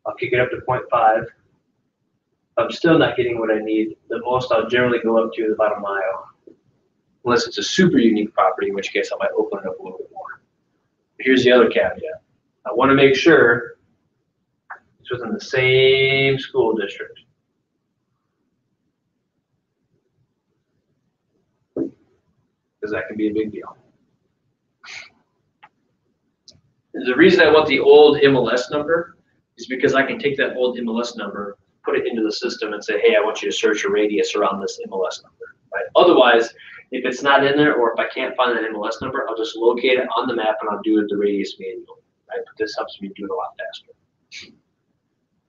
I'll kick it up to 0.5. I'm still not getting what I need. The most I'll generally go up to is about a mile. unless it's a super unique property, in which case I might open it up a little bit more. Here's the other caveat. I want to make sure it's within the same school district. Because that can be a big deal. The reason I want the old MLS number is because I can take that old MLS number, put it into the system and say, hey, I want you to search a radius around this MLS number, right? Otherwise, if it's not in there or if I can't find that MLS number, I'll just locate it on the map and I'll do it the radius manually, right? But this helps me do it a lot faster.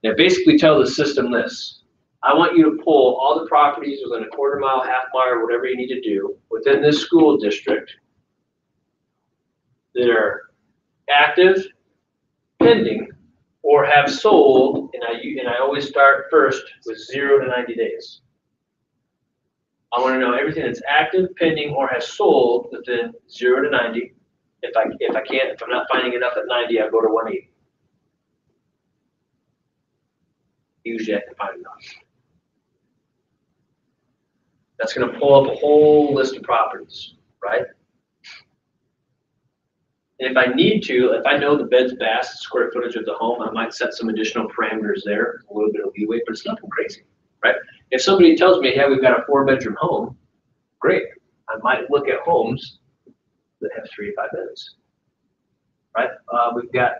Now, basically tell the system this. I want you to pull all the properties within a quarter mile, half mile, or whatever you need to do within this school district that are active, pending, or have sold, and I always start first with 0 to 90 days. I want to know everything that's active, pending, or has sold within 0 to 90. If I'm not finding enough at 90, I'll go to 180. Usually I can find enough. That's going to pull up a whole list of properties, right? And if I need to, if I know the bed's bass, the square footage of the home, I might set some additional parameters there, a little bit of leeway, but it's nothing crazy, right? If somebody tells me, yeah, we've got a 4-bedroom home, great. I might look at homes that have 3 to 5 beds, right? We've got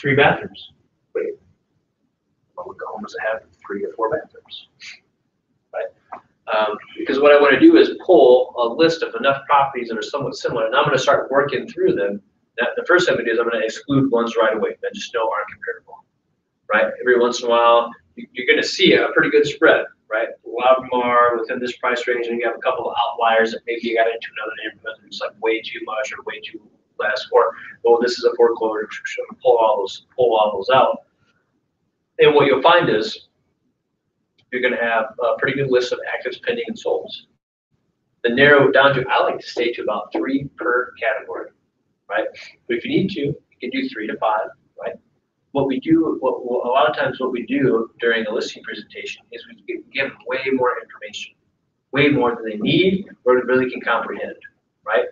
3 bathrooms, great. I'll look at homes that have 3 to 4 bathrooms, right? Because what I want to do is pull a list of enough properties that are somewhat similar, and I'm going to start working through them. The first thing I'm going to do is I'm going to exclude ones right away that I just know aren't comparable, right? Every once in a while, you're going to see a pretty good spread, right? A lot of them are within this price range, and you have a couple of outliers that maybe you got into another neighborhood that's like way too much or way too less, or, well, this is a foreclosure, so I'm going to pull all those out. And what you'll find is, you're going to have a pretty good list of actives, pending, and solds. Then narrow it down to, I like to stay to about 3 per category, right? But if you need to, you can do 3 to 5, right? What we do, a lot of times what we do during a listing presentation is we give them way more information, way more than they need or really can comprehend, right?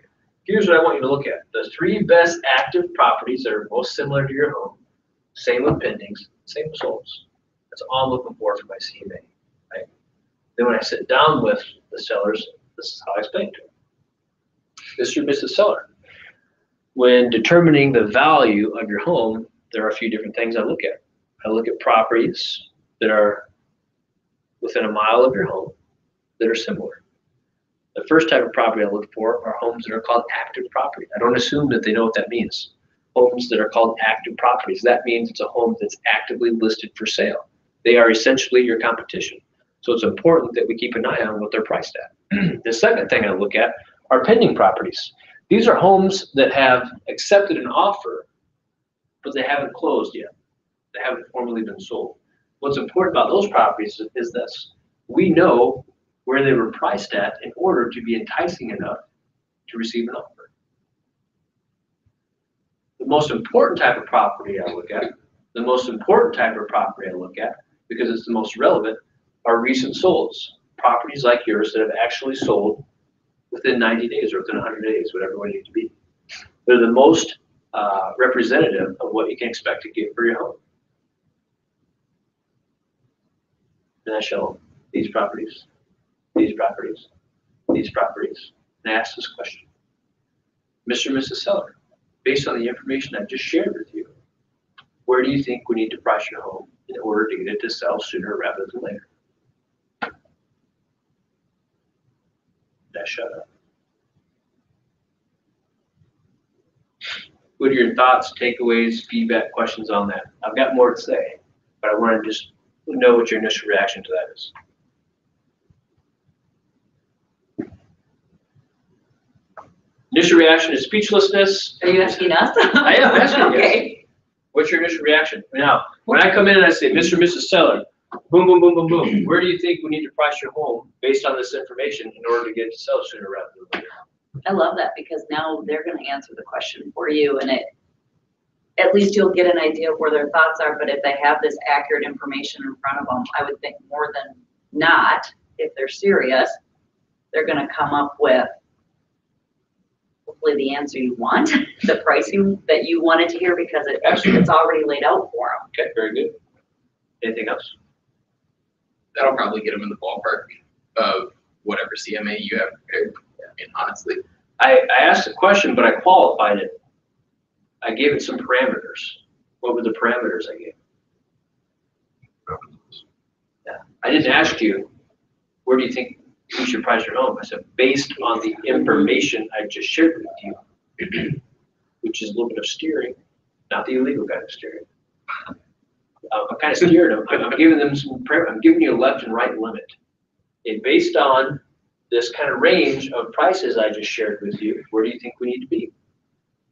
Here's what I want you to look at. The 3 best active properties that are most similar to your home, same with pendings, same with solds. That's all I'm looking for my CMA, right? Then when I sit down with the sellers, this is how I explain to them. Mr. and Mrs. Seller, when determining the value of your home, there are a few different things I look at. I look at properties that are within a mile of your home that are similar. The first type of property I look for are homes that are called active property. I don't assume that they know what that means. Homes that are called active properties. That means it's a home that's actively listed for sale. They are essentially your competition. So it's important that we keep an eye on what they're priced at. The second thing I look at are pending properties. These are homes that have accepted an offer, but they haven't closed yet. They haven't formally been sold. What's important about those properties is this. We know where they were priced at in order to be enticing enough to receive an offer. The most important type of property I look at, because it's the most relevant, are recent solds. Properties like yours that have actually sold within 90 days or within 100 days, whatever you need to be. They're the most representative of what you can expect to get for your home. And I show these properties, these properties, these properties, and I ask this question. Mr. and Mrs. Seller, based on the information I just shared with you, where do you think we need to price your home in order to get it to sell sooner rather than later? Now shut up. What are your thoughts, takeaways, feedback, questions on that? I've got more to say, but I want to just know what your initial reaction to that is. Initial reaction is speechlessness. Are you asking us? I am asking you. Okay. What's your initial reaction? Now, when I come in and I say, Mr. and Mrs. Seller, boom, boom, boom, boom, boom, where do you think we need to price your home based on this information in order to get it to sell sooner rather than later? I love that because now they're going to answer the question for you, and at least you'll get an idea of where their thoughts are. But if they have this accurate information in front of them, I would think more than not, if they're serious, they're gonna come up with hopefully the answer you want, the pricing that you wanted to hear, because it's already laid out for them. Okay, very good. Anything else? That'll probably get them in the ballpark of whatever CMA you have prepared. I mean, honestly, I asked a question, but I qualified it. I gave it some parameters. What were the parameters I gave? Yeah. I didn't ask you, where do you think you should price your home? I said, based on the information I just shared with you, which is a little bit of steering, not the illegal kind of steering. I'm kind of steering them. I'm giving them I'm giving you a left and right limit. And based on this kind of range of prices I just shared with you, where do you think we need to be?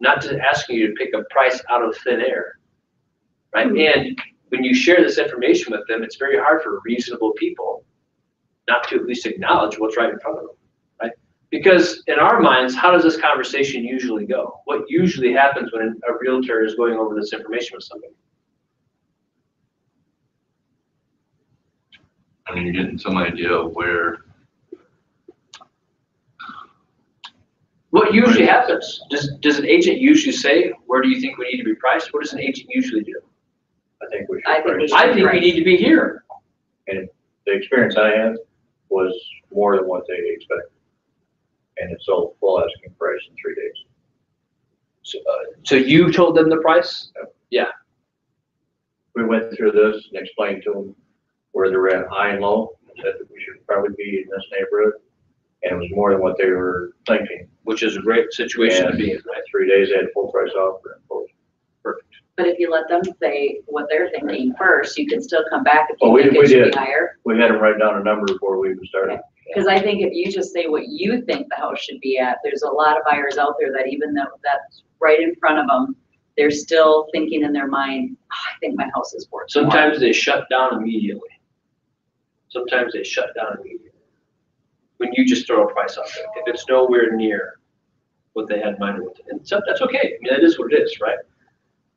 Not just asking you to pick a price out of thin air, right? And when you share this information with them, it's very hard for reasonable people not to at least acknowledge what's right in front of them, right? Because in our minds, how does this conversation usually go? What usually happens when a realtor is going over this information with somebody? I mean, you're getting some idea of where. What usually happens? Does an agent usually say, where do you think we need to be priced? What does an agent usually do? I think we I should. think we price should. I think we need to be here. And the experience I had was more than what they expected. And it sold full asking price in 3 days. So you told them the price? We went through this and explained to them where they're at high and low, and said that we should probably be in this neighborhood. And it was more than what they were thinking. Which is a great situation to be in, right? 3 days, they had full price offer. Perfect. But if you let them say what they're thinking first, you can still come back if Oh, you we- think we it should be did. higher. We had them write down a number before we even started. Because I think if you just say what you think the house should be at, there's a lot of buyers out there that even though that's right in front of them, they're still thinking in their mind, "Oh, I think my house is worth more." Sometimes they shut down immediately. Sometimes they shut down immediately. When you just throw a price out there, if it's nowhere near what they had in mind with it. And so that's okay. I mean, that is what it is, right?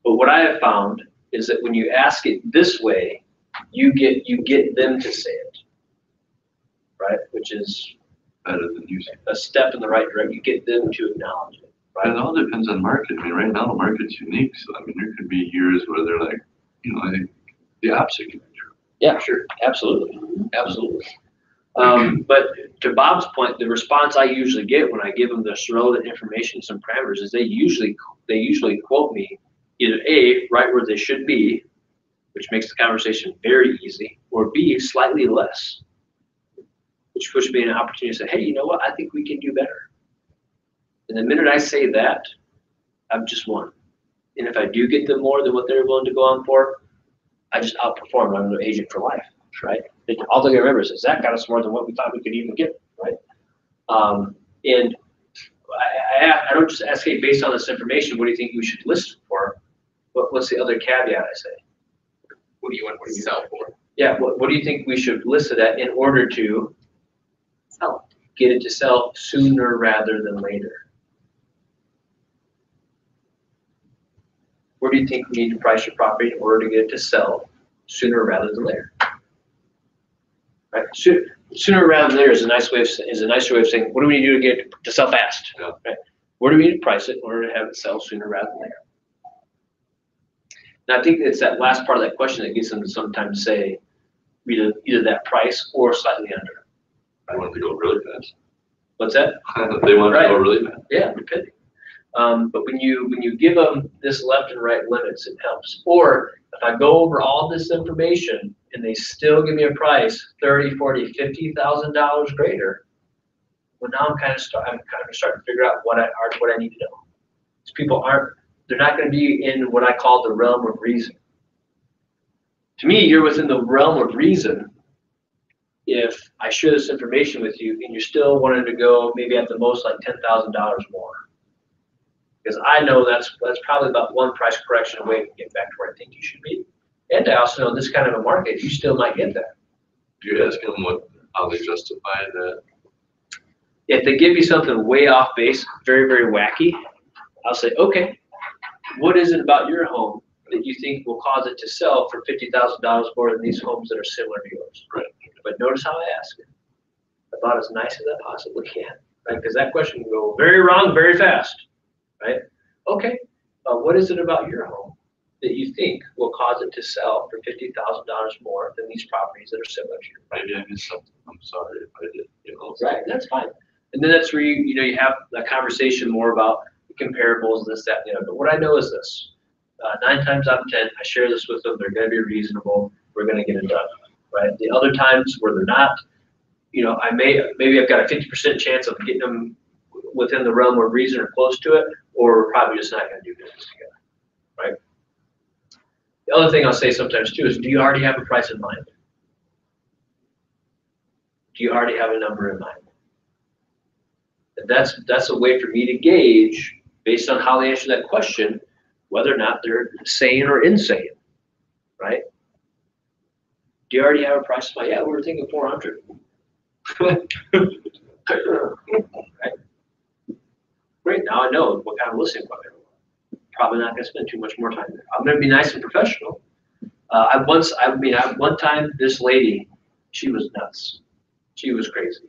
But what I have found is that when you ask it this way, you get them to say it, right? Which is Better than you say. a step in the right direction. You get them to acknowledge it, It right? all depends on the market. I mean, right now the market's unique, so I mean, there could be years where they're like, you know, I think the opposite can be true. Yeah, sure. Absolutely. Absolutely. But to Bob's point, the response I usually get when I give them this relevant information, some parameters, is they usually quote me either A, right where they should be, which makes the conversation very easy, or B, slightly less, which puts me in an opportunity to say, hey, you know what? I think we can do better. And the minute I say that, I've just won. And if I do get them more than what they're willing to go on for, I just outperform. I'm an agent for life, right? All they're gonna remember is Zach got us more than what we thought we could even get, right? And I don't just ask, hey, based on this information, what do you think we should list for? What's the other caveat I say? what do you want to sell for? Yeah, what do you think we should list it at in order to So, get it to sell sooner rather than later? Where do you think we need to price your property in order to get it to sell sooner rather than later? Right? Sooner rather than later is a nicer way of saying, what do we need to do to get it to sell fast? Yeah. Right? Where do we need to price it in order to have it sell sooner rather than later? And I think it's that last part of that question that gets them to sometimes say either that price or slightly under. I want to go really fast. What's that? They want to Right. go really fast. Yeah, depending. But when you give them this left and right limits, it helps. Or if I go over all this information and they still give me a price $30,000, $40,000, $50,000 greater, well, now I'm kind of starting to figure out what I need to know. Because people they're not going to be in what I call the realm of reason. To me, you're within the realm of reason if I share this information with you and you're still wanting to go maybe at the most like $10,000 more. Because I know that's probably about one price correction away to get back to where I think you should be. And I also know in this kind of a market, you still might get that. Do you ask them how they justify that? If they give me something way off base, very, very wacky, I'll say, okay, what is it about your home that you think will cause it to sell for $50,000 more than these homes that are similar to yours? Right. But notice how I ask it. about as nice as I possibly can, right? Because that question can go very wrong very fast, right? Okay, what is it about your home that you think will cause it to sell for $50,000 more than these properties that are similar to your property? Maybe I missed something. I'm sorry if I did, Right, that's fine. And then that's where you have a conversation more about the comparables, this, that, and the other. But what I know is this, 9 times out of 10, I share this with them, they're gonna be reasonable, we're gonna get it done, right? The other times where they're not, maybe I've got a 50% chance of getting them within the realm of reason or close to it, or we're probably just not gonna do business together, right? The other thing I'll say sometimes too is, do you already have a price in mind? Do you already have a number in mind? And that's a way for me to gauge, based on how they answer that question, whether or not they're sane or insane, right? Do you already have a price in mind? Yeah, we were thinking 400. Right? Great, now I know what kind of listing equipment I want. Probably not gonna spend too much more time there. I'm gonna be nice and professional. One time, this lady, she was nuts. She was crazy.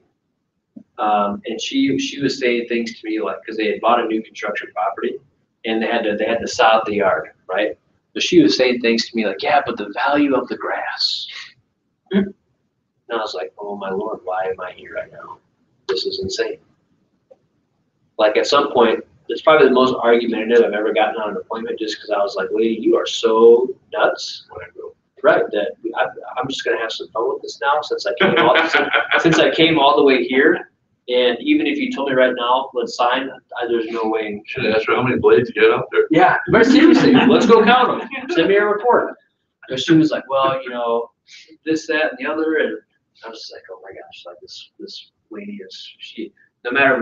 And she was saying things to me like, because they had bought a new construction property and they had to sod the yard, right? So she was saying things to me like, yeah, but the value of the grass. And I was like, oh my Lord, why am I here right now? This is insane. Like at some point, it's probably the most argumentative I've ever gotten on an appointment, just because I was like, lady, you are so nuts. Right, that I'm just gonna have some fun with this now since I came all the way here. And even if you told me right now, let's sign, there's no way. Should I ask her how many blades you get out there? Yeah, but seriously, let's go count them. Send me a report. And she was like, well, this, that, and the other, and I was just like, oh my gosh, like this lady no matter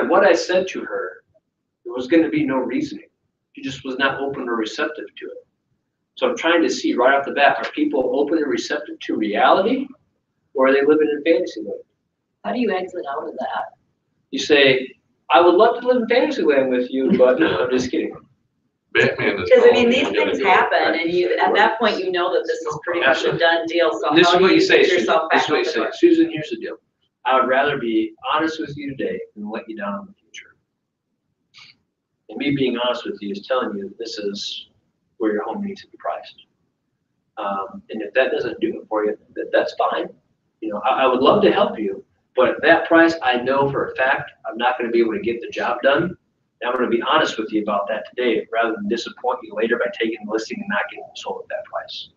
what I said to her, there was going to be no reasoning. She just was not open or receptive to it. So I'm trying to see right off the bat, are people open and receptive to reality, or are they living in fantasy land? How do you exit out of that? You say, I would love to live in fantasy land with you, but no, I'm just kidding. Batman is. Because I mean, calling, these you gotta things go. happen, and at that point, you know that this is pretty much a done deal. So This is how do what you say, get Susan. yourself This back is what you out the say. door? Susan, here's the deal. I would rather be honest with you today than let you down in the future. And me being honest with you is telling you this is where your home needs to be priced. And if that doesn't do it for you, that's fine. I would love to help you, but at that price, I know for a fact I'm not going to be able to get the job done. And I'm going to be honest with you about that today, rather than disappoint you later by taking the listing and not getting sold at that price.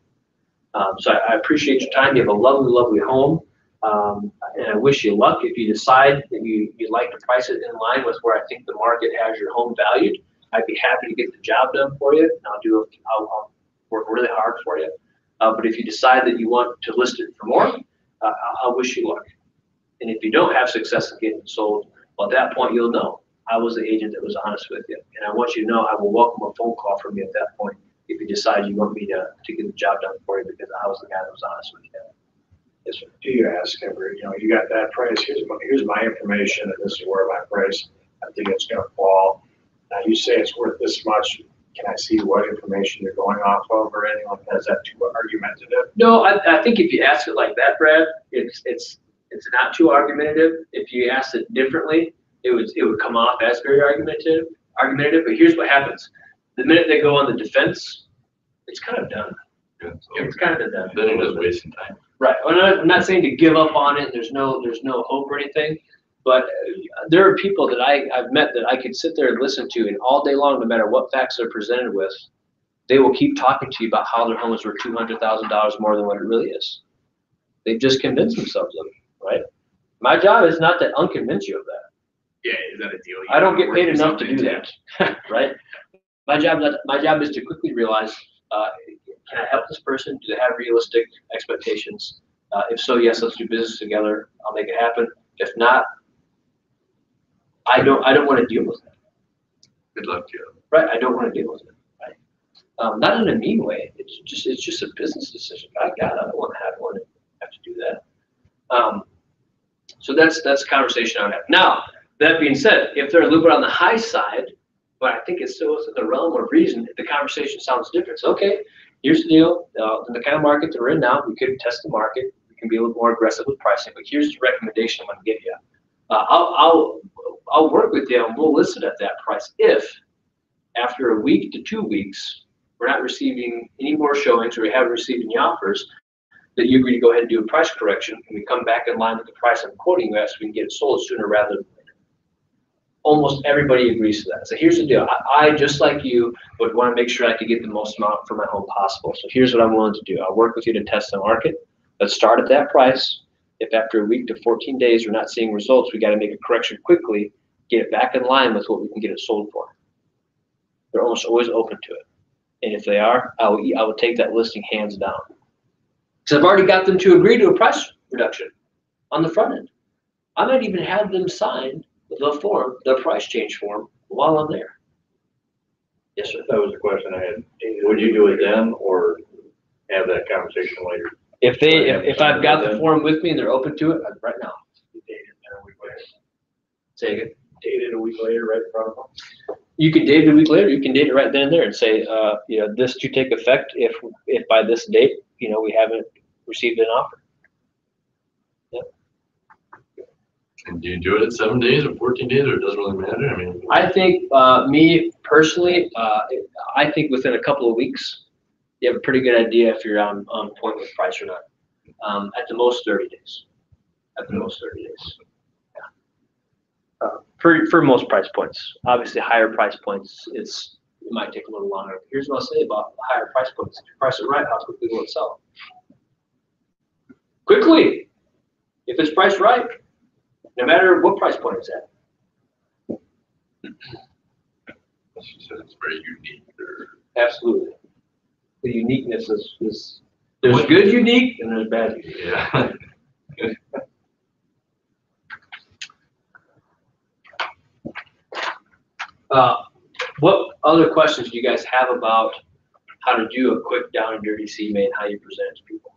So I appreciate your time. You have a lovely, lovely home. And I wish you luck. If you decide that you'd like to price it in line with where I think the market has your home valued, I'd be happy to get the job done for you. I'll work really hard for you. But if you decide that you want to list it for more, I wish you luck. And if you don't have success in getting it sold, well, at that point, you'll know I was the agent that was honest with you. And I want you to know I will welcome a phone call from you at that point if you decide you want me to get the job done for you, because I was the guy that was honest with you. Yes, sir. Do you ask ever, you got that price, here's my information, and this is where my price, I think it's gonna fall. Now you say it's worth this much, can I see what information you're going off of or anything like that? Is that too argumentative? No, I think if you ask it like that, Brad, it's not too argumentative. If you ask it differently, it would come off as very argumentative. But here's what happens: the minute they go on the defense, it's kind of done. Yeah, so It's kind of done. then you're just wasting time. Right. I'm not saying to give up on it. There's no hope or anything. But there are people that I've met that I could sit there and listen to, and all day long, no matter what facts they're presented with, they will keep talking to you about how their home is worth $200,000 more than what it really is. They've just convinced themselves of it, right? My job is not to unconvince you of that. Yeah, is that a deal? I don't get paid enough to do that, right? My job is to quickly realize, can I help this person? Do they have realistic expectations? If so, yes, let's do business together. I'll make it happen. If not, I don't want to deal with it. Good luck to you. Right, I don't want to deal with it. Right? Not in a mean way. It's just a business decision. I don't want to have to do that. So that's the conversation I would have. Now, that being said, if they're a little bit on the high side, but I think it's still within the realm of reason, if the conversation sounds different. So, okay, here's the deal. In the kind of market that we're in now, we could test the market. We can be a little more aggressive with pricing, but here's the recommendation I'm gonna give you. I'll work with you and we'll list it at that price if after a week to 2 weeks, we're not receiving any more showings or we haven't received any offers, that you agree to go ahead and do a price correction and we come back in line with the price I'm quoting you at so we can get it sold sooner rather than later. Almost everybody agrees to that. So here's the deal. I just like you, would want to make sure I could get the most amount for my home possible. So here's what I'm willing to do. I'll work with you to test the market. Let's start at that price. If after a week to 14 days we're not seeing results, we got to make a correction quickly, get it back in line with what we can get it sold for. They're almost always open to it. And if they are, I will take that listing hands down. Because I've already got them to agree to a price reduction on the front end. I might even have them sign the form, the price change form, while I'm there. Yes, sir. That was the question I had. Would you do it then or have that conversation later? If I've got the form with me and they're open to it, right now. Say again. Date it a week later, right in front of them? You can date it a week later. You can date it right then and there and say, this to take effect if by this date, we haven't received an offer. And do you do it at 7 days or 14 days, or it doesn't really matter? I mean, I think, me personally, I think within a couple of weeks, you have a pretty good idea if you're on point with price or not. At the most 30 days. At the most 30 days. Yeah. For most price points. Obviously, higher price points, it might take a little longer. Here's what I'll say about higher price points. If you price it right, how quickly will it sell? Quickly. If it's priced right, no matter what price point it's at. it's very unique. Absolutely. The uniqueness is there's good unique and there's bad unique. Yeah. What other questions do you guys have about how to do a quick down and dirty CMA and how you present it to people?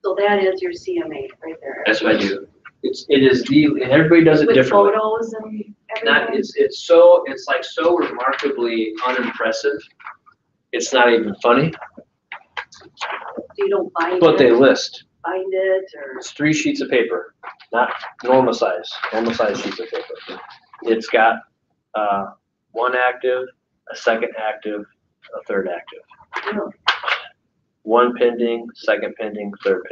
So that is your CMA right there. That's what I do. And everybody does it With differently. photos and everything? It's like so remarkably unimpressive. It's not even funny. So you don't bind But they it, list. bind it, or? It's 3 sheets of paper, not normal size sheets of paper. It's got one active, a second active, a third active. No. One pending, second pending, third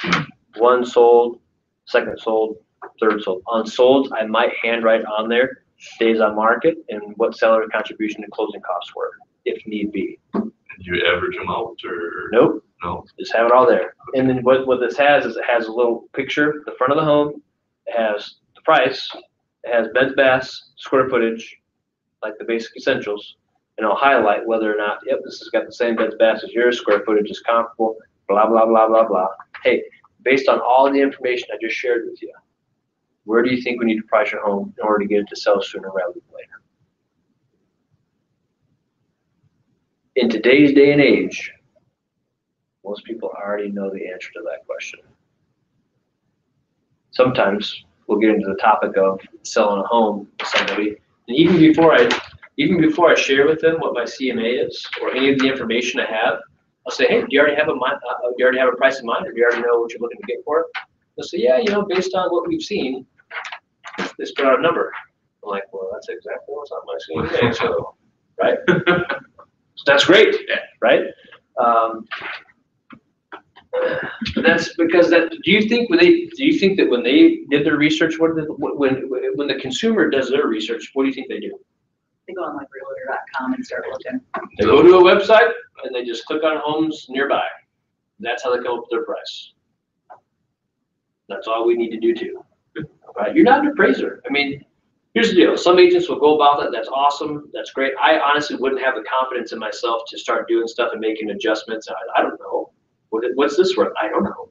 pending. One sold, second sold, third sold. On sold, I might handwrite on there days on market and what seller contribution and closing costs were, if need be. And you average them out, or? Nope. No. Just have it all there. And then what this has is it has a little picture, the front of the home, it has the price, it has beds, baths, square footage, like the basic essentials, and I'll highlight whether or not, yep, this has got the same beds, baths as yours, square footage is comparable, blah, blah, blah, blah, blah. Hey, based on all the information I just shared with you, where do you think we need to price your home in order to get it to sell sooner rather than later? In today's day and age, most people already know the answer to that question. Sometimes we'll get into the topic of selling a home to somebody, and even before I share with them what my CMA is or any of the information I have, I'll say, hey, do you already have a price in mind, or do you already know what you're looking to get for it? They'll say, yeah, based on what we've seen, let's put out a number. I'm like, well, that's exactly what's on my CMA, so, right? So that's great, right? That's because do you think that when they did their research, when the consumer does their research, what do you think they do? They go on like realtor.com and start looking. They go to a website and they just click on homes nearby. That's how they come up with their price. That's all we need to do too. Right? You're not an appraiser. I mean, here's the deal. Some agents will go about that. That's awesome. That's great. I honestly wouldn't have the confidence in myself to start doing stuff and making adjustments. I don't know. What's this worth? I don't know.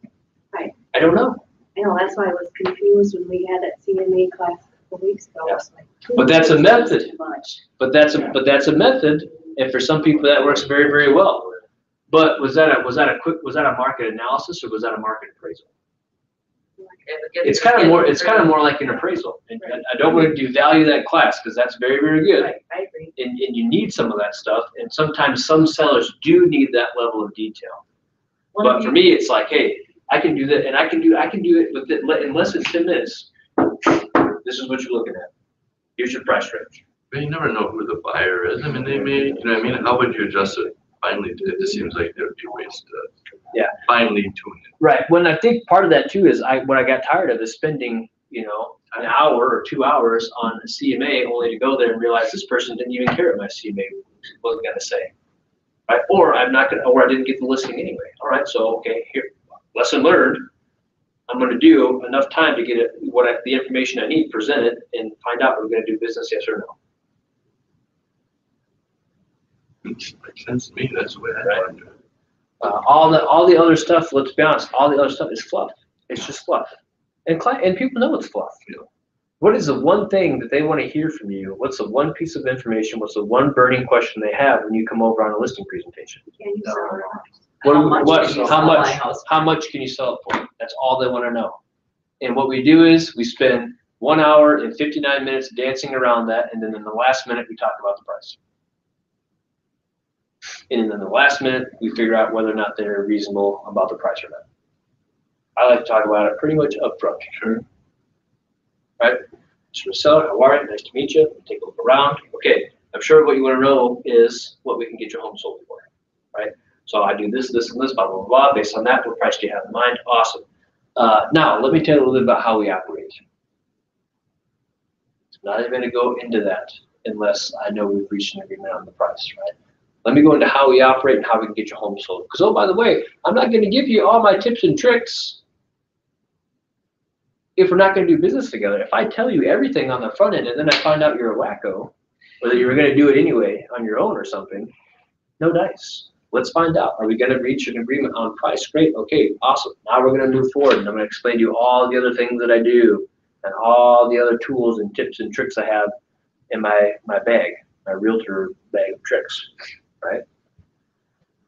Right. I don't know. I know, that's why I was confused when we had that CMA class a couple weeks ago. Yeah. I was like, But that's a method. too much. But that's a method, and for some people that works very, very well. But was that a market analysis or was that a market appraisal? It's kind of more like an appraisal. And I don't want to devalue that class because that's very, very good. Right, I agree. And you need some of that stuff. And sometimes some sellers do need that level of detail. But for me, it's like, hey, I can do that, and I can do it with it in less than 10 minutes. This is what you're looking at. Here's your price range. But you never know who the buyer is. I mean, they may, you know what I mean? How would you adjust it? Finally, it just seems like there'd be ways to Yeah. finely tune it. Right. When I think part of that too is what I got tired of is spending, an hour or 2 hours on a CMA only to go there and realize this person didn't even care what my CMA was going to say. Right? Or I didn't get the listing anyway. All right. So, okay, here, lesson learned. I'm going to do enough time to get the information I need presented and find out if we're going to do business, yes or no. Makes sense to me. That's the way I Right. want to do it. All the other stuff, let's be honest, all the other stuff is fluff. It's just fluff. And people know it's fluff. What is the one thing that they want to hear from you? What's the one piece of information? What's the one burning question they have when you come over on a listing presentation? Can you sell your house? How much can you sell it for? That's all they want to know. And what we do is we spend 1 hour and 59 minutes dancing around that, and then in the last minute we talk about the price. And in the last minute we figure out whether or not they're reasonable about the price or not. I like to talk about it pretty much upfront. Sure. Right? Mr. Seller, how are you? Nice to meet you. Take a look around. Okay, I'm sure what you want to know is what we can get your home sold for, right? So I do this, this, and this, blah, blah, blah. Based on that, what price do you have in mind? Awesome. Now, let me tell you a little bit about how we operate. I'm not even going to go into that unless I know we've reached an agreement on the price, right? Let me go into how we operate and how we can get your home sold. Because, oh, by the way, I'm not going to give you all my tips and tricks if we're not going to do business together. If I tell you everything on the front end and then I find out you're a wacko, or that you were going to do it anyway on your own or something, no dice. Let's find out. Are we going to reach an agreement on price? Great. Okay, awesome. Now we're going to move forward, and I'm going to explain to you all the other things that I do and all the other tools and tips and tricks I have in my bag, my realtor bag of tricks, right?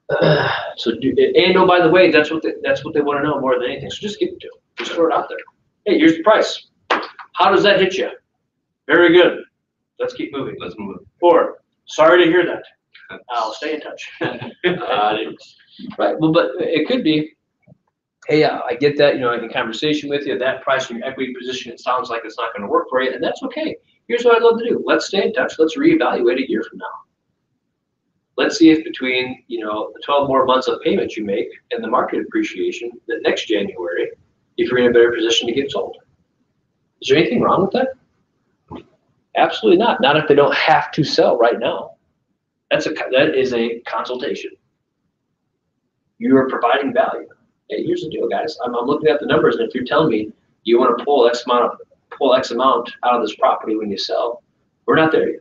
And oh, by the way, that's what they want to know more than anything. So just give it to them. Just throw it out there. Hey, here's the price. How does that hit you? Very good. Let's keep moving. Let's move it. Or, sorry to hear that. I'll stay in touch. Right. Well, but it could be, hey, I get that, in conversation with you, that price in your equity position, it sounds like it's not going to work for you, and that's okay. Here's what I'd love to do. Let's stay in touch. Let's reevaluate a year from now. Let's see if between, the 12 more months of payments you make and the market appreciation, that next January, if you're in a better position to get sold. Is there anything wrong with that? Absolutely not. Not if they don't have to sell right now. That is a consultation. You are providing value. Hey, here's the deal, guys. I'm looking at the numbers, and if you're telling me you want to pull X amount out of this property when you sell, we're not there yet.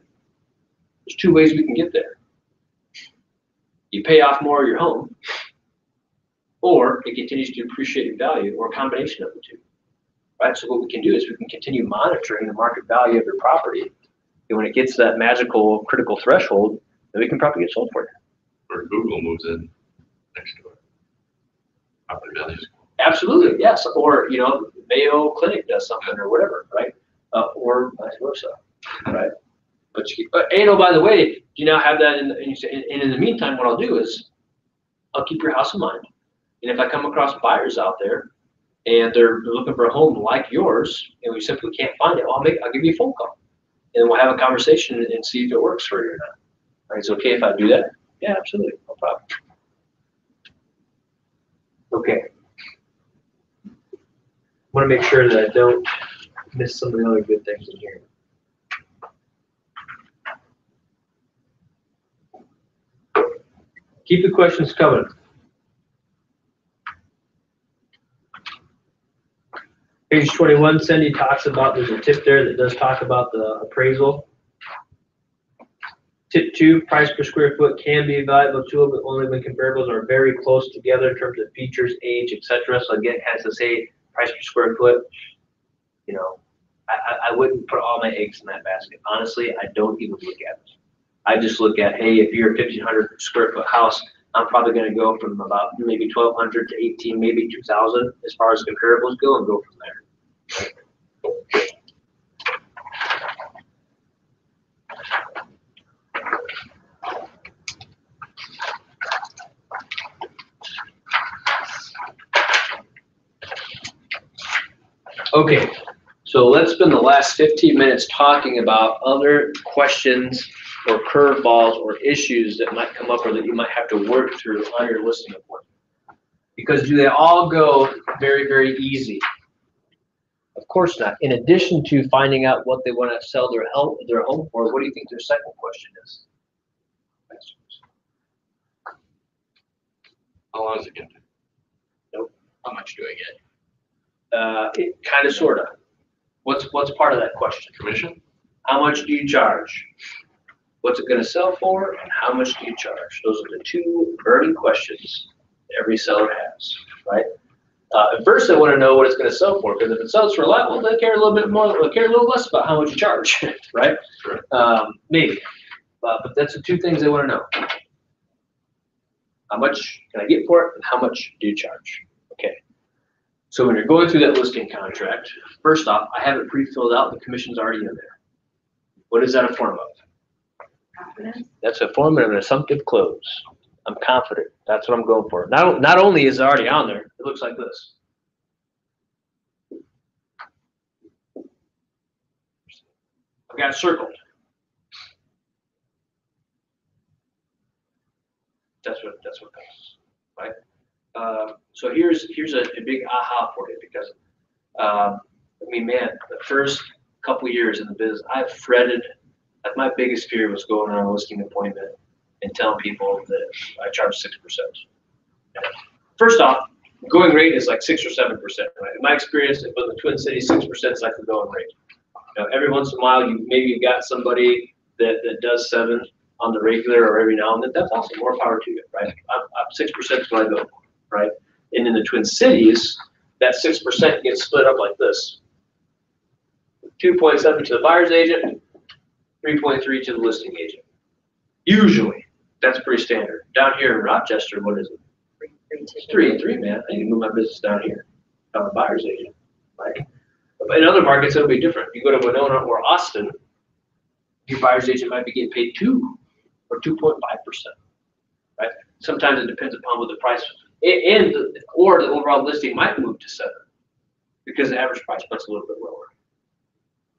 There's 2 ways we can get there. You pay off more of your home, or it continues to appreciate in value, or a combination of the two. Right? So what we can do is we can continue monitoring the market value of your property, and when it gets to that magical critical threshold, then we can probably get sold for you. Or Google moves in next door. Property values. Absolutely, yes. Or Mayo Clinic does something or whatever, right? Or vice versa, right? But by the way, do you now have that? And in the meantime, what I'll do is I'll keep your house in mind. And if I come across buyers out there and they're looking for a home like yours, and we simply can't find it, I'll give you a phone call, and we'll have a conversation and see if it works for you or not. Right? It's okay if I do that? Yeah, absolutely, no problem. Okay. I want to make sure that I don't miss some of the other good things in here. Keep the questions coming. Page 21, Cindy talks about, there's a tip there that does talk about the appraisal. Tip 2, price per square foot can be a valuable tool, but only when comparables are very close together in terms of features, age, etc. So again, it has to say price per square foot. I wouldn't put all my eggs in that basket. Honestly, I don't even look at it. I just look at, hey, if you're a 1,500 square foot house, I'm probably going to go from about maybe 1,200 to 18, maybe 2,000 as far as comparables go, and go from there. Okay, so let's spend the last 15 minutes talking about other questions or curveballs or issues that might come up or that you might have to work through on your listing appointment. Because do they all go very, very easy? Of course not. In addition to finding out what they want to sell their home for, what do you think their second question is? How long is it gonna take? How much do I get? It kind of, sort of. What's part of that question? Commission? How much do you charge? What's it going to sell for, and how much do you charge? Those are the two burning questions every seller has, right? At first, they want to know what it's going to sell for, because if it sells for a lot, well, they care a little bit more, they care a little less about how much you charge, right? Sure. Maybe, but that's the two things they want to know. How much can I get for it, and how much do you charge? Okay. So when you're going through that listing contract, first off, I have it pre-filled out, the commission's already in there. What is that a form of? Confidence? That's a form of an assumptive close. I'm confident. That's what I'm going for. Not only is it already on there, it looks like this. I've got it circled. That's what comes, right? So here's a big aha for you, because I mean, man, the first couple years in the business, I've fretted. Like, my biggest fear was going on a listing appointment and telling people that I charge 6%. First off, going rate is like 6 or 7%. Right? In my experience, in the Twin Cities, 6% is like the going rate. You know, every once in a while, you've got somebody that does 7 on the regular, or every now and then. That's awesome. More power to you, right? I'm 6% is what I go for, right? And in the Twin Cities, that 6% gets split up like this: 2.7 to the buyer's agent, 3.3 to the listing agent. Usually, that's pretty standard. Down here in Rochester, what is it? 3, man. I need to move my business down here. I'm a buyer's agent, right? But in other markets, it'll be different. You go to Winona or Austin, your buyer's agent might be getting paid 2 or 2.5%, right? Sometimes it depends upon what the price, or the overall listing might move to 7, because the average price point's a little bit lower,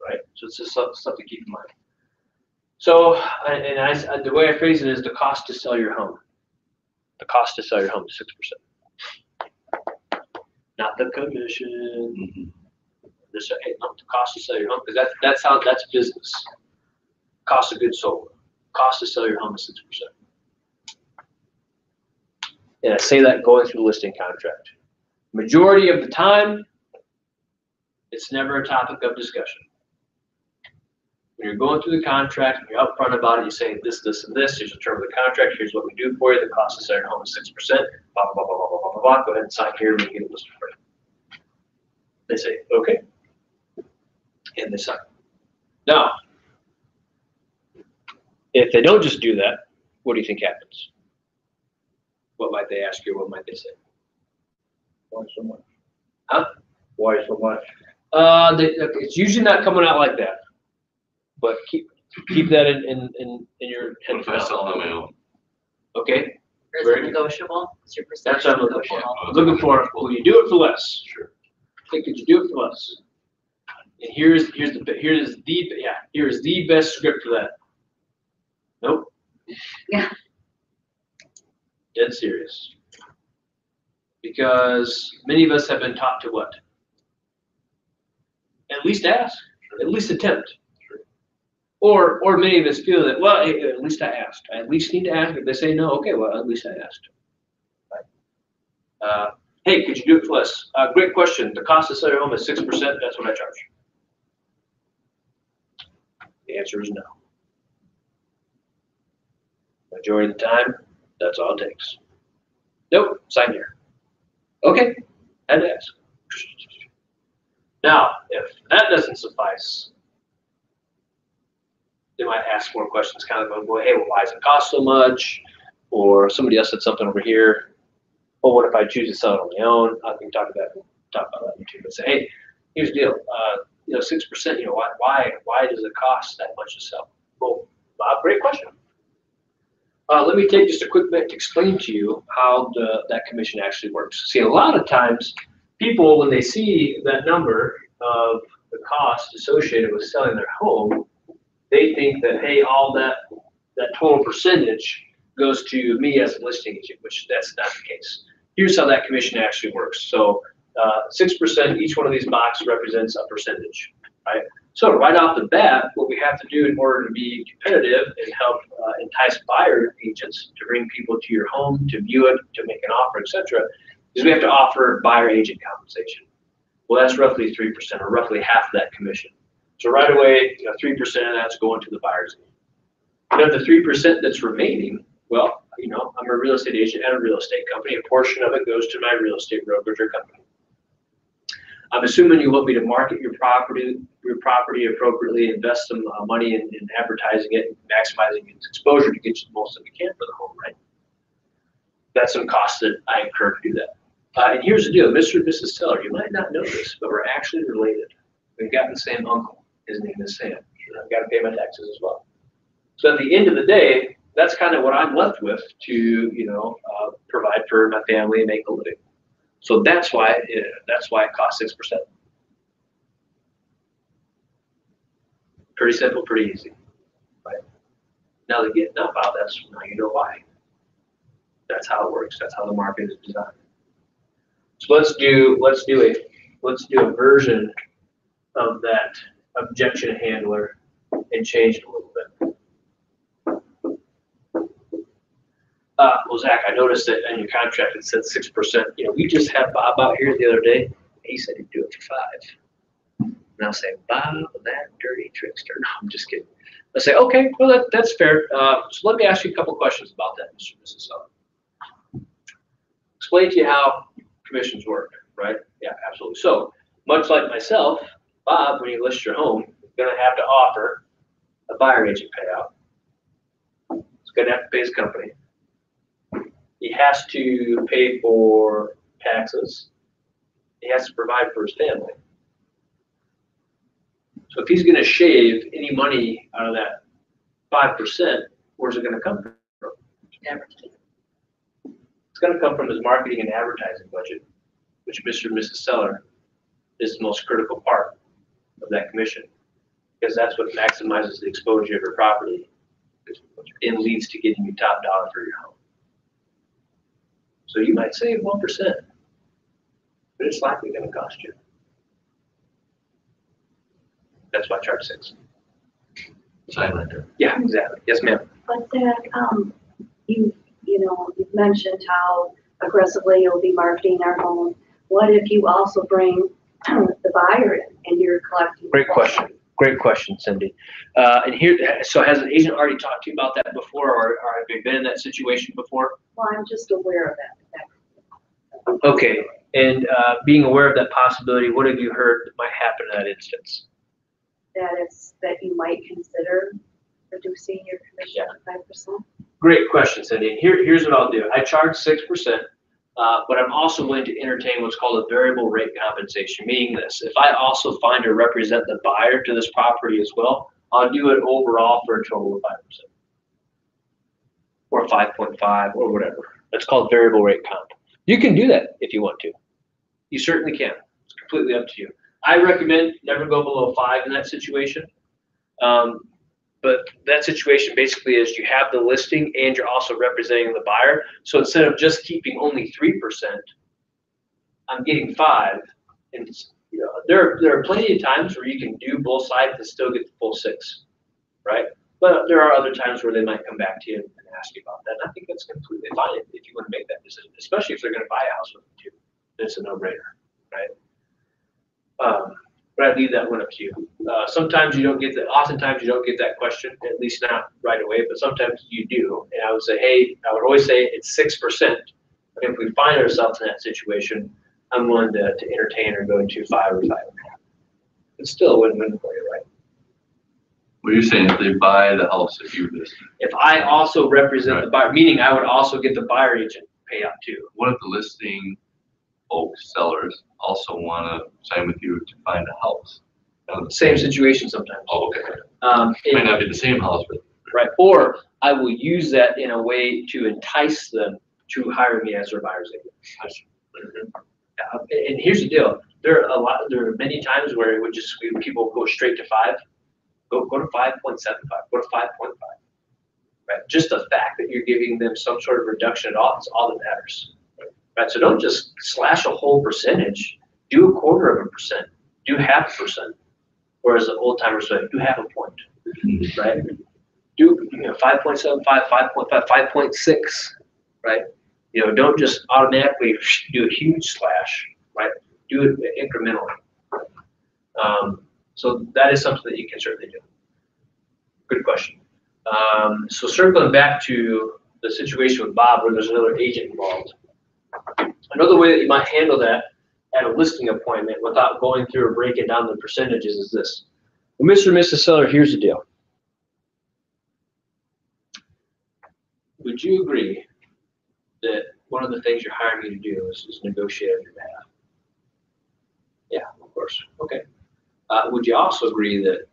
right? So it's just something to keep in mind. So, the way I phrase it is the cost to sell your home. The cost to sell your home is 6%. Not the commission. Mhm. The cost to sell your home, because that's business. Cost of goods sold. Cost to sell your home is 6%. And I say that going through the listing contract. Majority of the time, it's never a topic of discussion. When you're going through the contract, you're upfront about it, you say this, this, and this, here's the term of the contract, here's what we do for you, the cost to sell your home is 6%, blah, blah, blah, blah, blah, blah, blah, blah, go ahead and sign here, and we get it listed for you. They say, okay. And they sign. Now, if they don't just do that, what do you think happens? What might they ask you? What might they say? Why so much? Huh? Why so much? It's usually not coming out like that, but keep that in your head. What if I sell on my own? Okay, Or is Very it good. negotiable? Is your that's percentage what I'm looking for. negotiable? I'm looking for, will you do it for less? Sure. Hey, could you do it for less? And here's the best script for that. Nope. Yeah. Dead serious. Because many of us have been taught to what? At least ask, at least attempt. Or many of us feel that, well, hey, at least I asked. I at least need to ask. If they say no, okay, well, at least I asked. Right? Hey, could you do it for less? Great question. The cost to sell your home is 6%. That's what I charge. The answer is no. Majority of the time, that's all it takes. Nope, sign here. Okay, had to ask. Now, if that doesn't suffice, they might ask more questions, kind of going, well, hey, well, why does it cost so much? Or somebody else said something over here. Well, what if I choose to sell it on my own? I can talk about that too. But say, hey, here's the deal. 6%. Why does it cost that much to sell? Well, great question. Let me take just a quick minute to explain to you how that commission actually works. See, a lot of times, people, when they see that number, of the cost associated with selling their home, they think that, hey, all that total percentage goes to me as a listing agent, which that's not the case. Here's how that commission actually works. So 6%, each one of these boxes represents a percentage, right? So right off the bat, what we have to do in order to be competitive and help entice buyer agents to bring people to your home, to view it, to make an offer, etc., is we have to offer buyer agent compensation. Well, that's roughly 3%, or roughly half of that commission. So right away, 3% of that's going to the buyer's agent. But of the 3% that's remaining, well, I'm a real estate agent at a real estate company. A portion of it goes to my real estate brokerage or company. I'm assuming you want me to market your property appropriately, invest some money in advertising it, maximizing its exposure to get you the most that we can for the home, right? That's some costs that I incur to do that. And here's the deal, Mr. and Mrs. Seller, you might not know this, but we're actually related. We've got the same uncle. His name is Sam. I've got to pay my taxes as well. So at the end of the day, that's kind of what I'm left with to, provide for my family and make a living. So that's why it costs 6%. Pretty simple, pretty easy, right? Now that you get enough out, now you know why. That's how it works. That's how the market is designed. So let's do a version of that objection handler and change it a little bit. Well, Zach, I noticed that in your contract it said 6%. We just had Bob out here the other day. He said he'd do it for 5%. And I'll say, Bob, that dirty trickster. No, I'm just kidding. I say, okay, well that's fair. So let me ask you a couple questions about that, Mr. and Mrs. Seller. Explain to you how commissions work, right? Yeah, absolutely. So much like myself, Bob, when you list your home, is going to have to offer a buyer agent payout. He's going to have to pay his company. He has to pay for taxes. He has to provide for his family. So if he's going to shave any money out of that 5%, where's it going to come from? Advertising. It's going to come from his marketing and advertising budget, which Mr. and Mrs. Seller is the most critical part of that commission, because that's what maximizes the exposure of your property and leads to getting you top dollar for your home. So you might save 1%, but it's likely going to cost you. That's why I charge 6. Silent. Yeah, exactly. Yes, ma'am. But that, you've mentioned how aggressively you'll be marketing our home. What if you also bring the buyer in and you're collecting? Great question, Cindy. And here, so has an agent already talked to you about that before, or have you been in that situation before? Well, I'm just aware of that. Okay, and being aware of that possibility, what have you heard that might happen in that instance? That you might consider reducing your commission to 5%. Great question, Cindy. And here's what I'll do. I charge 6%, but I'm also willing to entertain what's called a variable rate compensation, meaning this. If I also find or represent the buyer to this property as well, I'll do it overall for a total of 5%. Or 5.5 or whatever. That's called variable rate comp. You can do that if you want to. You certainly can. It's completely up to you. I recommend never go below 5 in that situation. But that situation basically is you have the listing and you're also representing the buyer. So instead of just keeping only 3%, I'm getting 5. And there are plenty of times where you can do both sides and still get the full 6, right? But there are other times where they might come back to you and ask you about that. And I think that's completely fine if you want to make that decision, especially if they're going to buy a house with you too. It's a no-brainer, right? But I leave that one up to you. Sometimes you don't get that. Oftentimes you don't get that question, at least not right away. But sometimes you do. And I would say, I would always say it's 6%. But if we find ourselves in that situation, I'm willing to entertain or go to 5 or 5.5. It's still a win-win for you, right? What you're saying, if they buy the house that you listed. If I also represent the buyer, meaning I would also get the buyer agent payout too. What if the listing folks, sellers, also want to sign with you to find a house? Same situation sometimes. Oh, okay. It might not be the same house, but. Right. Or I will use that in a way to entice them to hire me as their buyer's agent. And here's the deal, there are many times where it would just, people go straight to 5, go to 5.75, go to 5.5. Right, just the fact that you're giving them some sort of reduction at all, it's all that matters. Right, so don't just slash a whole percentage, do 1/4%, do 0.5%, or as the old timers say, do 0.5 point, right? Do 5.75, 5.5, 5.6, right? Don't just automatically do a huge slash, right? Do it incrementally. So that is something that you can certainly do. Good question. So circling back to the situation with Bob where there's another agent involved. Another way that you might handle that at a listing appointment without going through or breaking down the percentages is this. Well, Mr. and Mrs. Seller, here's the deal. Would you agree that one of the things you're hiring me to do is negotiate on your behalf? Yeah, of course. Okay. Would you also agree that,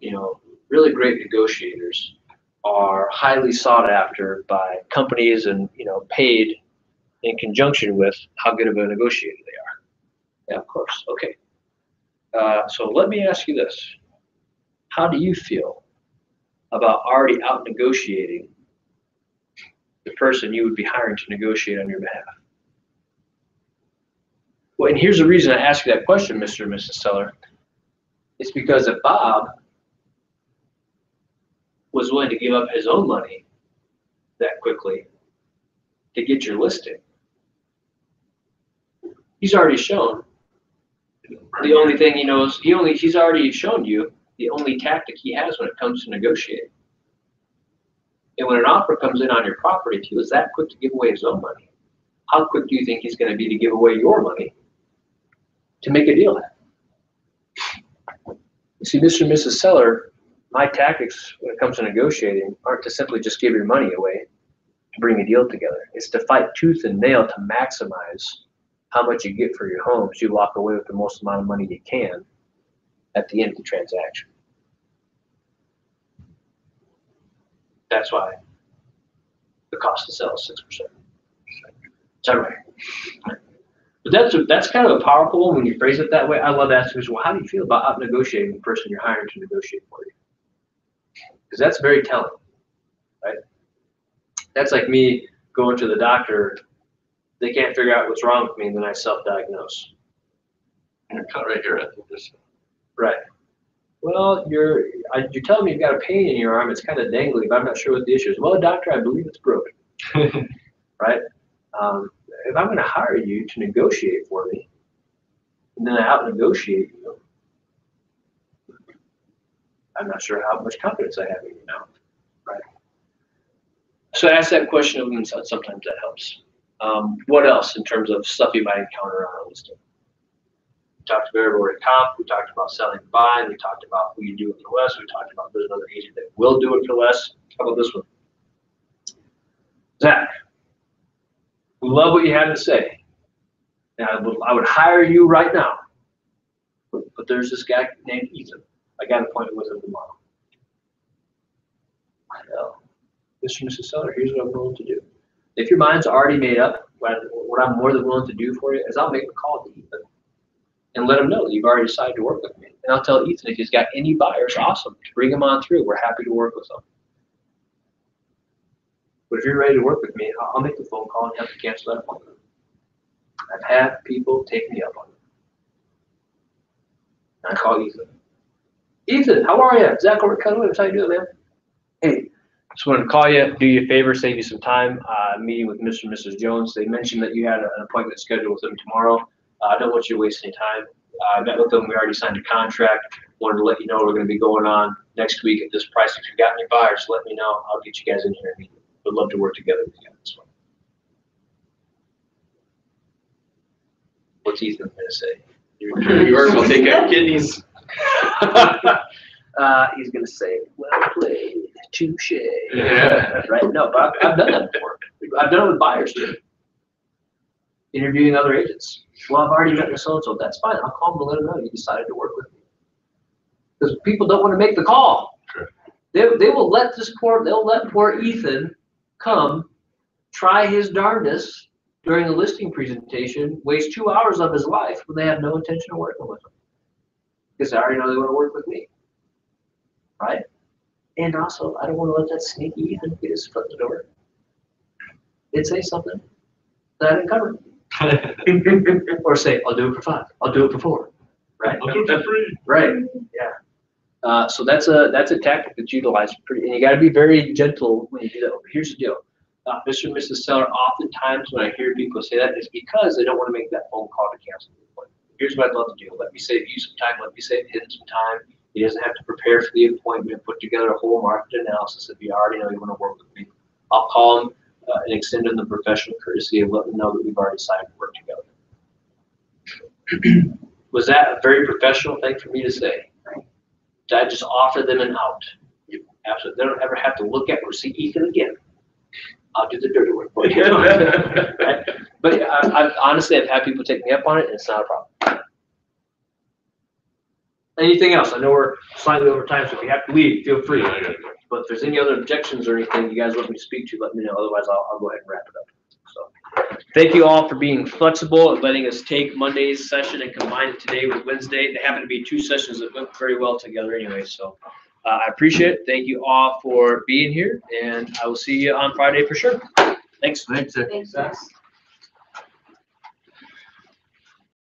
really great negotiators are highly sought after by companies and, paid in conjunction with how good of a negotiator they are? Yeah, of course. Okay. So let me ask you this. How do you feel about already out negotiating the person you would be hiring to negotiate on your behalf? Well, and here's the reason I ask you that question, Mr. and Mrs. Seller. It's because if Bob was willing to give up his own money that quickly to get your listing, he's already shown the only thing he knows, he's already shown you the only tactic he has when it comes to negotiating. And when an offer comes in on your property, if he was that quick to give away his own money, how quick do you think he's going to be to give away your money to make a deal happen? You see, Mr. and Mrs. Seller, my tactics when it comes to negotiating aren't to simply just give your money away to bring a deal together. It's to fight tooth and nail to maximize how much you get for your home so you walk away with the most amount of money you can at the end of the transaction. That's why the cost to sell is 6%. Is that right? But that's kind of a powerful one when you phrase it that way. I love asking people, well, how do you feel about out negotiating the person you're hiring to negotiate for you? Because that's very telling, right? That's like me going to the doctor. They can't figure out what's wrong with me, and then I self-diagnose. You're cut right here. I think this. Right. Well, you're telling me you've got a pain in your arm. It's kind of dangly, but I'm not sure what the issue is. Well, doctor, I believe it's broken. Right? If I'm going to hire you to negotiate for me, and then I out-negotiate you, I'm not sure how much confidence I have in you now. Right? So ask that question of them, and sometimes that helps. What else in terms of stuff you might encounter on a listing? We talked about variable rate comp, we talked about selling and buying, we talked about who you do it for less, we talked about there's another agent that will do it for less. How about this one? Zach, we love what you had to say. Now, I would hire you right now, but there's this guy named Ethan. I got an appointment with him tomorrow. I know. Mr. and Mrs. Seller, here's what I'm willing to do. If your mind's already made up, what I'm more than willing to do for you is I'll make a call to Ethan and let him know that you've already decided to work with me. And I'll tell Ethan if he's got any buyers, awesome, bring them on through. We're happy to work with them. But if you're ready to work with me, I'll make the phone call and have to cancel that appointment. I've had people take me up on it. And I call Ethan. Ethan, how are you? Zach over at Cutler Williams. How you doing, man? Hey, just wanted to call you, do you a favor, save you some time. Meeting with Mr. and Mrs. Jones. They mentioned that you had an appointment scheduled with them tomorrow. I don't want you to waste any time. I met with them. We already signed a contract. Wanted to let you know we're going to be going on next week at this price. If you've got any buyers, let me know. I'll get you guys in here. Would love to work together with you on this one. What's Ethan going to say? Yours will take out kidneys. He's going to say, well played, touche. Yeah. Right? No, but I've done that before. I've done it with buyers too. Interviewing other agents. Well, I've already met with so-and-so. That's fine. I'll call them to let them know you decided to work with me. Because people don't want to make the call. Sure. They will let poor Ethan come, try his darndest during a listing presentation waste 2 hours of his life when they have no intention of working with him. Because I already know they want to work with me. Right? And also, I don't want to let that sneaky Ethan get his foot in the door. They'd say something that I didn't cover. Or say, I'll do it for 5. I'll do it for 4. Right? I'll do it for free. Right, yeah. So that's a tactic that's utilized pretty, and you gotta be very gentle when you do that. Here's the deal. Mr. and Mrs. Seller, oftentimes when I hear people say that, it's because they don't want to make that phone call to cancel the appointment. Here's what I'd love to do. Let me save you some time. Let me save him some time. He doesn't have to prepare for the appointment, put together a whole market analysis if you already know you want to work with me. I'll call him and extend him the professional courtesy of letting them know that we've already decided to work together. Was that a very professional thing for me to say? Did I just offer them an out? Absolutely. They don't ever have to look at or see Ethan again. I'll do the dirty work for you. Right? But honestly, I've had people take me up on it, and it's not a problem. Anything else? I know we're slightly over time, so if you have to leave, feel free. Yeah, I gotta go. But if there's any other objections or anything you guys want me to speak to, let me know. Otherwise, I'll go ahead and wrap it up. So, thank you all for being flexible and letting us take Monday's session and combine it today with Wednesday. They happen to be 2 sessions that went very well together anyway. So I appreciate it. Thank you all for being here, and I will see you on Friday for sure. Thanks. Thanks, Zach. Thanks.